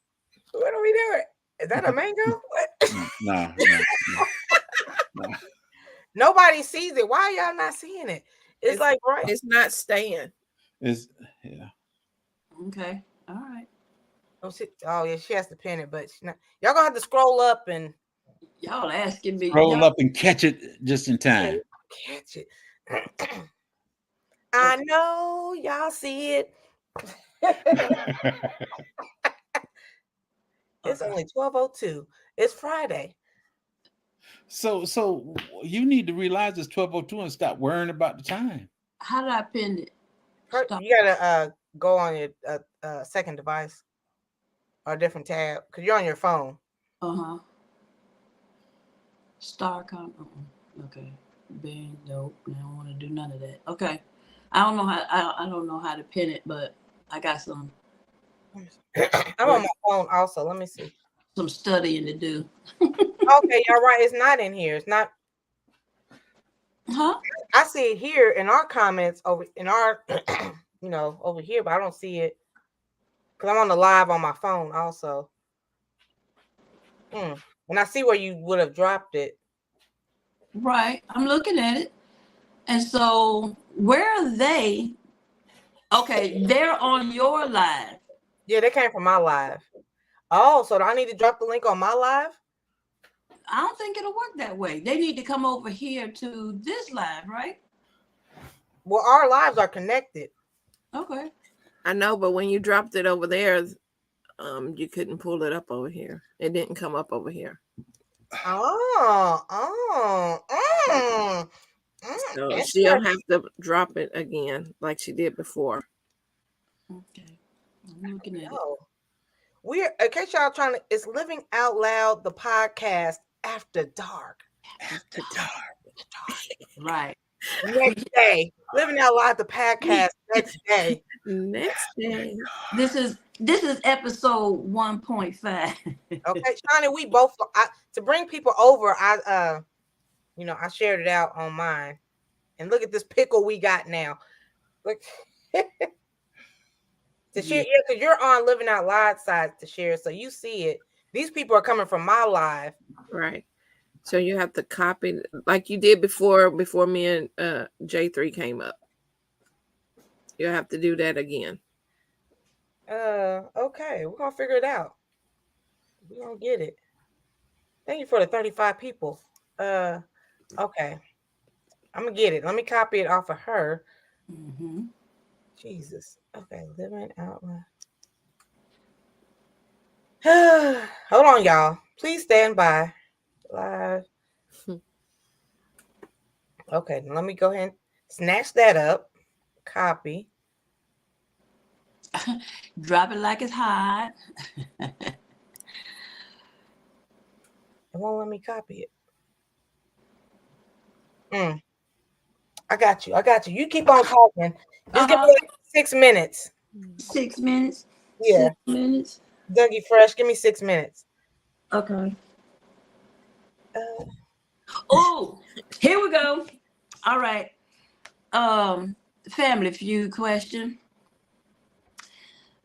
What are we doing? Is that a mango? No. Nobody sees it. Why are y'all not seeing it? It's like right. It's not staying. Yeah. Okay. All right. Oh yeah, she has to pin it, but she's not. Y'all gonna have to scroll up and y'all asking me. Scroll up and catch it just in time. Catch it. I know y'all see it. It's only 12:02. It's Friday. So you need to realize it's 12:02 and stop worrying about the time. How did I pin it? You gotta go on your second device or a different tab because you're on your phone. Star com. Okay. Bang. Nope. I don't want to do none of that. Okay. I don't know how to pin it, but I got some. I'm on my phone also. Let me see. Some studying to do. Okay, you're right. It's not in here. It's not. Huh? I see it here in our comments over in our, over here, but I don't see it because I'm on the live on my phone also. And I see where you would have dropped it. Right. I'm looking at it. And so where are they? Okay, they're on your live. Yeah, they came from my live. Oh, so do I need to drop the link on my live? I don't think it'll work that way. They need to come over here to this live, right? Well, our lives are connected. Okay. I know, but when you dropped it over there, you couldn't pull it up over here. It didn't come up over here. So she'll have to drop it again like she did before. Okay. I'm looking at it. We're, in case y'all trying to, it's Living Out Loud, the podcast after dark. After dark. Right. Next day. Living Out Loud, the podcast next day. Next day. This is episode 1.5. Okay, Shawnee, we both to bring people over, I shared it out on mine. And look at this pickle we got now. Look. To share, yeah, because you're on Living Out Loud side to share, so you see it. These people are coming from my live. Right. So you have to copy like you did before me and J3 came up. You'll have to do that again. Okay, we're gonna figure it out. We're gonna get it. Thank you for the 35 people. Okay. I'm gonna get it. Let me copy it off of her. Mm-hmm. Jesus. Okay, Living Out Loud. Hold on, y'all. Please stand by. Live. Okay, let me go ahead and snatch that up. Copy. Drop it like it's hot. It won't let me copy it. I got you. You keep on talking. Just give me like 6 minutes. 6 minutes? Yeah. 6 minutes? Dougie Fresh, give me 6 minutes. Okay. Oh, here we go. All right. Family Feud question.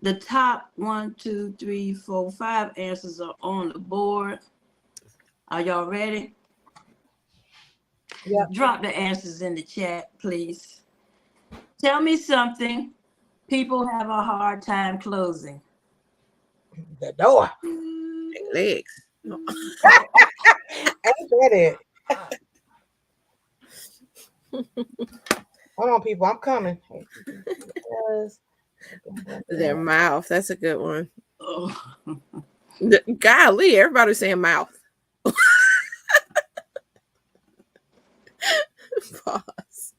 The top 1, 2, 3, 4, 5 answers are on the board. Are y'all ready? Yeah. Drop the answers in the chat, please. Tell me something people have a hard time closing. The door. Legs. Ain't that it? Hold on, people. I'm coming. Their mouth. That's a good one. Oh. Golly, everybody's saying mouth. Pause.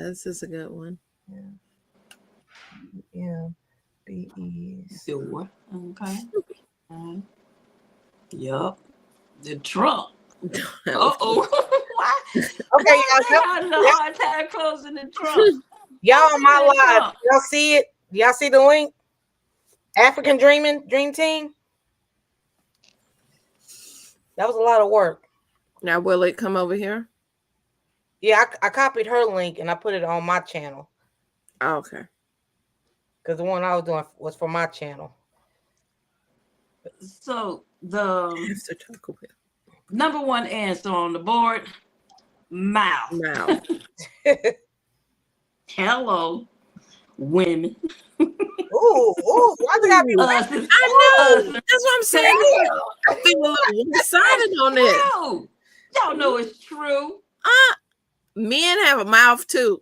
This is a good one. Yeah. B-E. Door. Okay. Yup. The trunk. Uh-oh. Why? Okay, y'all having a hard time closing the trunk. Y'all on my live. Y'all see it? Y'all see the link? African Dream Team. That was a lot of work. Now, will it come over here? Yeah, I copied her link and I put it on my channel. Oh, okay. Because the one I was doing was for my channel. So the number one answer on the board, mouth. Hello, women. Ooh, why do I be I know. That's what I'm saying. I feel a little one-sided on it. Y'all know it's true. Men have a mouth too.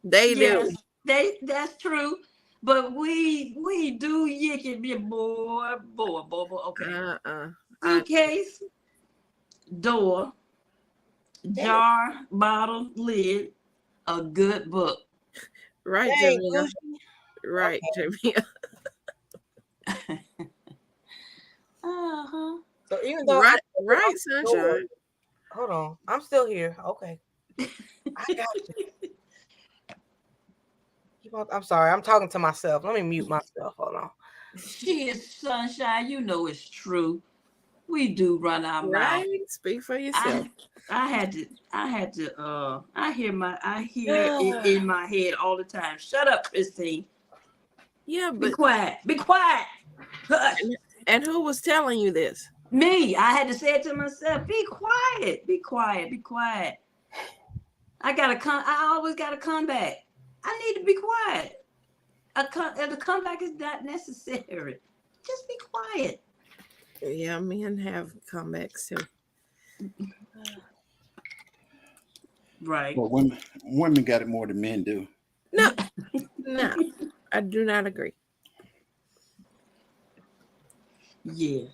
They do. That's true. But we do yick it, be boy. Okay. Suitcase, door, jar, bottle, lid, a good book. Right, Jamia. Right, Jamia. So even though right, Sunshine. Hold on, I'm still here. Okay, I got you. I'm sorry, I'm talking to myself. Let me mute myself. Hold on. She is Sunshine. You know it's true. We do run our mouth. Speak for yourself. I hear it in my head all the time. Shut up, Christine. Yeah, Be but quiet. Be quiet. Hush. and who was telling you this? Me. I had to say it to myself. Be quiet. Be quiet. Be quiet. I always gotta come back. I need to be quiet. The comeback is not necessary. Just be quiet. Yeah, men have comebacks too. Right. But women got it more than men do. No, no, I do not agree. Yeah.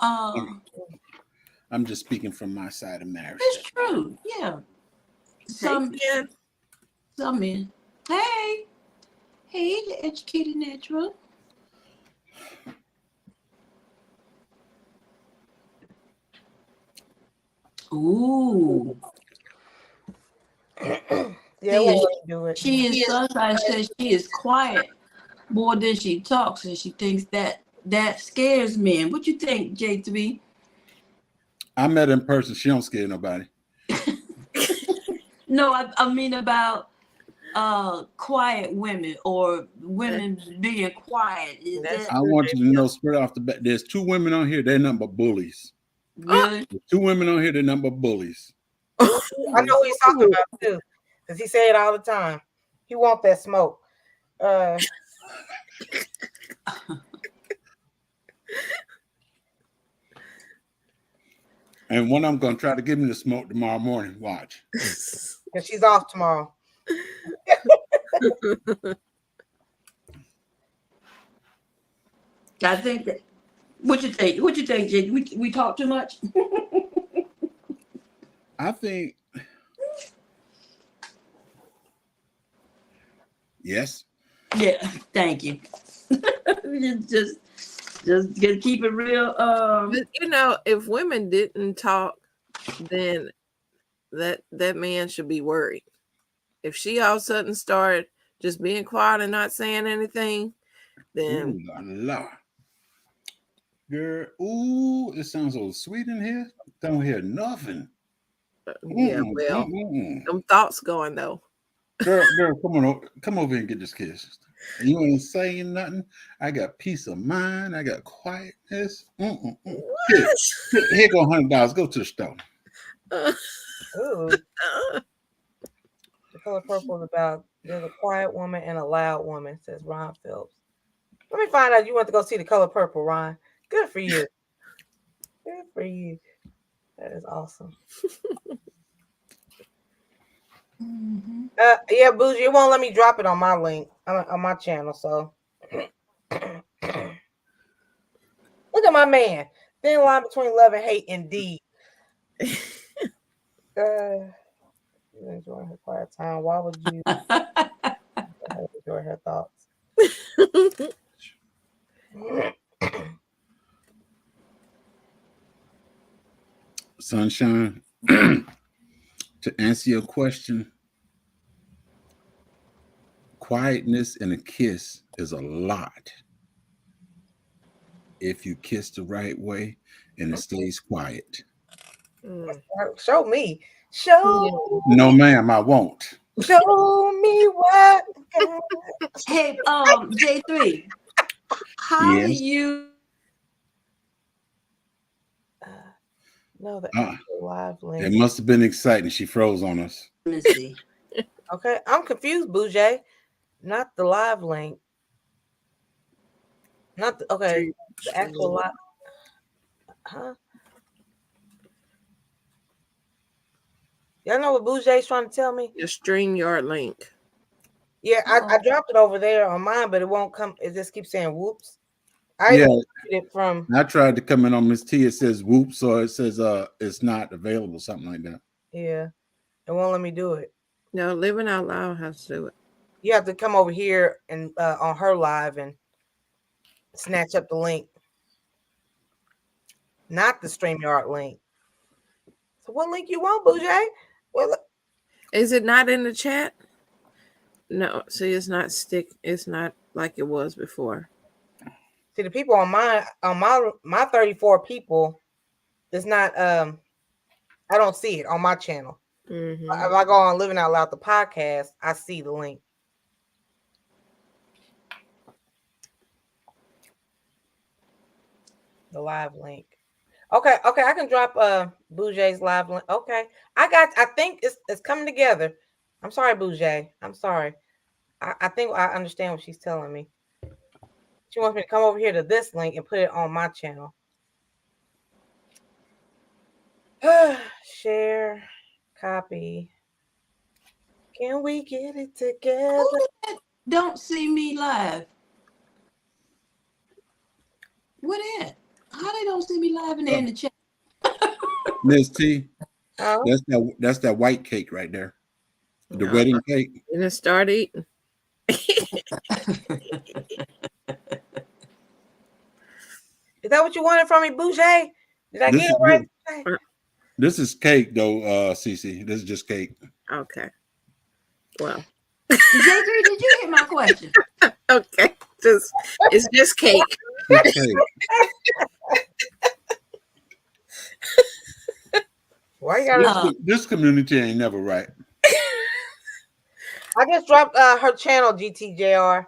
I'm just speaking from my side of marriage. It's true. Yeah. Some Hey, some men. Hey. Hey, the educated natural. Ooh. Yeah, See, we'll do it. she is sometimes says she is quiet more than she talks, and she thinks that scares men. What you think, J3? I met her in person. She don't scare nobody. No, I mean about quiet women or women being quiet. Is that's that I want you to know straight off the bat, there's 2 women on here, they're nothing but bullies. really? There's 2 women on here, they're nothing but bullies. I know who he's talking about too, because he say it all the time. He want that smoke. And one I'm gonna try to give me the smoke tomorrow morning. Watch. Because she's off tomorrow. I think that. What you think? What you think, J? We talk too much? I think yes. Yeah. Thank you. just gonna keep it real. But you know, if women didn't talk, then that man should be worried. If she all of a sudden started just being quiet and not saying anything, then Ooh la la. Girl, ooh, it sounds so sweet in here. Don't hear nothing. yeah, well, them thoughts going though. Girl, come over here and get this kiss. You ain't saying nothing. I got peace of mind. I got quietness. Here go $100. Go to the store. Ooh. The Color Purple is about there's a quiet woman and a loud woman, says Ron Phelps. Let me find out you want to go see The Color Purple, Ron. Good for you. Good for you. That is awesome. Yeah, Bougie, it won't let me drop it on my link on my channel. So look at my man. Thin line between love and hate, indeed. Enjoying her quiet time. Why would you enjoy her thoughts? Sunshine, to answer your question, quietness in a kiss is a lot. If you kiss the right way and it stays quiet. Show me. Show No, ma'am, I won't. Show me what. Hey, J3, how Yes. do you? No, the live link. It must have been exciting. She froze on us. Let me see. Okay, I'm confused, Boujay. Not the live link. Not the, okay. The actual live. Huh? Y'all know what Boujay's trying to tell me? Your StreamYard link. Yeah, I dropped it over there on mine, but it won't come. It just keeps saying whoops. I tried to come in on Miss T. It says whoops, or it says it's not available, something like that. Yeah, it won't let me do it. No, Living Out Loud has to do it. You have to come over here and on her live and snatch up the link, not the StreamYard link. So what link you want, Boujay? Well, is it not in the chat? No, see, it's not It's not like it was before. See, the people on my 34 people, it's not. I don't see it on my channel. Mm-hmm. If I go on Living Out Loud the podcast, I see the link. The live link. Okay, I can drop Boujay's live link. Okay. I think it's coming together. I'm sorry, Boujay. I'm sorry. I think I understand what she's telling me. She wants me to come over here to this link and put it on my channel. Share, copy. Can we get it together? Don't see me live. What at? How they don't see me live and they're in the chat? Miss T, Oh. that's that white cake right there. The wedding cake. And then start eating. Is that what you wanted from me, Boujay? Did I get it right? This is cake, though, Cece. This is just cake. Okay. Well. J3, did you hear my question? Okay. It's just cake. It's cake. Why you gotta this community ain't never right. I just dropped her channel, GTJR.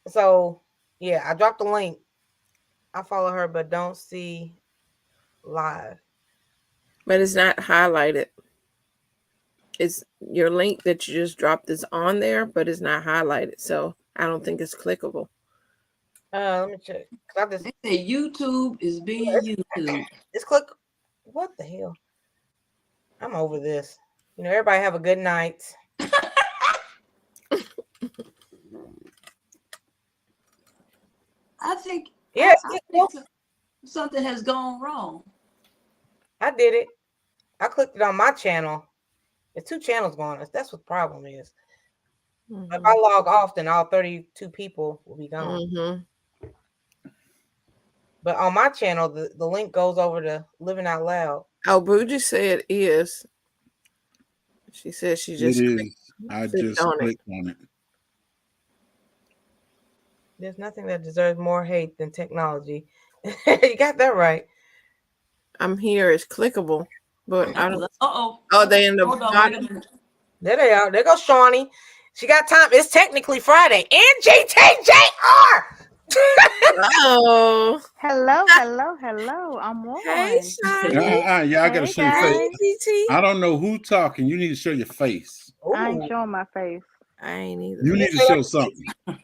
So yeah, I dropped the link. I follow her, but don't see live. But it's not highlighted. It's your link that you just dropped is on there, but it's not highlighted. So I don't think it's clickable. Let me check. They say YouTube is being YouTube. It's click. What the hell? I'm over this. You know, everybody have a good night. I think yeah, I think something has gone wrong. I did it. I clicked it on my channel. There's 2 channels going. That's what the problem is. Mm-hmm. If I log off, then all 32 people will be gone. Mm-hmm. But on my channel, the link goes over to Living Out Loud. Oh, Bougie said it is. She said she just. It is. I just clicked on it. There's nothing that deserves more hate than technology. You got that right. I'm here. It's clickable, but I don't. Oh, they in the bottom. There they are. There goes Shawnee. She got time. It's technically Friday. And GTJR. Oh. Hello. I'm on. Hey, Shawnee. Yeah, I gotta show your face. I don't know who talking. You need to show your face. Ooh. I ain't showing my face. I ain't either. You need to show something. You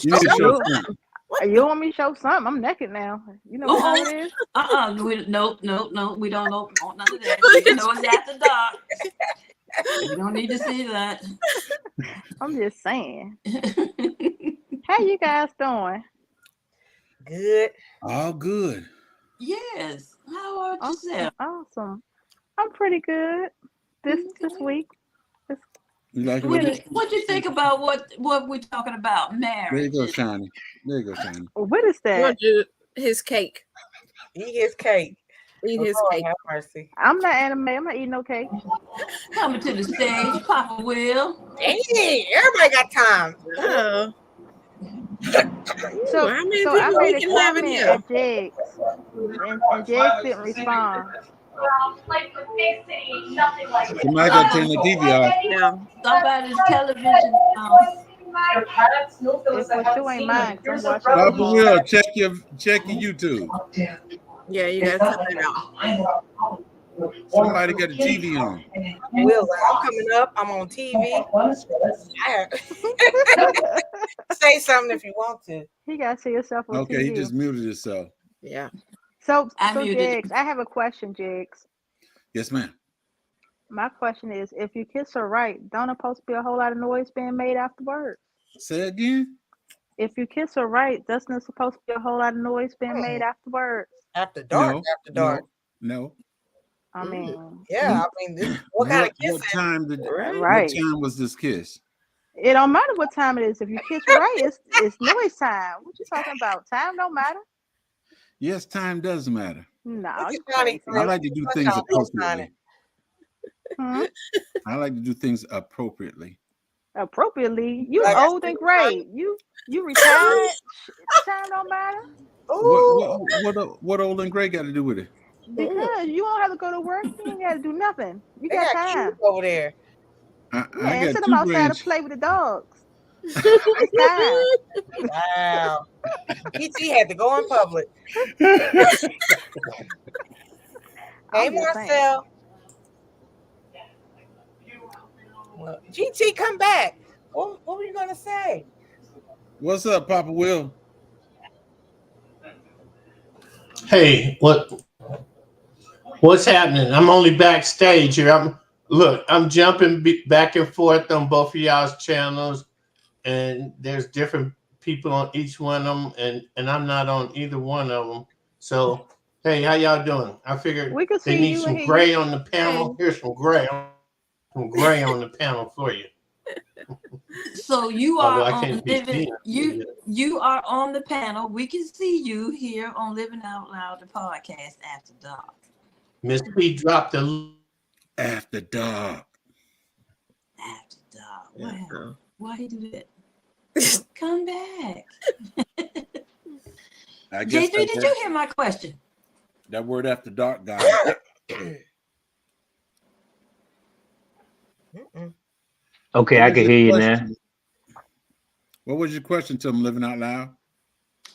need to show something. You want me to show something? I'm naked now. You know what time it is? No. We don't want none of that. You know it's after dark. You don't need to see that. I'm just saying. How you guys doing? Good. All good. Yes. How about yourself? Awesome. I'm pretty good this week. What you think about what we're talking about? Marriage. There you go, Shiny. What is that? His cake. Eat his cake. Eat his cake. Have mercy. I'm not anime. I'm not eating no cake. Coming to the stage, Papa Will. Dang, everybody got time. Oh. So I made a comment at Jags, and Jags didn't respond. Somebody got to turn the TV off. Yeah. Somebody's television you ain't mine. Papa Will, check your YouTube. Yeah, you gotta cut that out. Somebody got the TV on. Will, I'm coming up. I'm on TV. Say something if you want to. He gotta see yourself on TV. He just muted himself. Yeah. So Jigs, I have a question, Jigs. Yes, ma'am. My question is, if you kiss her right, don't it supposed to be a whole lot of noise being made afterwards? Say again? If you kiss her right, doesn't it supposed to be a whole lot of noise being made afterwards? After dark. No. I mean, yeah. I mean, what kind of kiss? What time was this kiss? It don't matter what time it is. If you kiss right, it's noise time. What you talking about? Time don't matter. Yes, time does matter. No, I like to do things appropriately. I like to do things appropriately. Appropriately? You old and gray. You retired. Time don't matter. What old and gray got to do with it? Because you don't have to go to work. You ain't got to do nothing. You got time over there. I send them outside to play with the dogs. Wow. GT had to go in public. Hey, I'm just saying. Marcel. Well, GT, come back. What were you gonna say? What's up, Papa Will? Hey, what's happening? I'm only backstage here. I'm jumping back and forth on both of y'all's channels, and there's different people on each one of them, and I'm not on either one of them. So, hey, how y'all doing? I figured We can they see need you some and hear gray you. on the panel. Here's some gray on the panel for you. So you Although are I on can't be living. seen. You are on the panel. We can see you here on Living Out Loud, the podcast After Dark. Miss P dropped the After Dark. After Dark. Yeah. Why he do that? Come back. I guess J3, did you hear my question? that word after dark guy. Okay, I can hear you now. What was your question to him, Living Out Loud?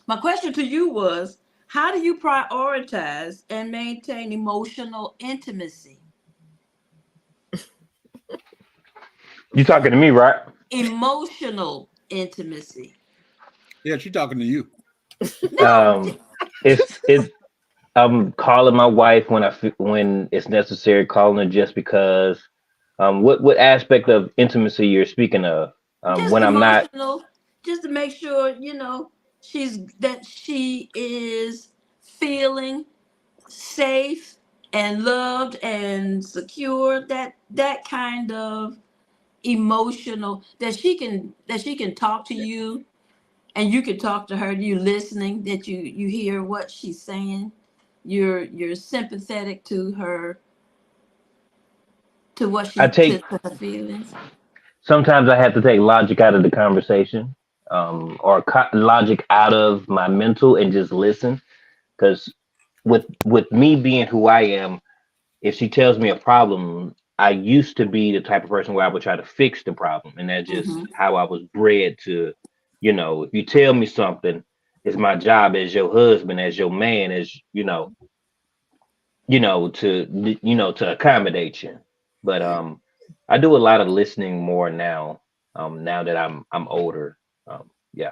My question to you was, how do you prioritize and maintain emotional intimacy? You talking to me, right? Emotional intimacy. Yeah, she's talking to you. No. It's I'm calling my wife when it's necessary, calling her just because. What aspect of intimacy you're speaking of? Just When I'm not. emotional, just to make sure, she is feeling safe and loved and secure, that kind of emotional, that she can talk to you and you can talk to her, you listening, that you hear what she's saying, you're sympathetic to her, to what I to take her feelings. Sometimes I have to take logic out of the conversation, or logic out of my mental and just listen. Because with me being who I am, if she tells me a problem, I used to be the type of person where I would try to fix the problem, and that's just Mm-hmm. how I was bred to. If you tell me something, it's my job as your husband, as your man, as to accommodate you. But I do a lot of listening more now. Now that I'm older. Yeah.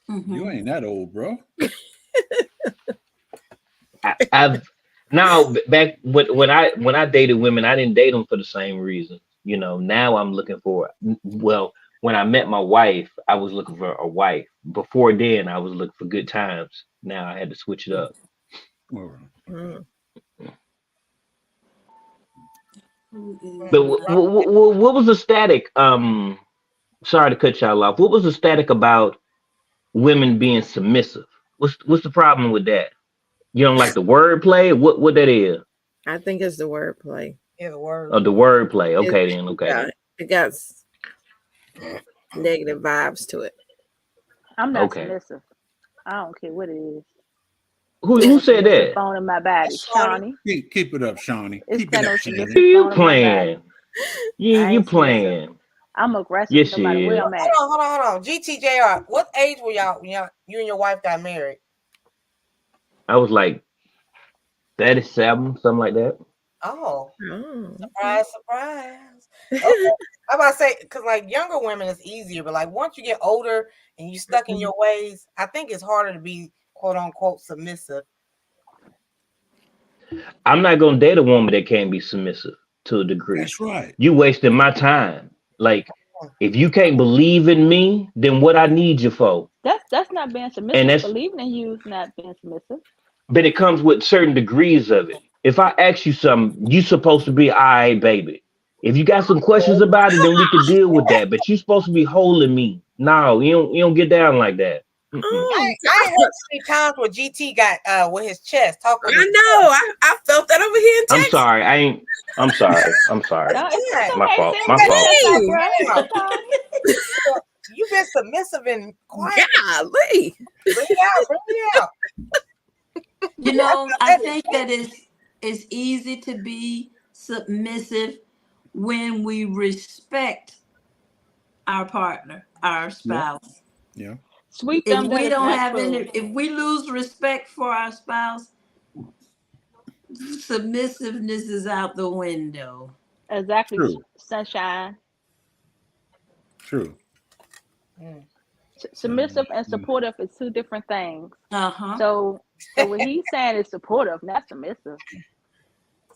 You Mm-hmm. ain't that old, bro. I've now back when I dated women, I didn't date them for the same reason. Now I'm looking for, well, when I met my wife, I was looking for a wife. Before then, I was looking for good times. Now I had to switch it up. All right. Mm. But what was the static? Sorry to cut y'all off. What was the static about women being submissive? What's the problem with that? You don't like the wordplay? What that is? I think it's the wordplay. Yeah, the word. Oh, the wordplay. Okay then. Yeah, it got negative vibes to it. I'm not Okay. submissive. I don't care what it is. Who said Submissive that? bone in my body. Shawnee. Keep it up, Shawnee. It's Keep it got no up, submissive Shawnee. You bone in my body. playing? You I you ain't submissive. playing? I'm aggressive Yes, no matter she where is. I'm at. Hold on. GTJR, what age were y'all when you and your wife got married? I was like 37, something like that. Oh, Oh, surprise. Okay. I'm about to say, because like younger women is easier, but like once you get older and you stuck in your ways, I think it's harder to be quote unquote submissive. I'm not gonna date a woman that can't be submissive to a degree. That's right. You wasting my time. Like, if you can't believe in me, then what I need you for? That's not being And submissive. that's Believing in you is not being submissive. but it comes with certain degrees of it. If I ask you something, you supposed to be all right, baby. If you got some questions about it, then we could deal with that. But you supposed to be holding me. No, you don't get down like that. Mm-mm. I ain't heard too many times where GT got with his chest talk with I his know. I felt that over here in I'm Texas. sorry. I'm sorry. I'm sorry. No, it's My okay. fault. Send My me fault. chest out, Hey, bro. Shawnee. You've been submissive and quiet. Golly. Bring it out. I think that it's easy to be submissive when we respect our partner, our spouse. Yeah. Sweep If them we dirty don't black have any, clothes. if we lose respect for our spouse, submissiveness is out the window. Exactly, True. sunshine. True. Mm. Submissive and supportive is two different things. Uh-huh. So what he's saying is supportive, not submissive.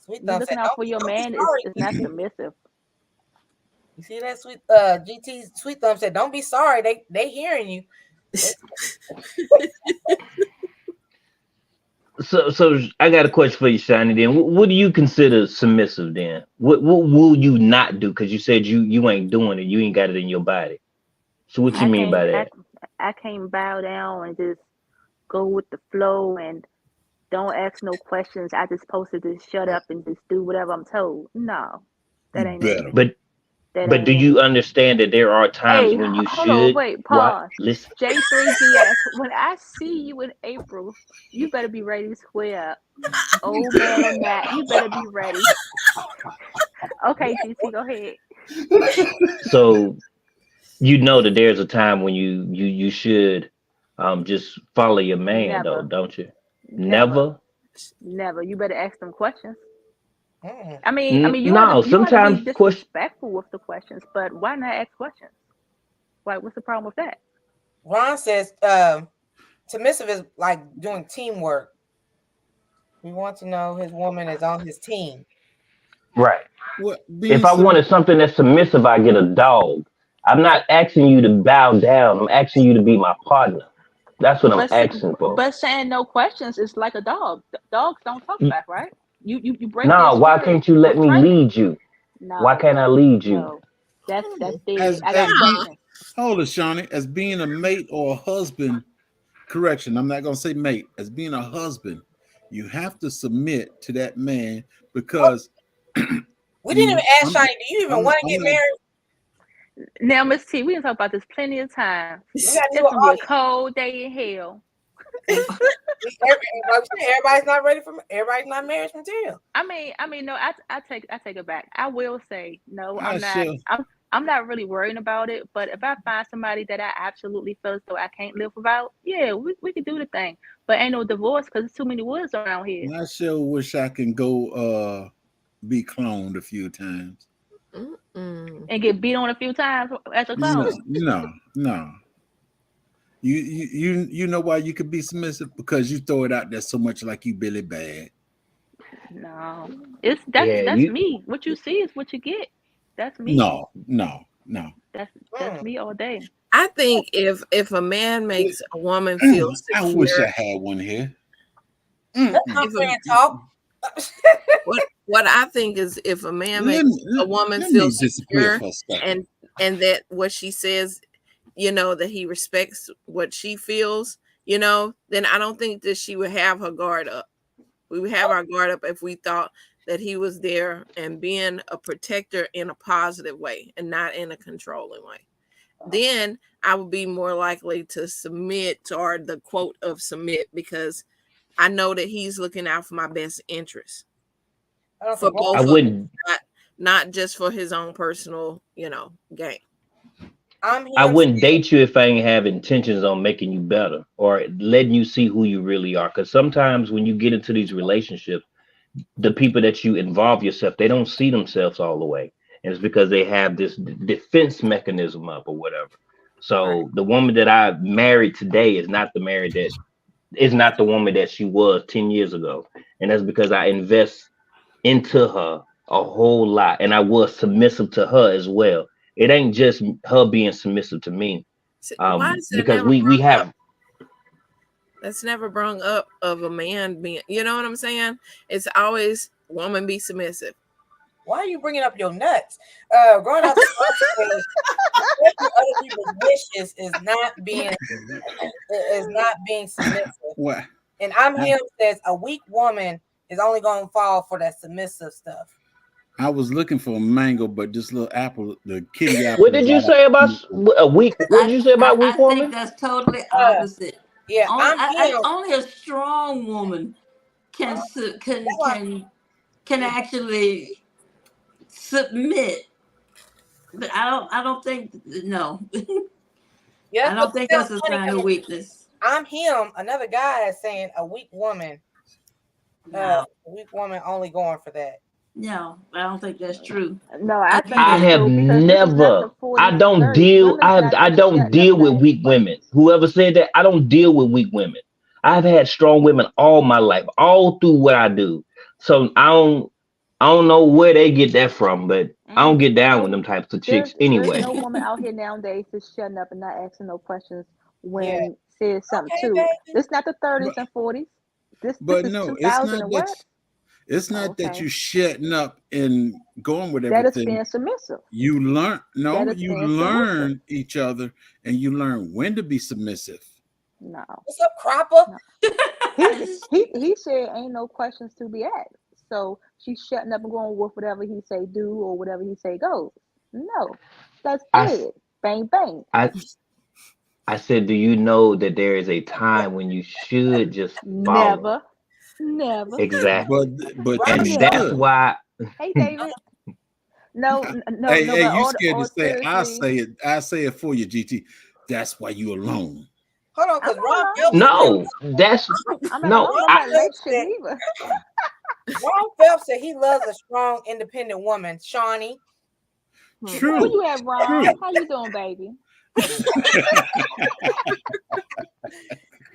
Sweet You Thumb said, looking out for your don't be man sorry. is not submissive. You see that GT Sweet Thumb said, don't be sorry. They hearing you. So I got a question for you, Shiny. Then, what do you consider submissive? Then, what will you not do? Because you said you ain't doing it. You ain't got it in your body. So what you I mean can't by I, that? I can't bow down and just go with the flow and don't ask no questions. I just supposed to just shut up and just do whatever I'm told. No, that You ain't in better. me. But That but ain't do in you me. understand that there are times Hey, when you hold on, should wait, what? pause. Listen. J3GS, when I see you in April, you better be ready to square up. Old man or not, you better be ready. Okay, GT, go ahead. So you know that there's a time when you should just follow your man, though, Never, don't you? never, Never. never. You better ask them questions. Mm. I mean, No. you don't have to be Sometimes question. disrespectful with the questions, but why not ask questions? Like, what's the problem with that? Ron says, submissive is like doing teamwork. We want to know his woman is on his team. Right. What If being I some wanted something that's submissive, I get a dog. I'm not asking you to bow down. I'm asking you to be my partner. That's what I'm But asking for. but saying no questions is like a dog. Dogs don't talk Y- back, right? You break their No, why spirit can't you let with me training. lead you? Why No, can't I lead you? no, that's dead. as I as got being questions. hold it, Shawnee, as being a mate or a husband, correction, I'm not gonna say mate, as being a husband, you have to submit to that man because We didn't even ask I'm Shiny, do you even want to I'm get not married? Now, Miss T, we can talk about this plenty of times. We got to do It's an gonna be a audience. cold day in hell. Everybody's not ready for everybody's not marriage material. No, I take it back. I will say no. I I'm not. sure I'm not really worrying about it. But if I find somebody that I absolutely feel as though I can't live without, yeah, we could do the thing. But ain't no divorce because there's too many woods around here. I sure wish I can go be cloned a few times. Mm-mm. And get beat on a few times as a No, clone. no, no. You know why you could be submissive? Because you throw it out there so much like you Billy Bad. No, it's Yeah, that's you. me. What you see is what you get. That's me. No, no, no. That's me all day. I think if a man makes a woman feel I wish I secure, had one here. Let my if a, friend talk. what I think is if a man Let makes me, a let, woman let me feel disappear secure for a second. and that what she says, that he respects what she feels, then I don't think that she would have her guard up. We would have our guard up if we thought that he was there and being a protector in a positive way and not in a controlling way. Then I would be more likely to submit or the quote of submit because I know that he's looking out for my best interest for I both of us, wouldn't. not just for his own personal, gain. I'm I him. wouldn't date you if I ain't have intentions on making you better or letting you see who you really are. Because sometimes when you get into these relationships, the people that you involve yourself, they don't see themselves all the way. And it's because they have this defense mechanism up or whatever. Right. So the woman that I married today is not the woman that she was 10 years ago. And that's because I invest into her a whole lot. And I was submissive to her as well. It ain't just her being submissive to me. Why is that Because never we brought up? have. That's never brought up of a man being, you know what I'm saying? It's always woman be submissive. Why are you bringing up your nuts? Growing up, respecting other people's wishes is not being submissive. What? And I'm him says a weak woman is only going to fall for that submissive stuff. I was looking for a mango, but this little apple, the kitty apple. What did you say about a weak? What did you say about weak I think woman? that's totally opposite. Yeah, I'm him. Only a strong woman can actually submit. But I don't think no. Yeah, Yeah, I don't think that's a sign of weakness. I'm him. Another guy is saying a weak woman. No. A weak woman only going for that. No, I don't think that's true. No, I think I it's have true because this is not the never. 40s I and don't 30s. deal. Women's not I just don't shutting up deal and with not weak asking women. questions. Whoever said that, I don't deal with weak women. I've had strong women all my life, all through what I do. So I don't know where they get that from, but I don't get down with No, them types of there's chicks there's anyway. no woman out here nowadays just shutting up and not asking no questions Yeah. when says something Okay, too. baby. This not the 30s But, and 40s. This but is no, 2000 and what? it's Oh, not that okay. you shutting up and going with That is everything. being submissive. You learn That is you being submissive. learn each other and you learn when to be submissive. No, What's up, Cropper? no. He said ain't no questions to be asked. So she's shutting up and going with whatever he say do or whatever he say goes. No, that's I s- dead. Bang bang. I I said, do you know that there is a time when you should just follow? Never. Exactly. But Rob you And Bell. that's should. why Hey David. No, no, Hey, no. hey, But you scared to all say I seriously, say it. I say it for you, GT. That's why you alone. Hold on, I'm because Rob not Phelps alone. no, that's I'm not no. alone. I'm I, not in a relationship neither. Rob Phelps said he loves a strong, independent woman. Shawnee. Where True. you at, Ron? True. How you doing, baby?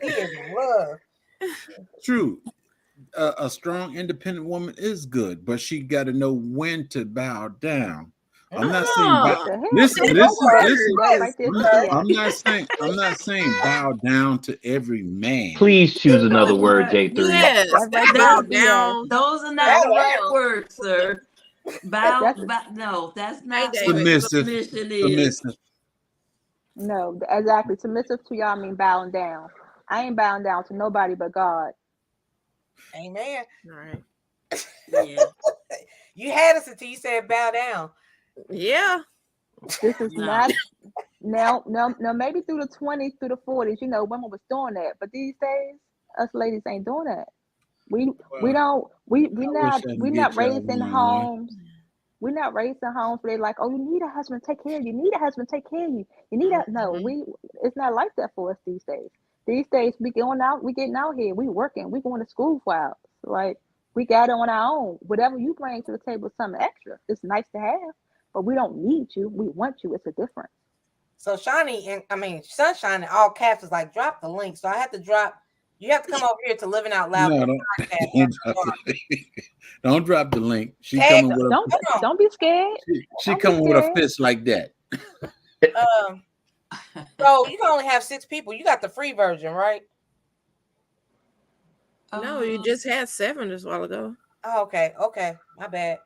He is in love. True. A strong, independent woman is good, but she got to know when to bow down. I'm not saying bow. What the hell? Listen, See, listen, listen. that right there threw me off. I'm not saying bow down to every man. please choose You know another word, what? J3. Yes, That right that there bow threw me off. down. Those are not Bow the right down. words, sir. Bow, That's no, that's Hey, not David. what Submissive. submission is. Submissive. no, exactly. Submissive to y'all mean bowing down. I ain't bowing down to nobody but God. Amen. All right. Yeah, You had us until you said bow down. Yeah. This is no. not now. Maybe through the 20s, through the 40s, women was doing that, but these days, us ladies ain't doing that. We Well, don't we I wish I we could not get y'all raised in one way. homes. We're not raised in homes where they're like, oh, you need a husband to take care of you. You need a husband to take care of you. You need a no. It's not like that for us these days. These days we getting out here. We working. We going to school for hours. Like we got it on our own. Whatever you bring to the table is something extra. It's nice to have, but we don't need you. We want you. It's a difference. So Shawnee and Sunshine in all caps is like drop the link. So I have to drop. You have to come over here to Living Out Loud. No, don't drop the link. She Tag, coming with Don't be scared. she Don't be coming with a scared. fist like that. So you can only have 6 people. You got the free version, right? No, you just had 7 this while ago. Oh, okay. My bad.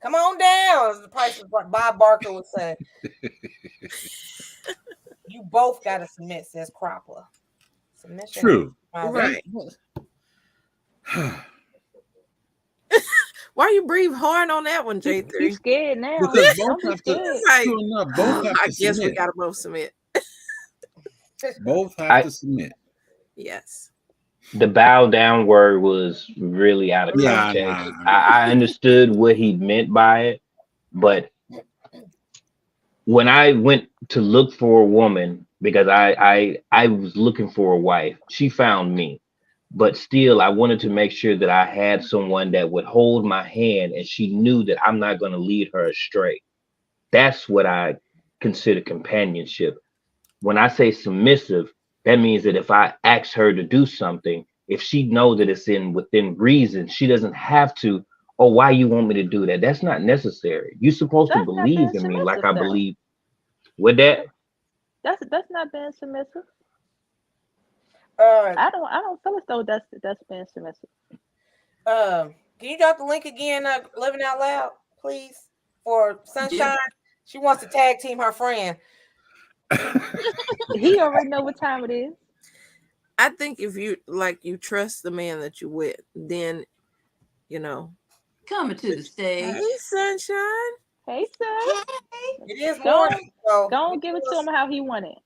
Come on down, as the price of what Bob Barker would say. You both got to submit, says Cropper. Submission. True. Right. Why you breathe hard on that one, J3? He's scared now. Because Don't be scared. both have I to guess we submit. gotta both submit. Both have to submit. Yes. The bow down word was really out of context. I understood what he meant by it, but when I went to look for a woman, because I was looking for a wife, she found me. But still, I wanted to make sure that I had someone that would hold my hand and she knew that I'm not going to lead her astray. That's what I consider companionship. When I say submissive, that means that if I ask her to do something, if she knows that it's within reason, she doesn't have to, oh, why you want me to do that? That's not necessary. You're supposed to That's not being believe in me like submissive, I though. believe. With that? That's not being submissive. Uh, I don't feel as though that's being submissive. can you drop the link again, Living Out Loud, please? For Sunshine. Yeah. She wants to tag team her friend. He already know what time it is. I think if you trust the man that you're with, then Coming to the stage. Hey, Sunshine. Hey, sir. It is Go morning, so on, give it to him how he want it.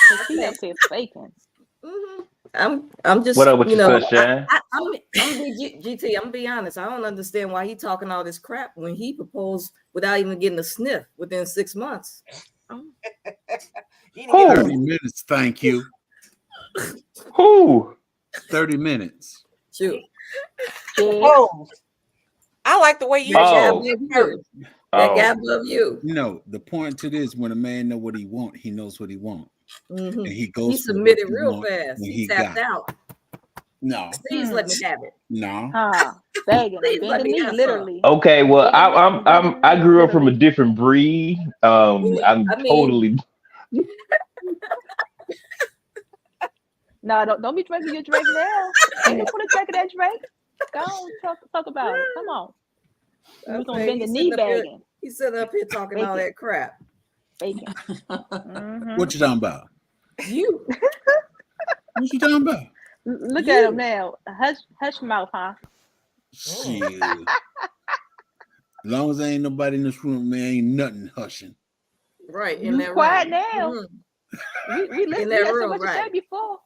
'Cause he up here faking. I'm just, What up with your Sunshine? I'm GT. I'm gonna be honest. I don't understand why he talking all this crap when he proposed without even getting a sniff within 6 months. you need to get Who? 30 minutes, thank you. Who? 30 minutes. Shoot. Oh, I like the way you That guy Oh. above you. That guy above you. No, the point to this, when a man know what he want, he knows what he want. Mm-hmm. And he He goes for what submitted he real want fast. when He he tapped got. out. No, Please let me have it. no. Begging, Please bend let the me knee, have some. literally. Okay, well, I grew up from a literally. different breed. I'm I mean, totally. No, don't be drinking your drink now. Ain't no point in drinking that drink. Go on, talk about it. Come on. You was on okay, bend the knee begging. He's sitting up here talking all that crap. Bacon. Mm-hmm. What you talking about? You. What you talking about? Look at him now. Hush mouth, huh? Shit. As long as there ain't nobody in this room, man, ain't nothing hushing. Right, in You that quiet room. now. Mm-hmm. We listened. In We that had so room, much to say right. before.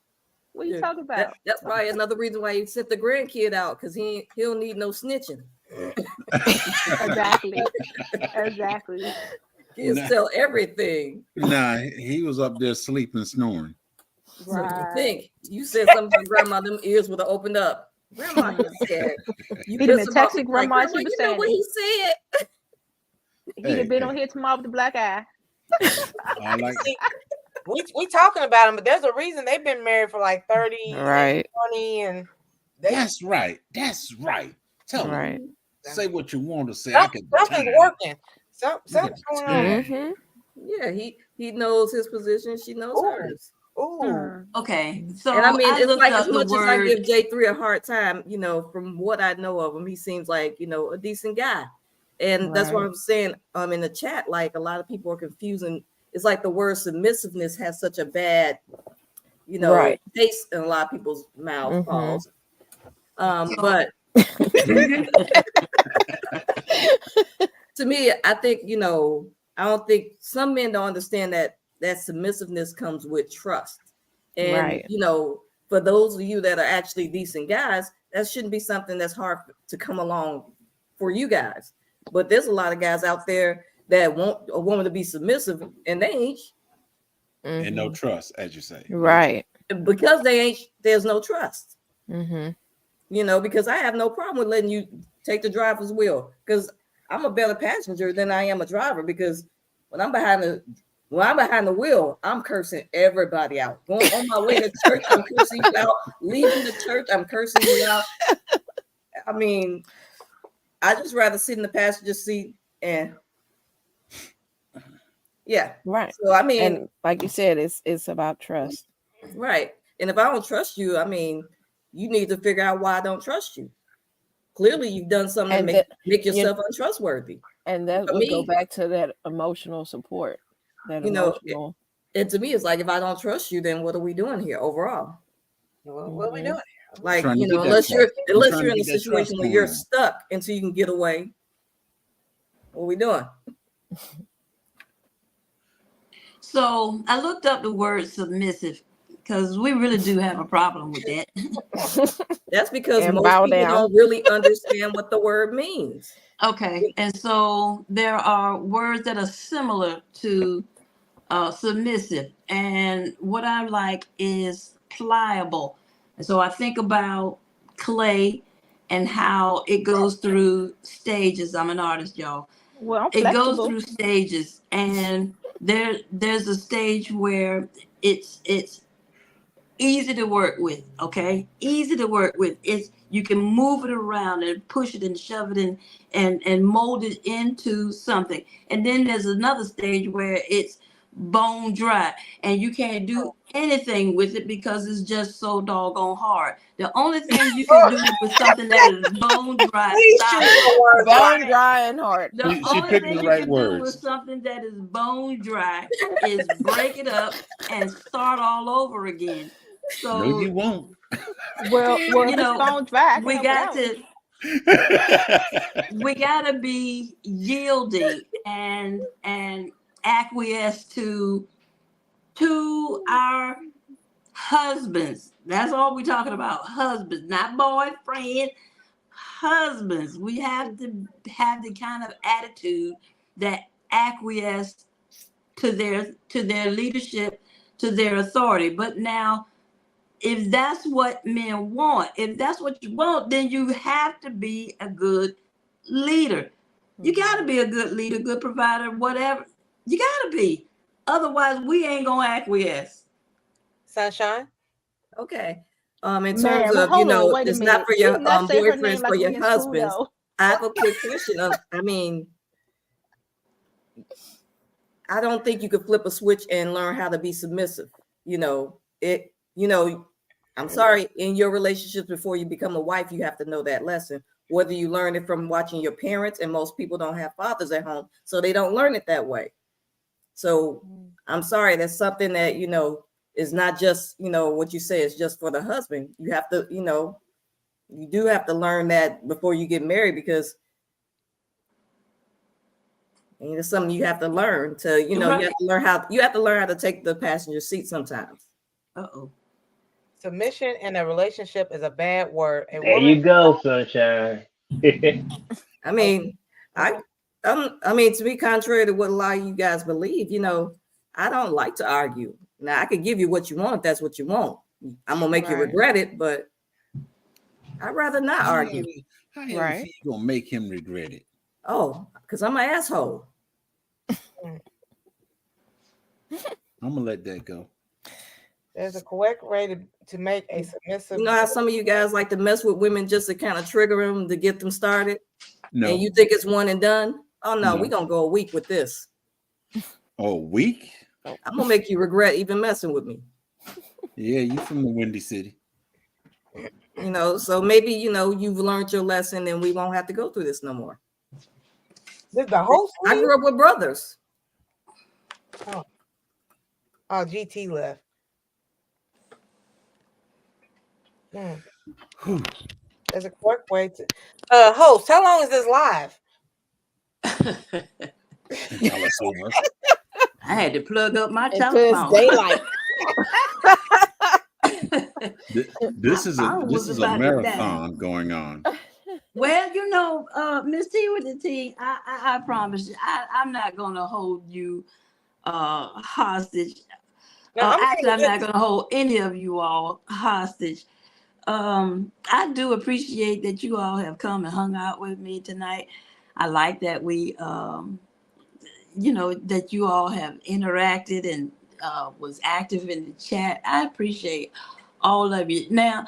What are you talking about? That's probably another reason why you sent the grandkid out, because he don't need no snitching. Exactly. Kids tell everything. Nah, he was up there sleeping, snoring. So you Right. think you said something about grandma, them ears would have opened up. Grandma just said, you He'd have pissed been him off. texting He's like, grandma. grandma, She was you know what saying he said? he'd have been on here tomorrow with the black eye. I like See, we talking about him, but there's a reason they've been married for like 30, Right. 20, and That's right. That's right. Tell him. Right. Say what you want to say. I can something's working. Something's going on. Mm-hmm. Yeah, he knows his position. She knows hers. Ooh. Okay, so And I mean, it's looked like up as the much as I word. give J3 a hard time, from what I know of him, he seems like, a decent guy. And that's what I'm saying in the chat, like a lot of people are confusing. It's like the word submissiveness has such a bad, taste in a lot of people's mouth calls. But to me, I think, I don't think some men don't understand that submissiveness comes with trust. And, for those of you that are actually decent guys, that shouldn't be something that's hard to come along for you guys. But there's a lot of guys out there that want a woman to be submissive, and they ain't. And no trust, as you say. Right. Because they ain't, there's no trust. Mm-hmm. Because I have no problem with letting you take the driver's wheel, because I'm a better passenger than I am a driver, because when I'm behind the wheel, I'm cursing everybody out. Going on my way to church, I'm cursing you out. Leaving the church, I'm cursing you out. I mean, I just rather sit in the passenger seat and Right. So I mean, and like you said, it's about trust. Right. And if I don't trust you, I mean, you need to figure out why I don't trust you. Clearly, you've done something to make yourself untrustworthy. And that would go back to that emotional support. That emotional. And to me, it's like, if I don't trust you, then what are we doing here overall? What are we doing here? Like, unless you're in a situation where you're stuck until you can get away, what are we doing? So I looked up the word submissive, because we really do have a problem with that. That's because most people don't really understand what the word means. Okay, and so there are words that are similar to submissive, and what I like is pliable. And so I think about clay and how it goes through stages. I'm an artist, y'all. Well, I'm it goes flexible. through stages, and there's a stage where it's easy to work with. Okay, easy to work with. It's, you can move it around and push it and shove it in and mold it into something. And then there's another stage where it's bone dry and you can't do anything with it because it's just so doggone hard. The only thing you can do with something that is bone dry, bone dry and hard. the only thing you can do with something that is bone dry is break it up and start all over again. So no, you won't. Well, if it's bone dry, we got to be yielding and acquiesce to our husbands. That's all we're talking about. Husbands, not boyfriend. Husbands. We have to have the kind of attitude that acquiesce to their leadership, to their authority. But now, if that's what men want, if that's what you want, then you have to be a good leader. You got to be a good leader, good provider, whatever. You got to be. Otherwise, we ain't going to acquiesce. Sunshine? Okay. In terms Ma'am, of, hold on, wait a it's not minute. for You your did not say her name boyfriends, like for we your in husbands. school, I have a quick question. I mean, I don't think you could flip a switch and learn how to be submissive. I'm sorry, in your relationships before you become a wife, you have to know that lesson. Whether you learn it from watching your parents, and most people don't have fathers at home, so they don't learn it that way. So I'm sorry, that's something that, is not just, what you say is just for the husband. You have to, you do have to learn that before you get married, because it's something you have to learn to, Right. you have to learn how to take the passenger seat sometimes. Uh-oh. Submission in a relationship is a bad word. There you go, Sunshine. I mean, to be contrary to what a lot of you guys believe, I don't like to argue. Now, I could give you what you want if that's what you want. I'm gonna make you regret it, but I'd rather not argue. How is he gonna make him regret it? Oh, because I'm an asshole. I'm gonna let that go. There's a correct way to make a submissive. You know how some of you guys like to mess with women just to kind of trigger them to get them started? No. And you think it's one and done? Oh, no. We're going to go a week with this. Oh, a week? I'm going to make you regret even messing with me. Yeah, you from the Windy City. So maybe, you've learned your lesson and we won't have to go through this no more. The host? I grew up with brothers. Oh, GT left. There's a correct way to host. How long is this live? I had to plug up my until it's daylight. This is a marathon going on. Well, Miss T with the T, I promise you, I'm not gonna hold you hostage. Actually, I'm not gonna hold any of you all hostage. I do appreciate that you all have come and hung out with me tonight. I like that we, that you all have interacted and was active in the chat. I appreciate all of you. Now,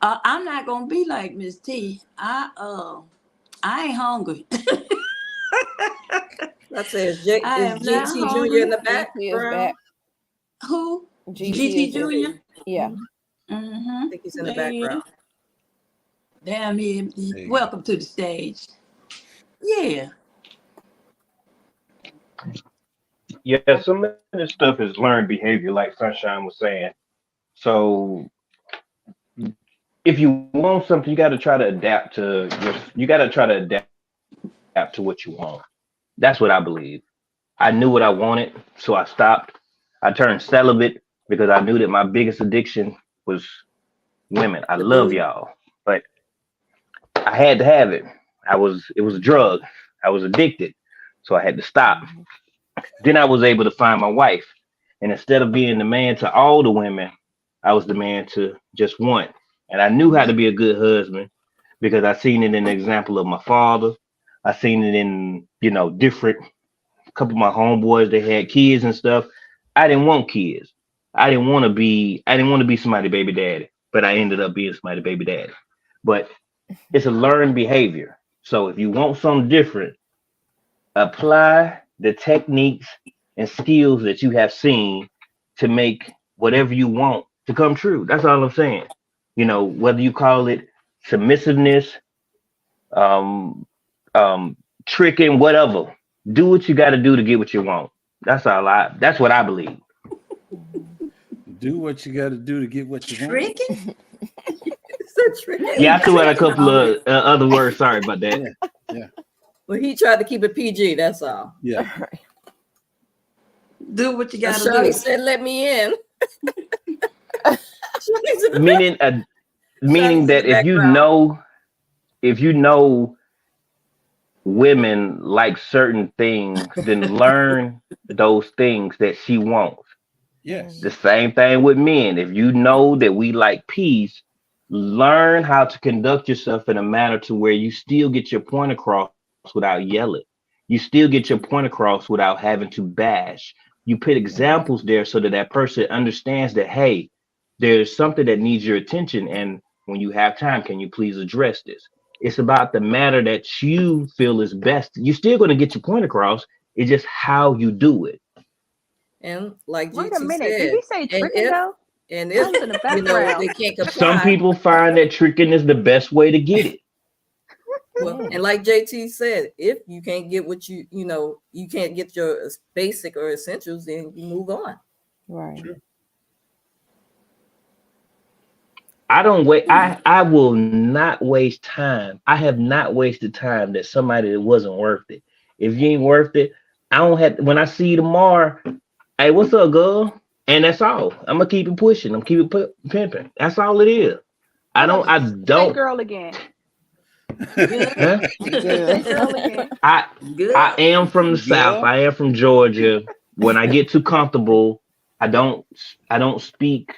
I'm not gonna be like Miss T. I ain't hungry. That says GT Junior in the back. Who? GT Junior? Yeah. Mm-hmm. I think he's in the background. Damn him. Welcome to the stage. Yeah. Yeah, some of this stuff is learned behavior, like Sunshine was saying. So if you want something, you got to try to adapt to what you want. That's what I believe. I knew what I wanted, so I stopped. I turned celibate because I knew that my biggest addiction was women. I love y'all, but I had to have it. It was a drug. I was addicted, so I had to stop. Then I was able to find my wife, and instead of being the man to all the women, I was the man to just one. And I knew how to be a good husband because I seen it in the example of my father. I seen it in different. A couple of my homeboys, they had kids and stuff. I didn't want kids. I didn't want to be somebody's baby daddy, but I ended up being somebody's baby daddy. But it's a learned behavior. So if you want something different, apply the techniques and skills that you have seen to make whatever you want to come true. That's all I'm saying. Whether you call it submissiveness, tricking, whatever. Do what you got to do to get what you want. That's what I believe. Do what you got to do to get what you want. Tricking? Yeah, I threw out a couple of other words. Sorry about that. Yeah. Well, he tried to keep it PG. That's all. Yeah. Do what you got to do. Shawty said, "Let me in." Meaning that if you know women like certain things, then learn those things that she wants. Yes. The same thing with men. If you know that we like peace, learn how to conduct yourself in a manner to where you still get your point across without yelling. You still get your point across without having to bash. You put examples there so that that person understands that, hey, there's something that needs your attention. And when you have time, can you please address this? It's about the matter that you feel is best. You're still going to get your point across. It's just how you do it. And like Wait GT a minute. said, Did he say and tricking though? and I if was in the you know background. they can't Some comply, people find that tricking is the best way to get it. well, and like JT said, if you can't get what you know, you can't get your basic or essentials, then you move on. Right. I don't wait. I will not waste time. I have not wasted time that somebody that wasn't worth it. If you ain't worth it, I don't have. When I see you tomorrow, hey, what's up, girl? And that's all. I'm gonna keep it pushing. I'm keep it pimping. That's all it is. I don't. I Say don't. girl again. Good. Huh? Say girl again. I Good. am from the South. Yeah. I am from Georgia. When I get too comfortable, I don't speak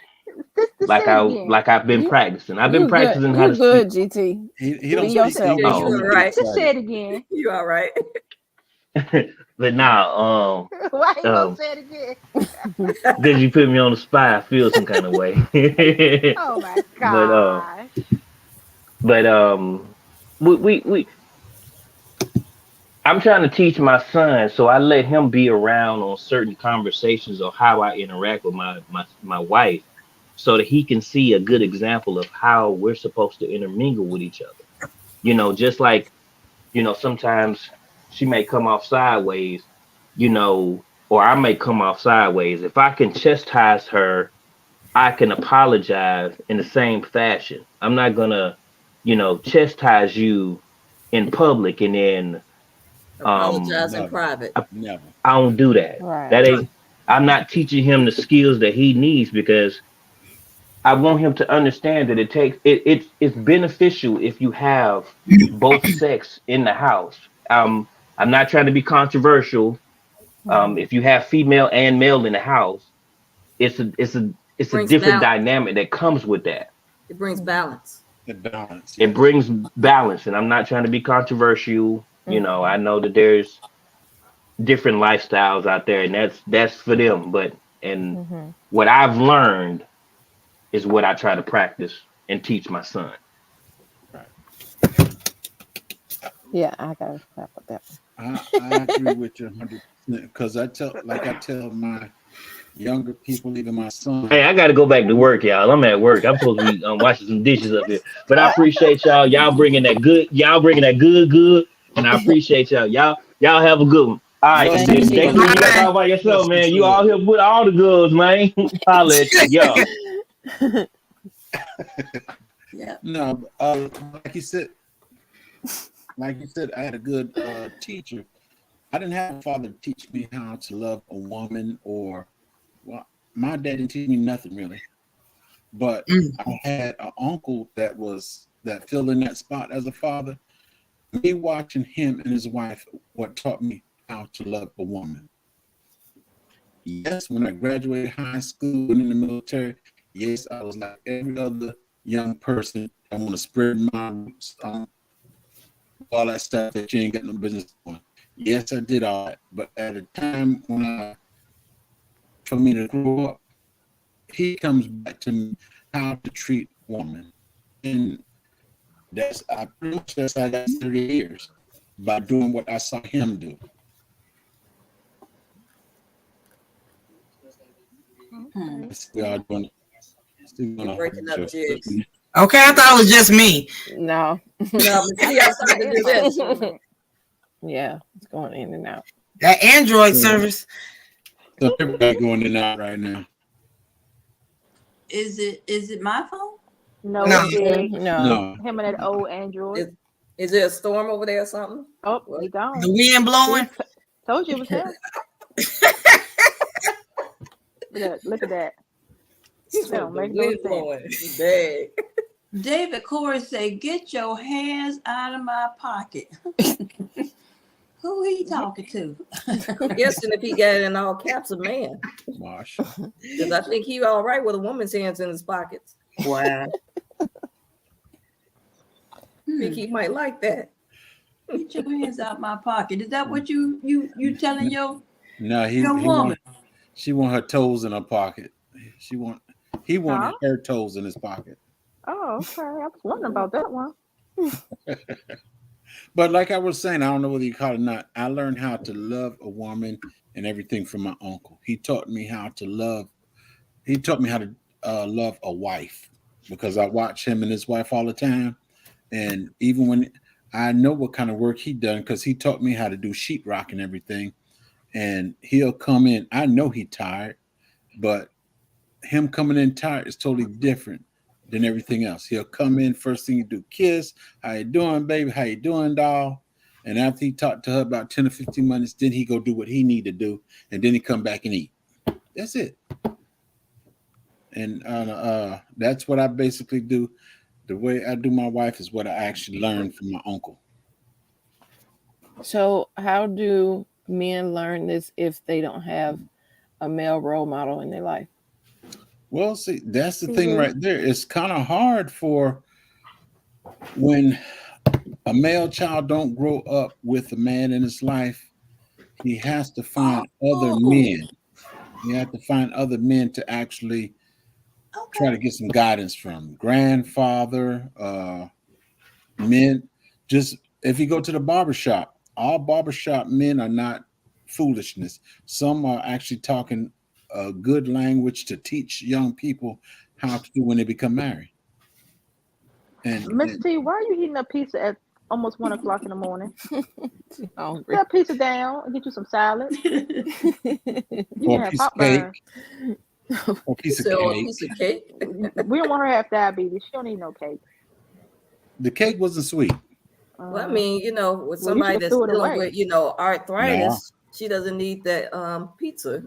Just say it again. like I've been You practicing. I've been you good. practicing how You to good, speak. GT. He don't Be speak yourself. English. Oh. when You he all gets right? Just say excited. it again. You all right? But now, Why you gonna um, say it again? because you put me on the spot, I feel some kind of way. Oh my but gosh. but we I'm trying to teach my son, so I let him be around on certain conversations or how I interact with my wife, so that he can see a good example of how we're supposed to intermingle with each other. Just like, sometimes she may come off sideways, or I may come off sideways. If I can chastise her, I can apologize in the same fashion. I'm not gonna, chastise you in public and then Apologize in Never. private. Never. I don't do that. Right. That ain't. I'm not teaching him the skills that he needs because I want him to understand that it's beneficial if you have both sex in the house. I'm not trying to be controversial. If you have female and male in the house, it's a Brings different balance. dynamic that comes with that. It brings balance. The balance. It Yes. brings balance, and I'm not trying to be controversial. I know that there's different lifestyles out there, and that's for them. But and what I've learned is what I try to practice and teach my son. Yeah, I gotta clap with that one. I agree with you 100% because I tell my younger people, even my son. Hey, I got to go back to work, y'all. I'm at work. I'm supposed to be washing some dishes up here. But I appreciate y'all. Y'all bringing that good. Y'all bringing that good. And I appreciate y'all. Y'all have a good one. All right, Bless Thank you, Daquita, you. you got to brother. talk about yourself, Bless you, man. You sir. all here with all the girls, man. Holla at y'all. Yeah. No, like you said, I had a good teacher. I didn't have a father to teach me how to love a woman, well, my dad didn't teach me nothing really. But I had an uncle that filled in that spot as a father. Me watching him and his wife, what taught me how to love a woman. Yes, when I graduated high school and in the military, yes, I was like every other young person. I want to spread my roots, all that stuff that you ain't got no business doing. Yes, I did all that. But at a time for me to grow up, he comes back to me how to treat a woman. And I pretty much that's how I got 30 years by doing what I saw him do. We are doing Breaking up jigs. Okay, I thought it was just me. No. No, but see, I started to do this. Yeah, it's going in and out. That Android service. So everybody going in and out right now. Is it my phone? No, No. it's big. No. Him and that old Android. Is there a storm over there or something? Oh, What? he gone. The wind blowing. Told you it was him. Look at that. That don't make no Wind sense. blowing. It's bad. David Corey say, "Get your hands out of my pocket." Who he talking to? I'm guessing if he got it in all caps, a man. Marsh. Because I think he all right with a woman's hands in his pockets. Wow. I think he might like that. Get your hands out my pocket. Is that what you telling your woman? She want her toes in her pocket. He wanted her toes in his pocket. Oh, okay. I was wondering about that one. But like I was saying, I don't know whether you call it or not. I learned how to love a woman and everything from my uncle. He taught me how to love. He taught me how to love a wife because I watch him and his wife all the time. And even when I know what kind of work he done, because he taught me how to do sheetrock and everything. And he'll come in. I know he tired, but him coming in tired is totally different than everything else. He'll come in, first thing you do, kiss. How you doing, baby? How you doing, doll? And after he talked to her about 10 or 15 minutes, then he go do what he need to do. And then he come back and eat. That's it. And that's what I basically do. The way I do my wife is what I actually learned from my uncle. So how do men learn this if they don't have a male role model in their life? Well, see, that's the thing right there. It's kind of hard for when a male child don't grow up with a man in his life. He has to find other men. He has to find other men to actually try to get some guidance from. Grandfather, men. Just if you go to the barbershop, all barbershop men are not foolishness. Some are actually talking a good language to teach young people how to do when they become married. And Miss T, why are you eating a pizza at almost 1 o'clock in the morning? Hungry. Put that pizza down and get you some salad. You can have pop burn. A piece of cake. We don't want her to have diabetes. She don't need no cake. The cake wasn't sweet. Well, I mean, with somebody that's dealing with, arthritis, she doesn't need that pizza.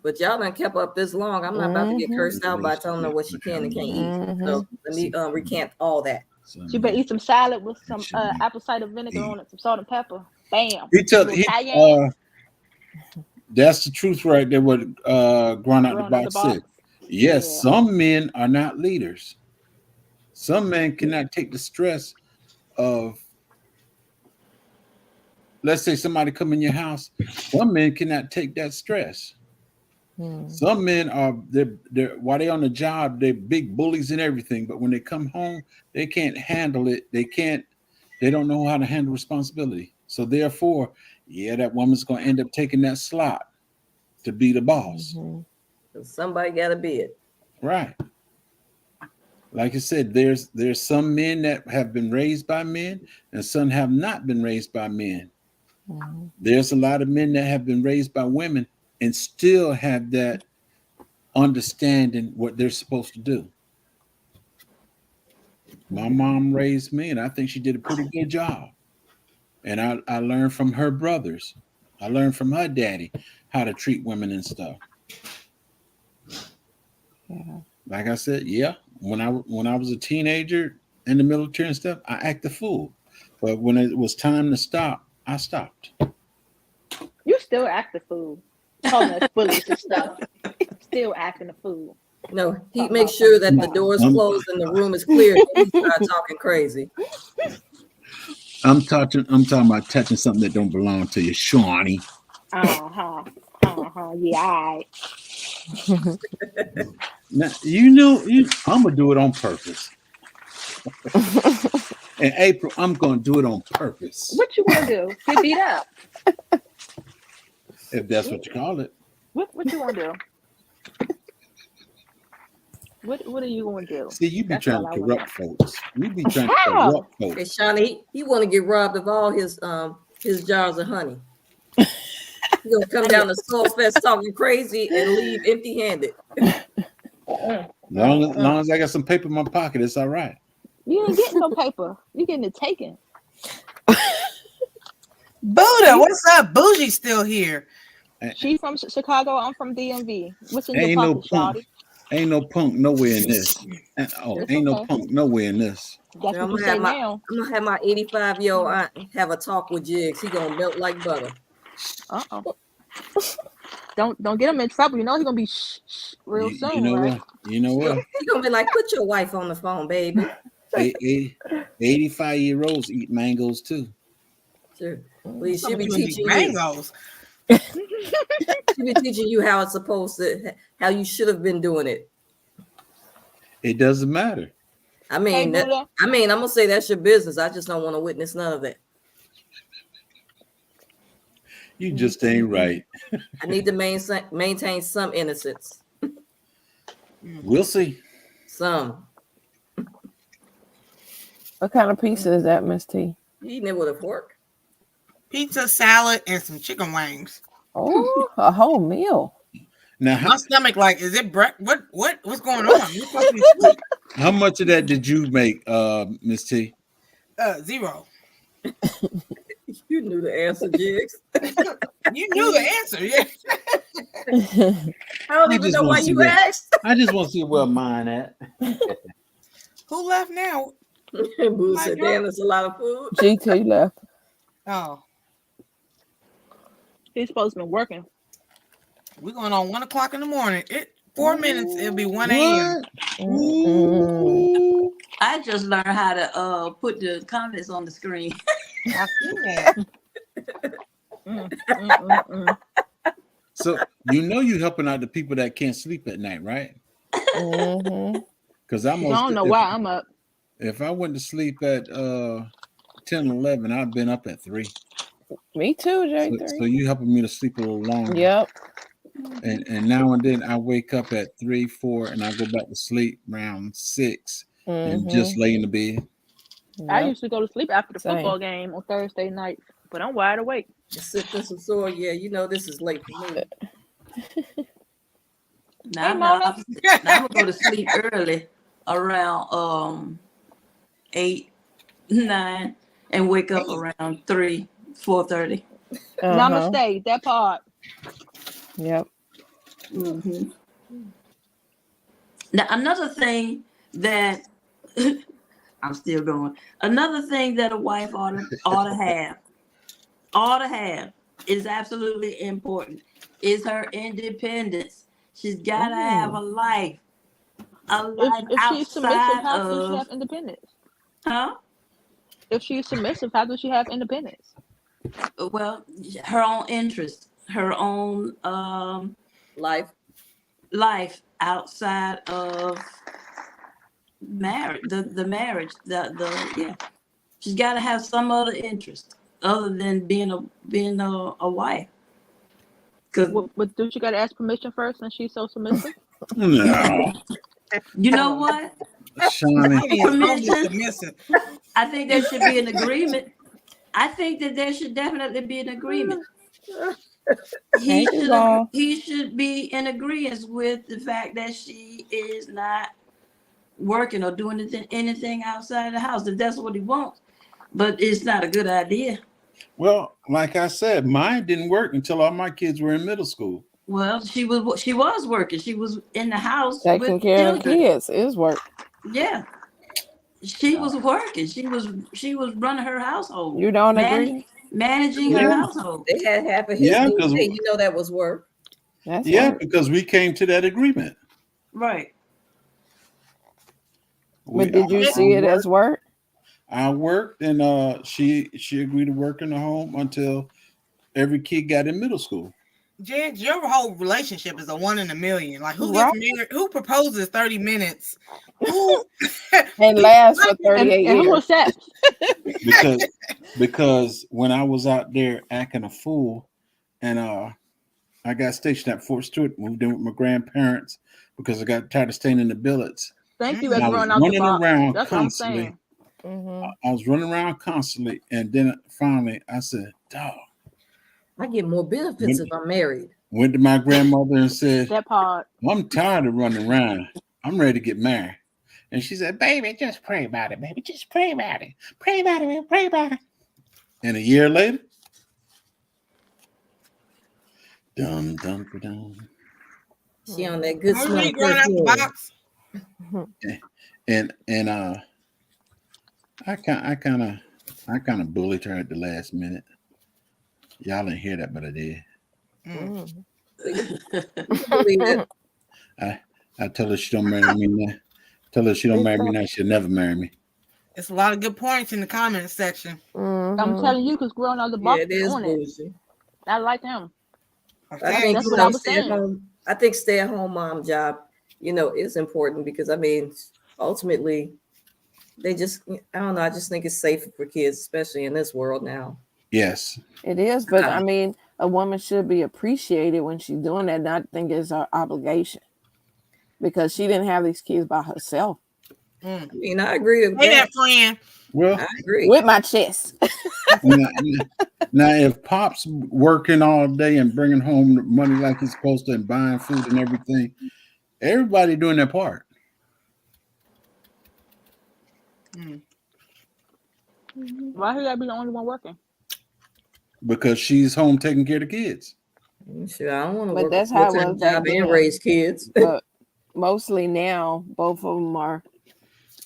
But y'all done kept up this long. I'm not about to get cursed out by telling her what she can and can't eat. So let me recant all that. She better eat some salad with some apple cider vinegar on it, some salt and pepper. Bam. That's the truth right there. What Grown Out the Box said. Yes, some men are not leaders. Some men cannot take the stress of, let's say somebody come in your house. Some men cannot take that stress. Some men are they're while they're on the job, they're big bullies and everything, but when they come home, they can't handle it. They don't know how to handle responsibility. So therefore, that woman's gonna end up taking that slot to be the boss. Somebody gotta be it. Right. Like I said, there's some men that have been raised by men and some have not been raised by men. There's a lot of men that have been raised by women and still have that understanding what they're supposed to do. My mom raised me, and I think she did a pretty good job. And I learned from her brothers. I learned from her daddy how to treat women and stuff. Like I said, when I was a teenager in the military and stuff, I acted a fool. But when it was time to stop, I stopped. You still act a fool. Calling us bullies and stuff. Still acting a fool. No, he makes sure that the door is closed and the room is clear. He starts talking crazy. I'm talking about touching something that don't belong to you, Shawnee. Yeah, all right. Now, I'm gonna do it on purpose. In April, I'm gonna do it on purpose. What you wanna do? Get beat up? If that's what you call it. What you wanna do? What are you gonna do? See, you be trying to corrupt folks. You be trying to corrupt folks. Hey, Shawnee, he want to get robbed of all his jars of honey. He's gonna come down to Soul Fest talking crazy and leave empty-handed. Long as I got some paper in my pocket, it's all right. You ain't getting no paper. You getting it taken. Buddha, what's up? Bougie's still here. She from Chicago. I'm from DMV. What's in your pocket, Shawty? Ain't no punk nowhere in this. Ain't no punk nowhere in this. That's what you say now. I'm gonna have my 85-year-old aunt have a talk with Jigs. He gonna melt like butter. Don't get him in trouble. You know he's gonna be real soon, you know right? what? You know what? He's gonna be like, put your wife on the phone, baby. 85-year-olds eat mangoes too. Sure. Well, she'll be teaching mangoes. She'll be teaching you how it's supposed to, how you should have been doing it. It doesn't matter. I mean, I'm gonna say that's your business. I just don't want to witness none of that. You just ain't right. I need to maintain some innocence. We'll see. Some. What kind of pizza is that, Miss T? Eating it with a fork. Pizza, salad, and some chicken wings. Oh, a whole meal. Now, my stomach, like, is it what's going on? You're supposed to be sweet. How much of that did you make, Miss T? 0. You knew the answer, Jigs. You knew the answer, yeah. I don't even know why you asked. I just want to see where mine at. Who left now? Boo said, damn, that's a lot of food. GT left. Oh. He's supposed to be working. We're going on 1 o'clock in the morning. 4 minutes, it'll be 1 a.m. I just learned how to put the comments on the screen. I see that. So you helping out the people that can't sleep at night, right? Because I don't know why I'm up. If I went to sleep at 10, 11, I've been up at 3. Me too, J3. So you helping me to sleep a little longer. Yep. And now and then I wake up at 3, 4, and I go back to sleep around 6 and just lay in the bed. Yep. I used to go to sleep after the football game on Thursday nights, but I'm wide awake. Sipping some soy. Yeah, you know this is late for me. Now, I'm gonna go to sleep early around 8, 9, and wake up around 3, 4:30. Namaste, that part. Yep. Now another thing that I'm still going. Another thing that a wife ought to have is absolutely important is her independence. She's got to have a life if she's submissive, how does she have independence? Huh? If she's submissive, how does she have independence? Well, her own interest, her own life outside of marriage, the marriage, she's got to have some other interest other than being a wife. But do she got to ask permission first, since she's so submissive? No. You know what? Permission. I think there should be an agreement. I think that there should definitely be an agreement. He should be in agreement with the fact that she is not working or doing anything outside of the house, if that's what he wants. But it's not a good idea. Well, like I said, mine didn't work until all my kids were in middle school. Well, she was working. She was in the house taking care of kids is work. Yeah. She was working. She was running her household. You don't agree? Managing her household. They had half of his because you know that was work. That's work. Because we came to that agreement. Right. But did you see it as work? I worked, and she agreed to work in the home until every kid got in middle school. Jen, your whole relationship is a 1 in a million. Like, who gets married? Who proposes 30 minutes? Who and lasts for 38 years? Who accepts? Because when I was out there acting a fool, and I got stationed at Fort Stewart, moved in with my grandparents because I got tired of staying in the billets. Thank you, everyone. I was running around That's constantly. I was running around constantly, and then finally I said, "Dog, I get more benefits if I'm married." Went to my grandmother and said, "That part. I'm tired of running around. I'm ready to get married." And she said, "Baby, just pray about it, baby. Just pray about it. Pray about it, man. Pray about it." And a year later, dum dum dum. She on that good Are smell we going out the perfume. box? And I kind of bullied her at the last minute. Y'all didn't hear that, but I did. Believe it. I tell her she don't marry me now. Tell her she don't marry me now. She'll never marry me. It's a lot of good points in the comments section. I'm telling you, because growing up the box Yeah, it is on it. bougie. I like him. I think That's what I was stay at saying. home. I think stay at home mom job, is important because I mean, ultimately, they just I don't know. I just think it's safer for kids, especially in this world now. Yes, it is. But I mean, a woman should be appreciated when she's doing that. Not think it's her obligation because she didn't have these kids by herself. I mean, I agree with Hey, that. that friend. Well, I agree With my chest. now, if Pop's working all day and bringing home the money like he's supposed to and buying food and everything, everybody doing their part. Why should I be the only one working? Because she's home taking care of the kids. Sure, I don't want to But work that's a how it full-time was back job and then. raise kids. But mostly now, both of them are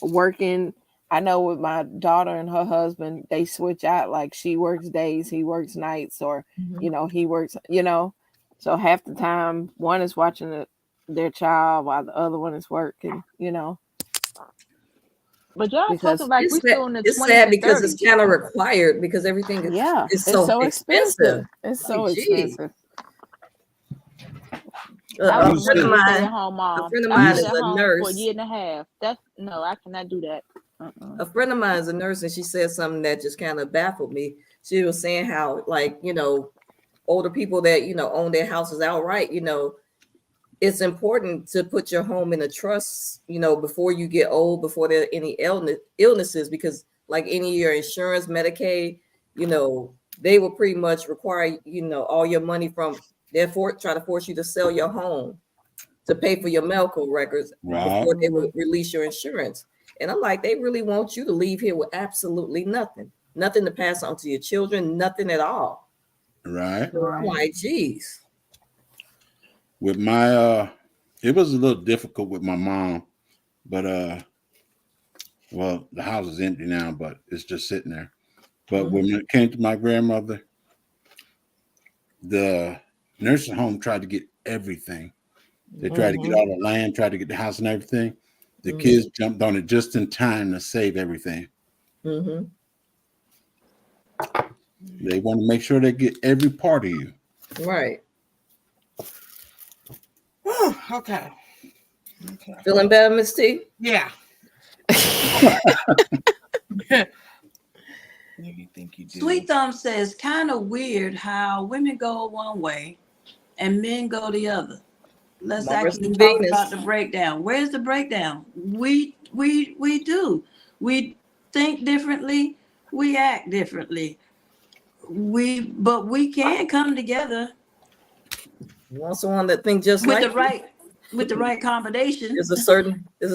working. I know with my daughter and her husband, they switch out. Like she works days, he works nights, or he works. So half the time, one is watching their child while the other one is working. But y'all Because talking like we still in the 20s sad and because 30s. it's kind of required because everything is it's so expensive. It's Like, so expensive. I was You raised said- a stay-at-home mom. A friend of I mine was is at a home for a nurse. year and a half. I cannot do that. A friend of mine is a nurse, and she said something that just kind of baffled me. She was saying how, like, older people that own their houses outright, it's important to put your home in a trust, before you get old, before there are any illnesses, because like any of your insurance, Medicaid, they will pretty much require, all your money from, therefore try to force you to sell your home to pay for your medical records before they will release your insurance. And I'm like, they really want you to leave here with absolutely nothing to pass on to your children, nothing at all. Right. So I'm like, geez. With my it was a little difficult with my mom, but well, the house is empty now, but it's just sitting there. But when it came to my grandmother, the nursing home tried to get everything. They tried to get all the land, tried to get the house and everything. The kids jumped on it just in time to save everything. They want to make sure they get every part of you. Right. Okay. Feeling better, Miss T? Yeah. You think you do. Sweet Thumb says, kind of weird how women go one way and men go the other. Let's Mars actually and talk Venus. about the breakdown. Where's the breakdown? We do. We think differently. We act differently. But we can come together You want someone that thinks just with like the right combination. There's a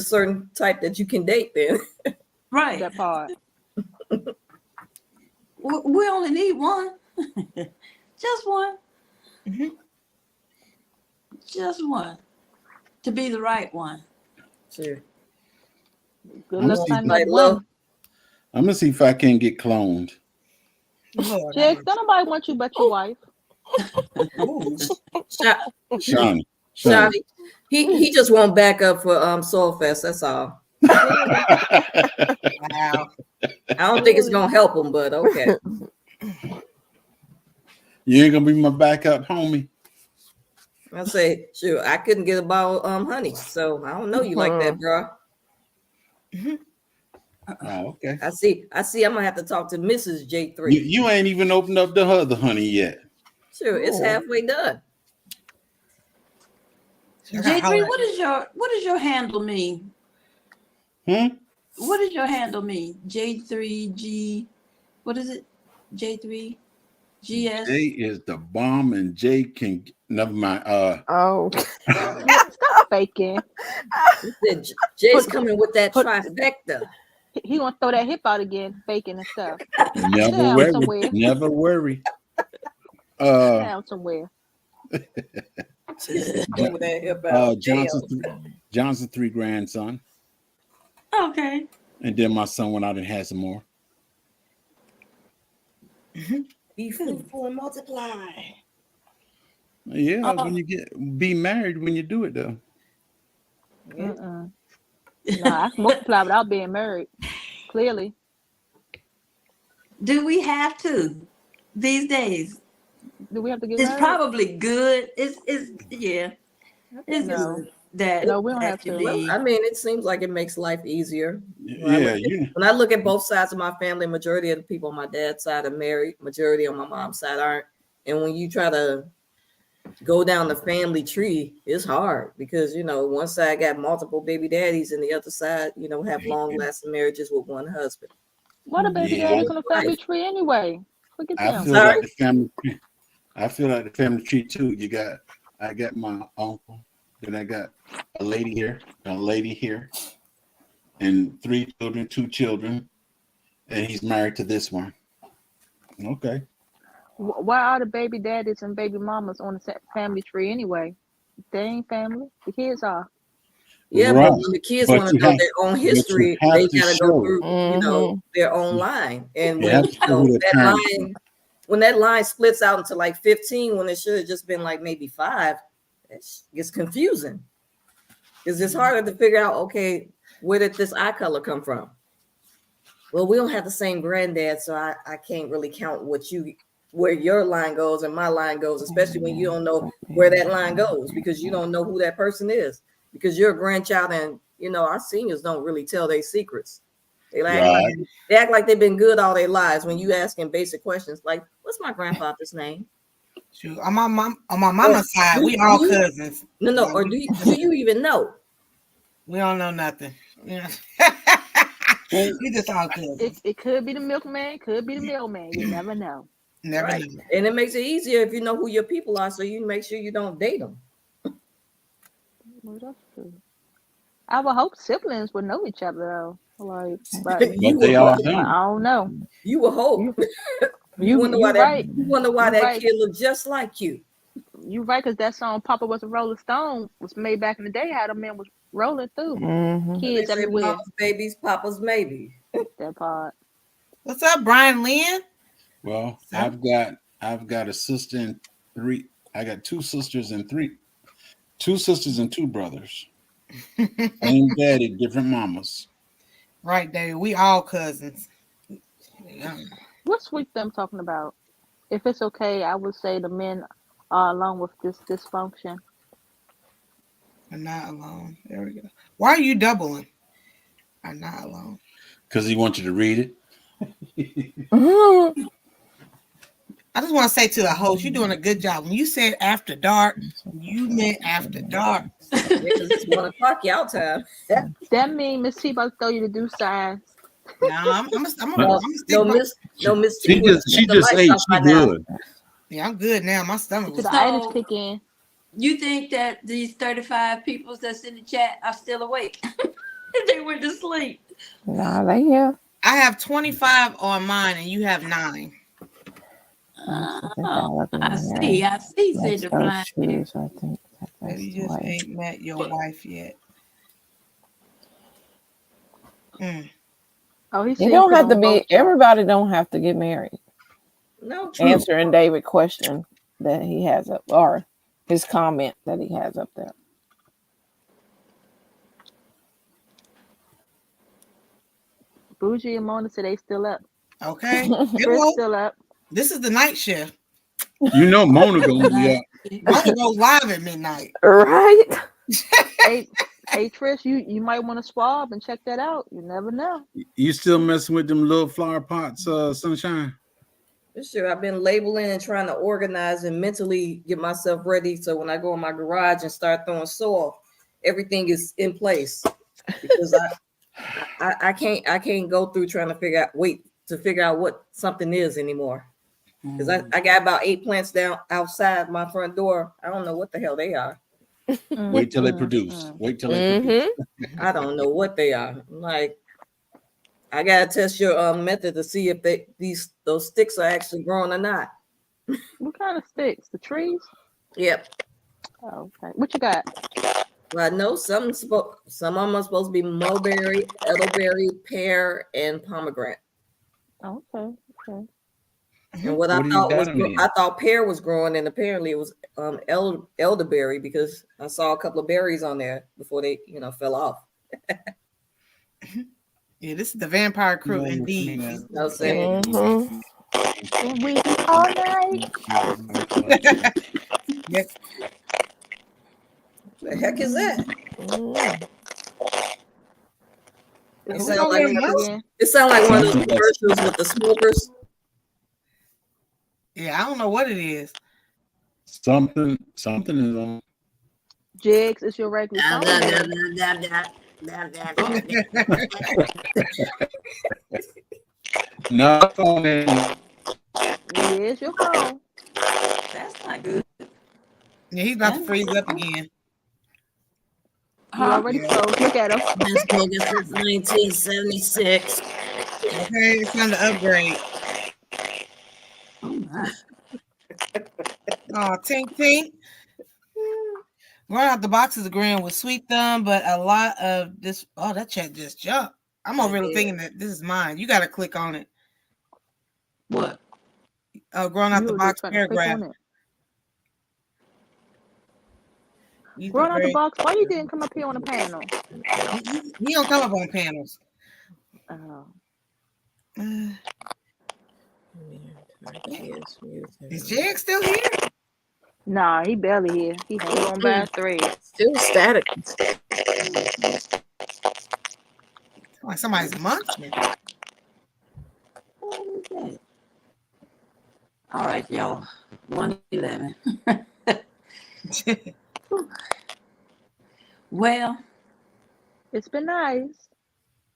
certain type that you can date then. Right. That part. We only need one. Just one. Just one. To be the right one. Sure. Good I'm luck gonna finding like that love. one. I'm gonna see if I can get cloned. Lord, Jake, don't nobody want you but your wife. Shawnee. Shawty, he just won't back up for Soul Fest. That's all. wow. I don't think it's gonna help him, but okay. You ain't gonna be my backup, homie. I say, sure, I couldn't get a bottle honey, so I don't know you like that, bro. Oh, okay. I see. I'm gonna have to talk to Mrs. J3. You ain't even opened up the other honey yet. Sure, it's halfway done. J3, what does your handle mean? What does your handle mean? J3G, what is it? J3GS? J is the bomb, and J can never mind. Stop faking. Jay's coming with that trifecta. He gonna throw that hip out again, faking and stuff. Never worry. Somewhere. Never worry. Down somewhere. Over that hip out. Johnson 3 grandson. Okay. And then my son went out and had some more. Be fruitful and multiply. Yeah, when you be married when you do it though. No, I can multiply without being married. Clearly. Do we have to these days? Do we have to get It's married? probably good. It's yeah. It's No. good that No, we don't have to. Well, I mean, it seems like it makes life easier. When I look at both sides of my family, majority of the people on my dad's side are married, majority on my mom's side aren't. And when you try to go down the family tree, it's hard because one side got multiple baby daddies and the other side, have long-lasting marriages with one husband. What a baby daddies on the family tree anyway? Look at them. I feel like the family tree too. I got my uncle, then I got a lady here, and 3 children, 2 children, and he's married to this one. Okay. Why are the baby daddies and baby mamas on the family tree anyway? They ain't family. The kids are. Yeah, right. But when the kids want to know their own history, they gotta go through, their own line. And when that line splits out into like 15, when it should have just been like maybe 5, it gets confusing. Because it's harder to figure out, okay, where did this eye color come from? Well, we don't have the same granddad, so I can't really count where your line goes and my line goes, especially when you don't know where that line goes because you don't know who that person is. Because you're a grandchild, and our seniors don't really tell their secrets. They act like they've been good all their lives when you ask them basic questions like, "What's my grandfather's name?" Sure. On my mama's side, we all cousins. No. Or do you even know? We don't know nothing. We just all cousins. It could be the milkman, could be the mailman. You never know. Never know. And it makes it easier if you know who your people are, so you make sure you don't date them. Well, that's true. I would hope siblings would know each other though. But they all don't. I don't know. You would hope. You wonder why that kid looked just like you. You're right, because that song "Papa Was a Rolling Stone" was made back in the day. How the man was rolling through kids everywhere. Mama's babies, Papa's maybe. That part. What's up, Brian Lynn? Well, I've got a sister and 3. I got 2 sisters and 2 sisters and 2 brothers. Same daddy, different mamas. Right, David. We all cousins. What's Sweet them talking about? If it's okay, I would say the men are alone with this dysfunction. I'm not alone. There we go. Why are you doubling? I'm not alone. Because he wants you to read it. I just want to say to the host, you're doing a good job. When you said after dark, you meant after dark. It's 1 o'clock y'all time. That means Miss T about to throw you the do signs. No, I'm Miss She just ate. She good. Yeah, I'm good now. My stomach was. The items kick in. You think that these 35 people that's in the chat are still awake? They went to sleep. Nah, they here. I have 25 on mine, and you have 9. I see. Said the blind. You just ain't met your wife yet. Oh, it don't have to be. Everybody don't have to get married. No, true. Answering David's question that he has up, or his comment that he has up there. Bougie and Mona said they still up. Okay, Chris still up. This is the night shift. Mona gonna be up. Mona goes live at midnight. Right. Hey, Trish, you might want to swab and check that out. You never know. You still messing with them little flower pots, Sunshine? Sure, I've been labeling and trying to organize and mentally get myself ready. So when I go in my garage and start throwing soil, everything is in place. Because I can't go through trying to figure out what something is anymore. Because I got about 8 plants down outside my front door. I don't know what the hell they are. Wait till they produce. Produce. I don't know what they are. I'm like, I gotta test your method to see if those sticks are actually growing or not. What kind of sticks? The trees? Yep. Okay. What you got? Well, I know some of them are supposed to be mulberry, elderberry, pear, and pomegranate. Okay. Okay. And what I What do you thought got was, on I thought pear was growing, and apparently it was elderberry because I saw a couple of berries on there before they, fell off. Yeah, this is the vampire crew indeed. I was saying, And we all night. Yep. the heck is that? It Who's sounds over like there, Mus? again? it sounds like one of those commercials with the smokers. Yeah, I don't know what it is. Something is on. Jigs, it's your regular song. No phone in. Yeah, it's your phone. That's not good. Yeah, he's about to freeze up again. You already froze. Look at him. Been smoking since 1976. Okay, it's time to upgrade. Oh my. Oh, Tink Tink. Right out the box is agreeing with Sweet Thumb, but a lot of this. Oh, that chat just jumped. I'm over here thinking that this is mine. You got to click on it. What? Growing out the box paragraph. Growing out the box. Why you didn't come up here on the panel? He don't come up on panels. Oh. Is Jag still here? Nah, he barely here. He held on by a thread. Still static. Like somebody's munching. All right, y'all. 1:11. Well, it's been nice.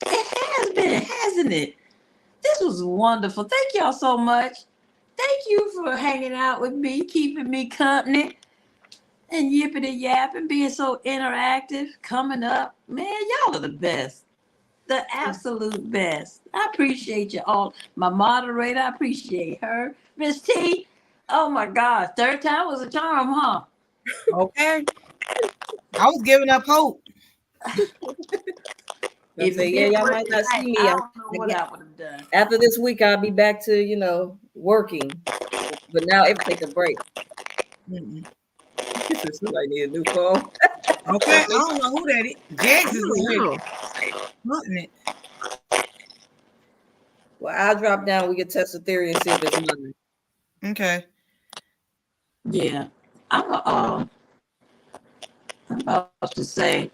It has been, hasn't it? This was wonderful. Thank y'all so much. Thank you for hanging out with me, keeping me company, and yippity yap and being so interactive, coming up. Man, y'all are the best. The absolute best. I appreciate you all. My moderator, I appreciate her. Miss T, oh my gosh, third time was a charm, huh? Okay. I was giving up hope. Y'all might not see me. I don't know what I would have done. After this week, I'll be back to, working. But now everything can break. Somebody need a new phone. Okay, I don't know who that is. Jags is hunting it. Well, I'll drop down. We can test the theory and see if it's mine. Okay. Yeah. I'm about to say,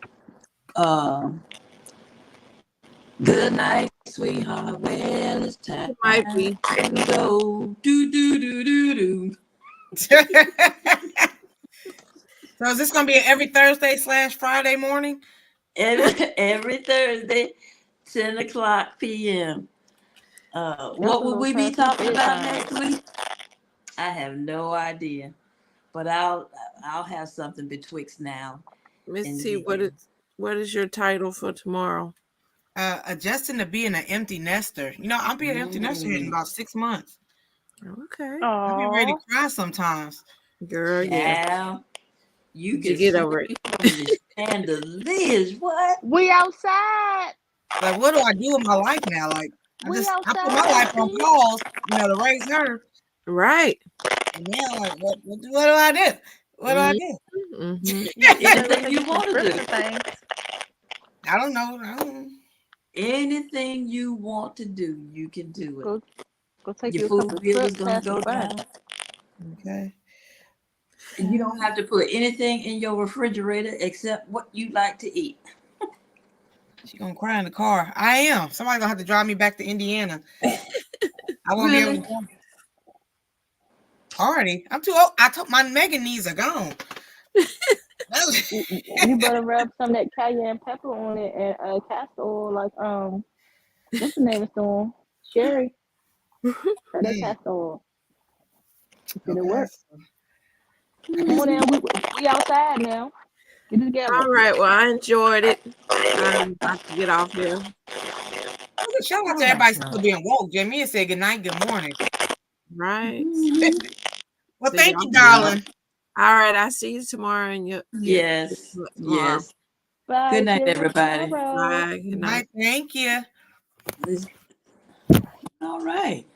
good night, sweetheart. Well, it's time. It might be. to go. Do do do do do. So is this gonna be every Thursday/Friday morning? Every Thursday, 10:00 p.m. What will we be talking about next week? I have no idea, but I'll have something betwixt now. Miss T, what is your title for tomorrow? Adjusting to being an empty nester. I'll be an empty nester in about 6 months. Okay. I'll be ready to cry sometimes. Girl, yeah. You can get over it. And the Liz, what? We outside. Like, what do I do with my life now? Like, I put my life on pause, to raise her. Right. And now, like, what do I do? What do I do? Anything you want to do. I don't know. Anything you want to do, you can do it. Go take your food bill is gonna go down. Okay. And you don't have to put anything in your refrigerator except what you like to eat. She's gonna cry in the car. I am. Somebody's gonna have to drive me back to Indiana. I won't be able to go. Party. I'm too old. I told my mega knees are gone. You better rub some of that cayenne pepper on it and castor oil, like what's the name of the one? Sherry. That castor oil. It'll work. Come on now, we outside now. Get together. All right. Well, I enjoyed it. I'm about to get off here. Shout out to everybody still being woke. Jamie said good night, good morning. Right. Well, thank you, darling. All right, I'll see you tomorrow. And Yes. Yes. Bye. Good night, See you everybody. tomorrow. Bye. Good night. Thank you. All right.